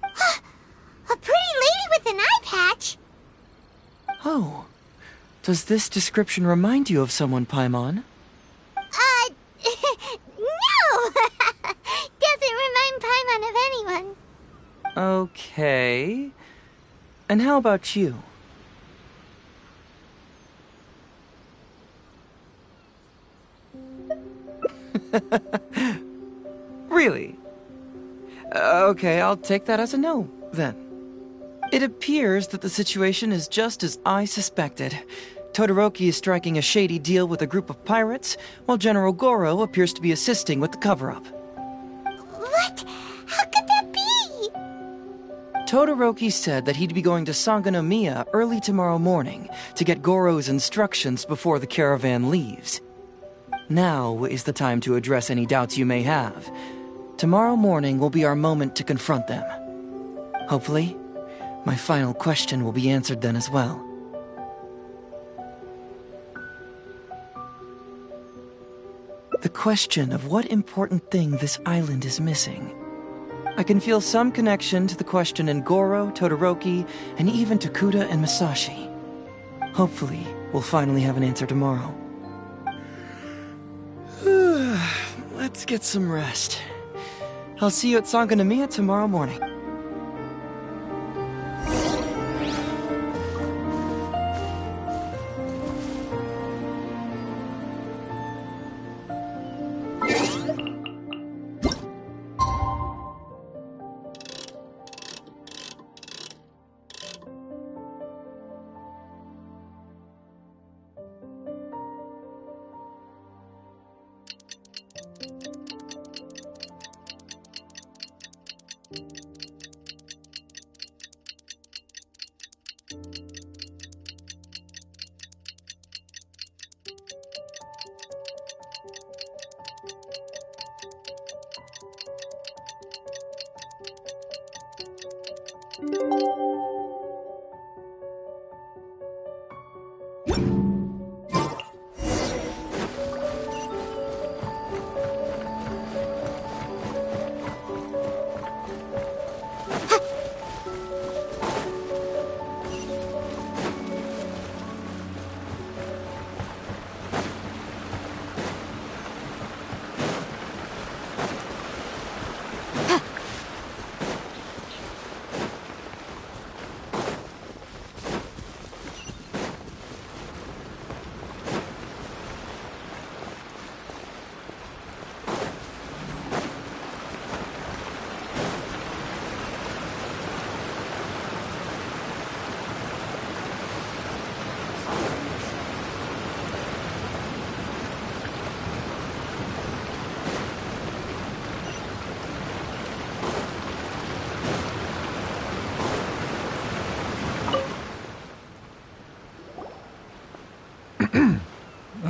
A pretty lady with an eye patch? Oh. Does this description remind you of someone, Paimon? No! Doesn't remind Paimon of anyone. Okay. And how about you? Really? Okay, I'll take that as a no, then. It appears that the situation is just as I suspected. Todoroki is striking a shady deal with a group of pirates, while General Goro appears to be assisting with the cover-up. What? How could that be? Todoroki said that he'd be going to Suzumiya early tomorrow morning to get Goro's instructions before the caravan leaves. Now is the time to address any doubts you may have. Tomorrow morning will be our moment to confront them. Hopefully, my final question will be answered then as well. The question of what important thing this island is missing. I can feel some connection to the question in Goro, Todoroki, and even Tokuda and Masashi. Hopefully, we'll finally have an answer tomorrow. Let's get some rest. I'll see you at Suzumiya tomorrow morning.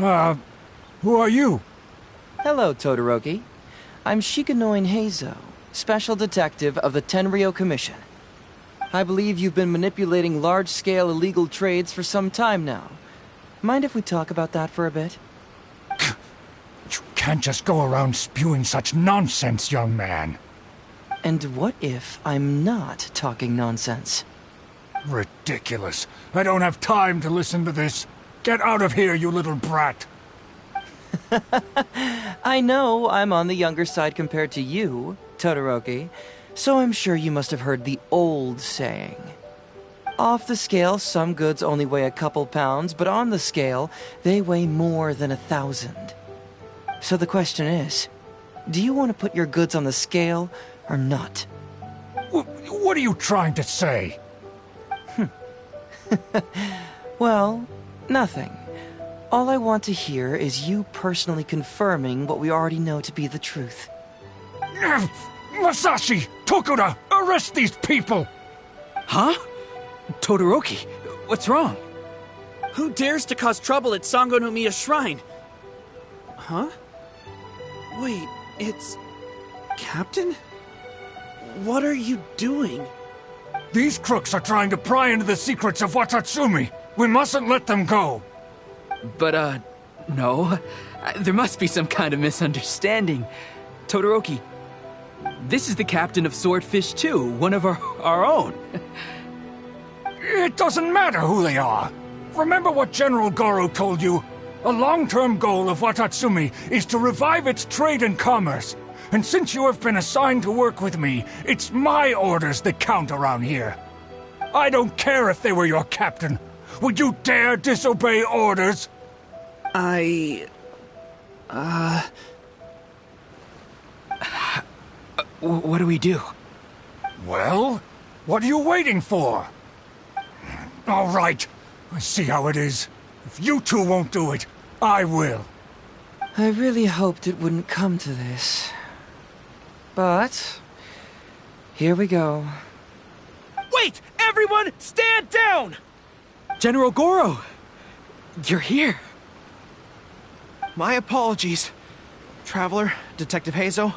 Who are you? Hello, Todoroki. I'm Shikanoin Heizo, Special Detective of the Tenryou Commission. I believe you've been manipulating large-scale illegal trades for some time now. Mind if we talk about that for a bit? You can't just go around spewing such nonsense, young man. And what if I'm not talking nonsense? Ridiculous. I don't have time to listen to this. Get out of here, you little brat. I know I'm on the younger side compared to you, Todoroki, so I'm sure you must have heard the old saying. Off the scale, some goods only weigh a couple pounds, but on the scale, they weigh more than 1,000. So the question is, do you want to put your goods on the scale or not? What are you trying to say? Well, nothing. All I want to hear is you personally confirming what we already know to be the truth. Masashi! Tokuda! Arrest these people! Huh? Todoroki, what's wrong? Who dares to cause trouble at Sangonomiya Shrine? Huh? Wait, it's... Captain? What are you doing? These crooks are trying to pry into the secrets of Watatsumi. We mustn't let them go. But, no. There must be some kind of misunderstanding. Todoroki, this is the captain of Swordfish 2, one of our own. It doesn't matter who they are. Remember what General Goro told you? A long-term goal of Watatsumi is to revive its trade and commerce. And since you have been assigned to work with me, it's my orders that count around here. I don't care if they were your captain. Would you dare disobey orders? What do we do? Well, what are you waiting for? All right, I see how it is. If you two won't do it, I will. I really hoped it wouldn't come to this. But here we go. Wait! Everyone, stand down! General Goro! You're here. My apologies, Traveler, Detective Heizo.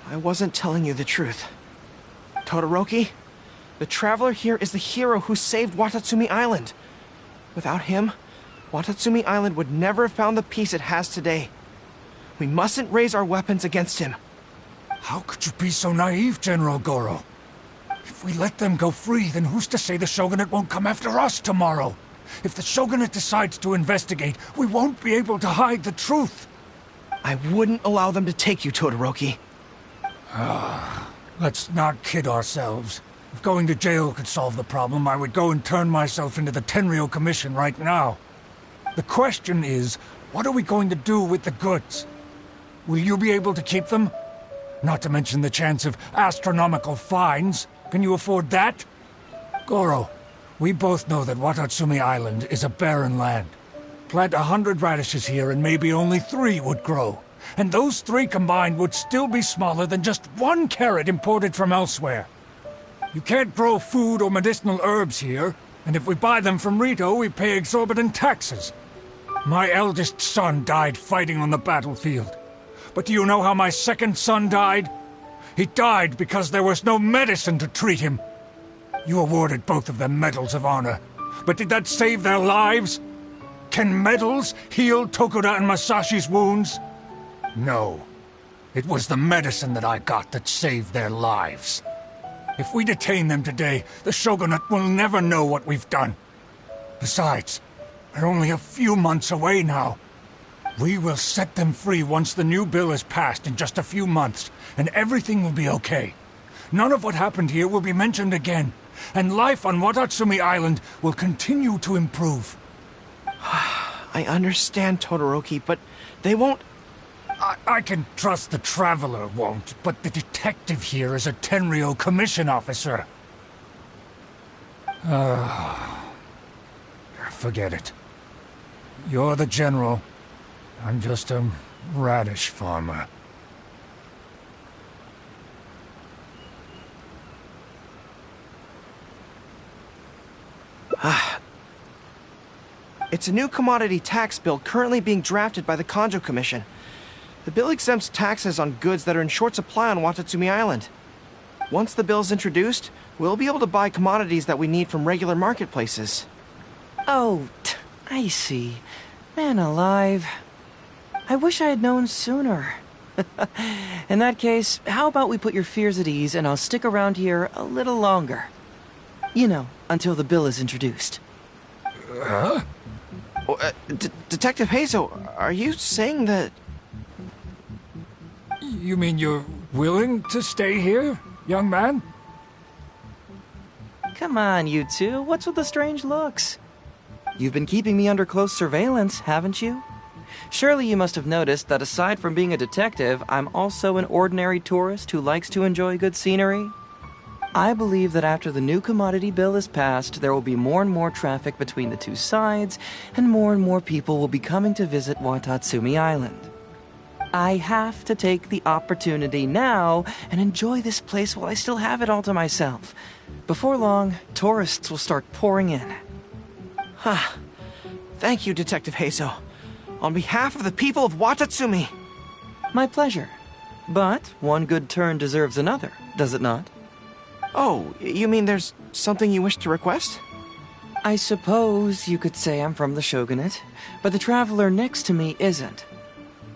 I wasn't telling you the truth. Todoroki, the Traveler here is the hero who saved Watatsumi Island. Without him, Watatsumi Island would never have found the peace it has today. We mustn't raise our weapons against him. How could you be so naive, General Goro? If we let them go free, then who's to say the Shogunate won't come after us tomorrow? If the Shogunate decides to investigate, we won't be able to hide the truth. I wouldn't allow them to take you, Todoroki. Let's not kid ourselves. If going to jail could solve the problem, I would go and turn myself into the Tenryou Commission right now. The question is, what are we going to do with the goods? Will you be able to keep them? Not to mention the chance of astronomical fines. Can you afford that? Goro, we both know that Watatsumi Island is a barren land. Plant 100 radishes here and maybe only 3 would grow. And those 3 combined would still be smaller than just 1 carrot imported from elsewhere. You can't grow food or medicinal herbs here, and if we buy them from Rito, we pay exorbitant taxes. My eldest son died fighting on the battlefield. But do you know how my second son died? He died because there was no medicine to treat him. You awarded both of them medals of honor, but did that save their lives? Can medals heal Tokuda and Masashi's wounds? No. It was the medicine that I got that saved their lives. If we detain them today, the Shogunate will never know what we've done. Besides, they're only a few months away now. We will set them free once the new bill is passed in just a few months, and everything will be okay. None of what happened here will be mentioned again, and life on Watatsumi Island will continue to improve. I understand, Todoroki, but they won't... I can trust the Traveler won't, but the detective here is a Tenryou Commission officer. Forget it. You're the general. I'm just a radish farmer. It's a new commodity tax bill currently being drafted by the Kanjo Commission. The bill exempts taxes on goods that are in short supply on Watatsumi Island. Once the bill is introduced, we'll be able to buy commodities that we need from regular marketplaces. Oh, I see. Man alive. I wish I had known sooner. In that case, how about we put your fears at ease and I'll stick around here a little longer. You know, until the bill is introduced. Huh? Detective Hazo, are you saying that... You mean you're willing to stay here, young man? Come on, you two. What's with the strange looks? You've been keeping me under close surveillance, haven't you? Surely you must have noticed that aside from being a detective, I'm also an ordinary tourist who likes to enjoy good scenery. I believe that after the new commodity bill is passed, there will be more and more traffic between the two sides, and more people will be coming to visit Watatsumi Island. I have to take the opportunity now and enjoy this place while I still have it all to myself. Before long, tourists will start pouring in. Thank you, Detective Hazo. On behalf of the people of Watatsumi. My pleasure. But one good turn deserves another, does it not? Oh, you mean there's something you wish to request? I suppose you could say I'm from the Shogunate, but the traveler next to me isn't.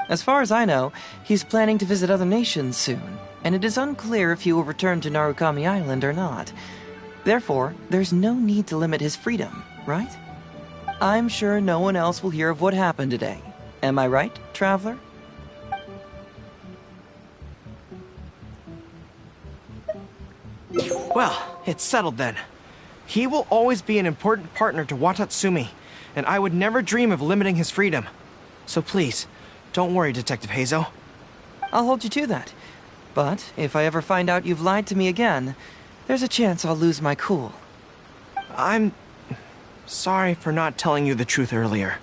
As far as I know, he's planning to visit other nations soon, and it is unclear if he will return to Narukami Island or not. Therefore, there's no need to limit his freedom, right? I'm sure no one else will hear of what happened today. Am I right, traveler? Well, it's settled then. He will always be an important partner to Watatsumi, and I would never dream of limiting his freedom. So please, don't worry, Detective Hazo. I'll hold you to that. But if I ever find out you've lied to me again, there's a chance I'll lose my cool. I'm sorry for not telling you the truth earlier.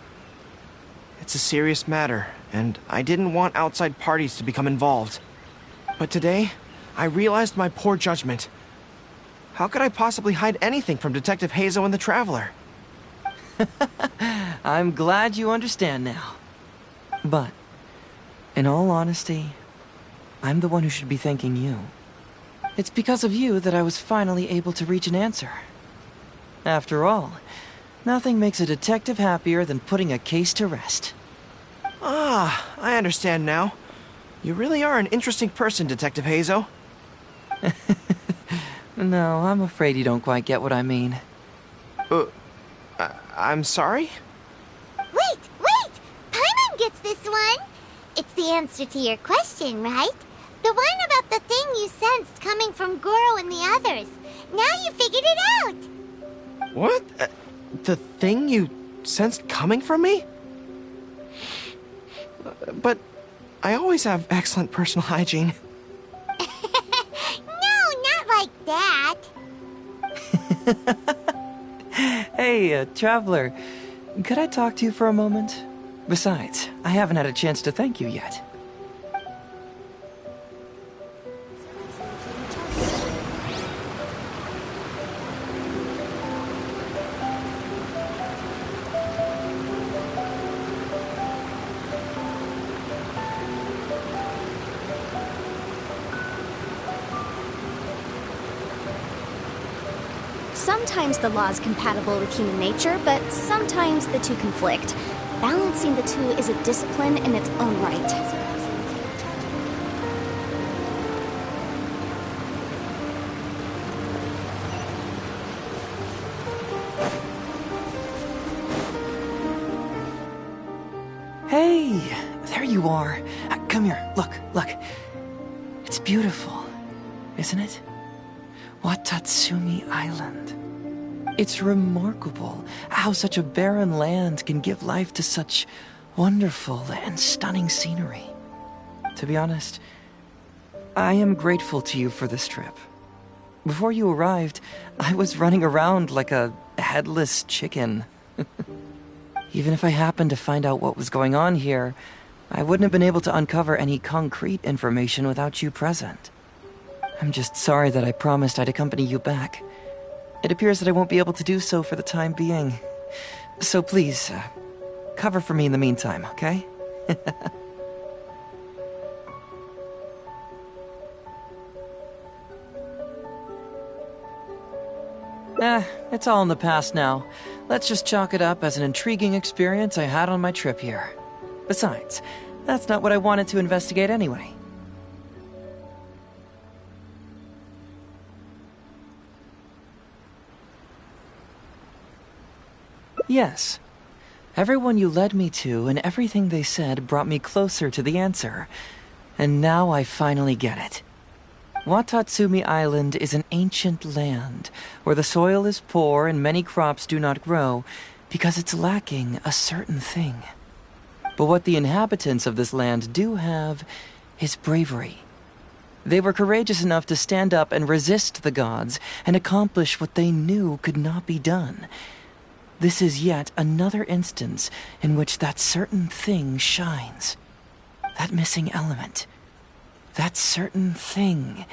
It's a serious matter, and I didn't want outside parties to become involved. But today, I realized my poor judgment. How could I possibly hide anything from Detective Hazo and the Traveler? I'm glad you understand now. But, in all honesty, I'm the one who should be thanking you. It's because of you that I was finally able to reach an answer. After all, nothing makes a detective happier than putting a case to rest. Ah, I understand now. You really are an interesting person, Detective Hazo. No, I'm afraid you don't quite get what I mean. I'm sorry? Wait! Paimon gets this one! It's the answer to your question, right? The one about the thing you sensed coming from Goro and the others. Now you figured it out! What? The thing you sensed coming from me? But I always have excellent personal hygiene. No, not like that. Hey, Traveler, could I talk to you for a moment? Besides, I haven't had a chance to thank you yet. Sometimes the law is compatible with human nature, but sometimes the two conflict. Balancing the two is a discipline in its own right. Hey, there you are. Come here, look. It's beautiful, isn't it? Watatsumi Island. It's remarkable how such a barren land can give life to such wonderful and stunning scenery. To be honest, I am grateful to you for this trip. Before you arrived, I was running around like a headless chicken. Even if I happened to find out what was going on here, I wouldn't have been able to uncover any concrete information without you present. I'm just sorry that I promised I'd accompany you back. It appears that I won't be able to do so for the time being. So please, cover for me in the meantime, okay? It's all in the past now. Let's just chalk it up as an intriguing experience I had on my trip here. Besides, that's not what I wanted to investigate anyway. Yes. Everyone you led me to and everything they said brought me closer to the answer. And now I finally get it. Watatsumi Island is an ancient land where the soil is poor and many crops do not grow because it's lacking a certain thing. But what the inhabitants of this land do have is bravery. They were courageous enough to stand up and resist the gods and accomplish what they knew could not be done. This is yet another instance in which that certain thing shines. That missing element. That certain thing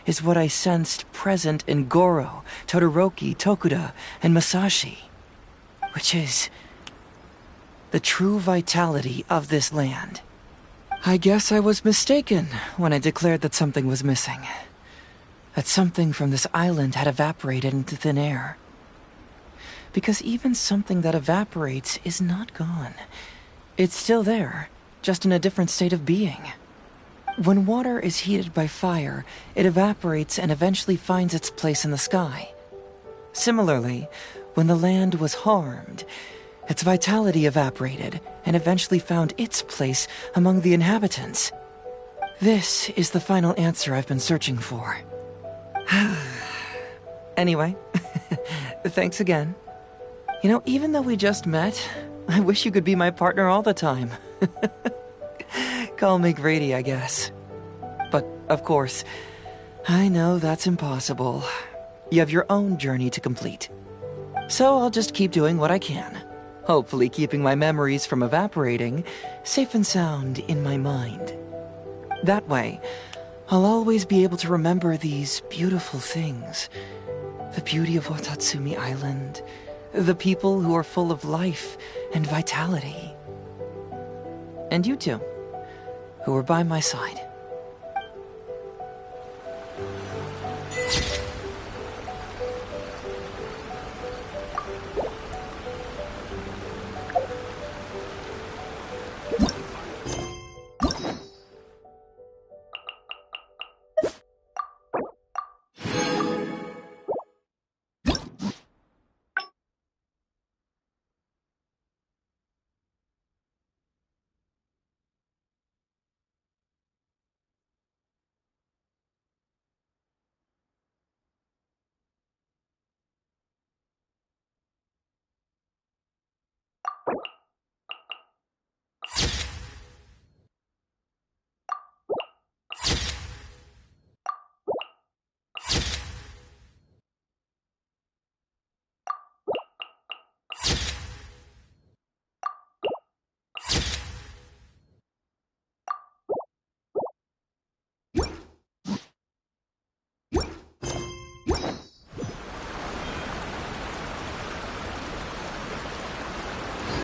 is what I sensed present in Goro, Todoroki, Tokuda, and Masashi. Which is the true vitality of this land. I guess I was mistaken when I declared that something was missing. That something from this island had evaporated into thin air. Because even something that evaporates is not gone. It's still there, just in a different state of being. When water is heated by fire, it evaporates and eventually finds its place in the sky. Similarly, when the land was harmed, its vitality evaporated and eventually found its place among the inhabitants. This is the final answer I've been searching for. Anyway, thanks again. You know, even though we just met, I wish you could be my partner all the time. Call me Grady, I guess. But, of course, I know that's impossible. You have your own journey to complete. So I'll just keep doing what I can. Hopefully keeping my memories from evaporating safe and sound in my mind. That way, I'll always be able to remember these beautiful things. The beauty of Watatsumi Island, the people who are full of life and vitality. And you two, who are by my side.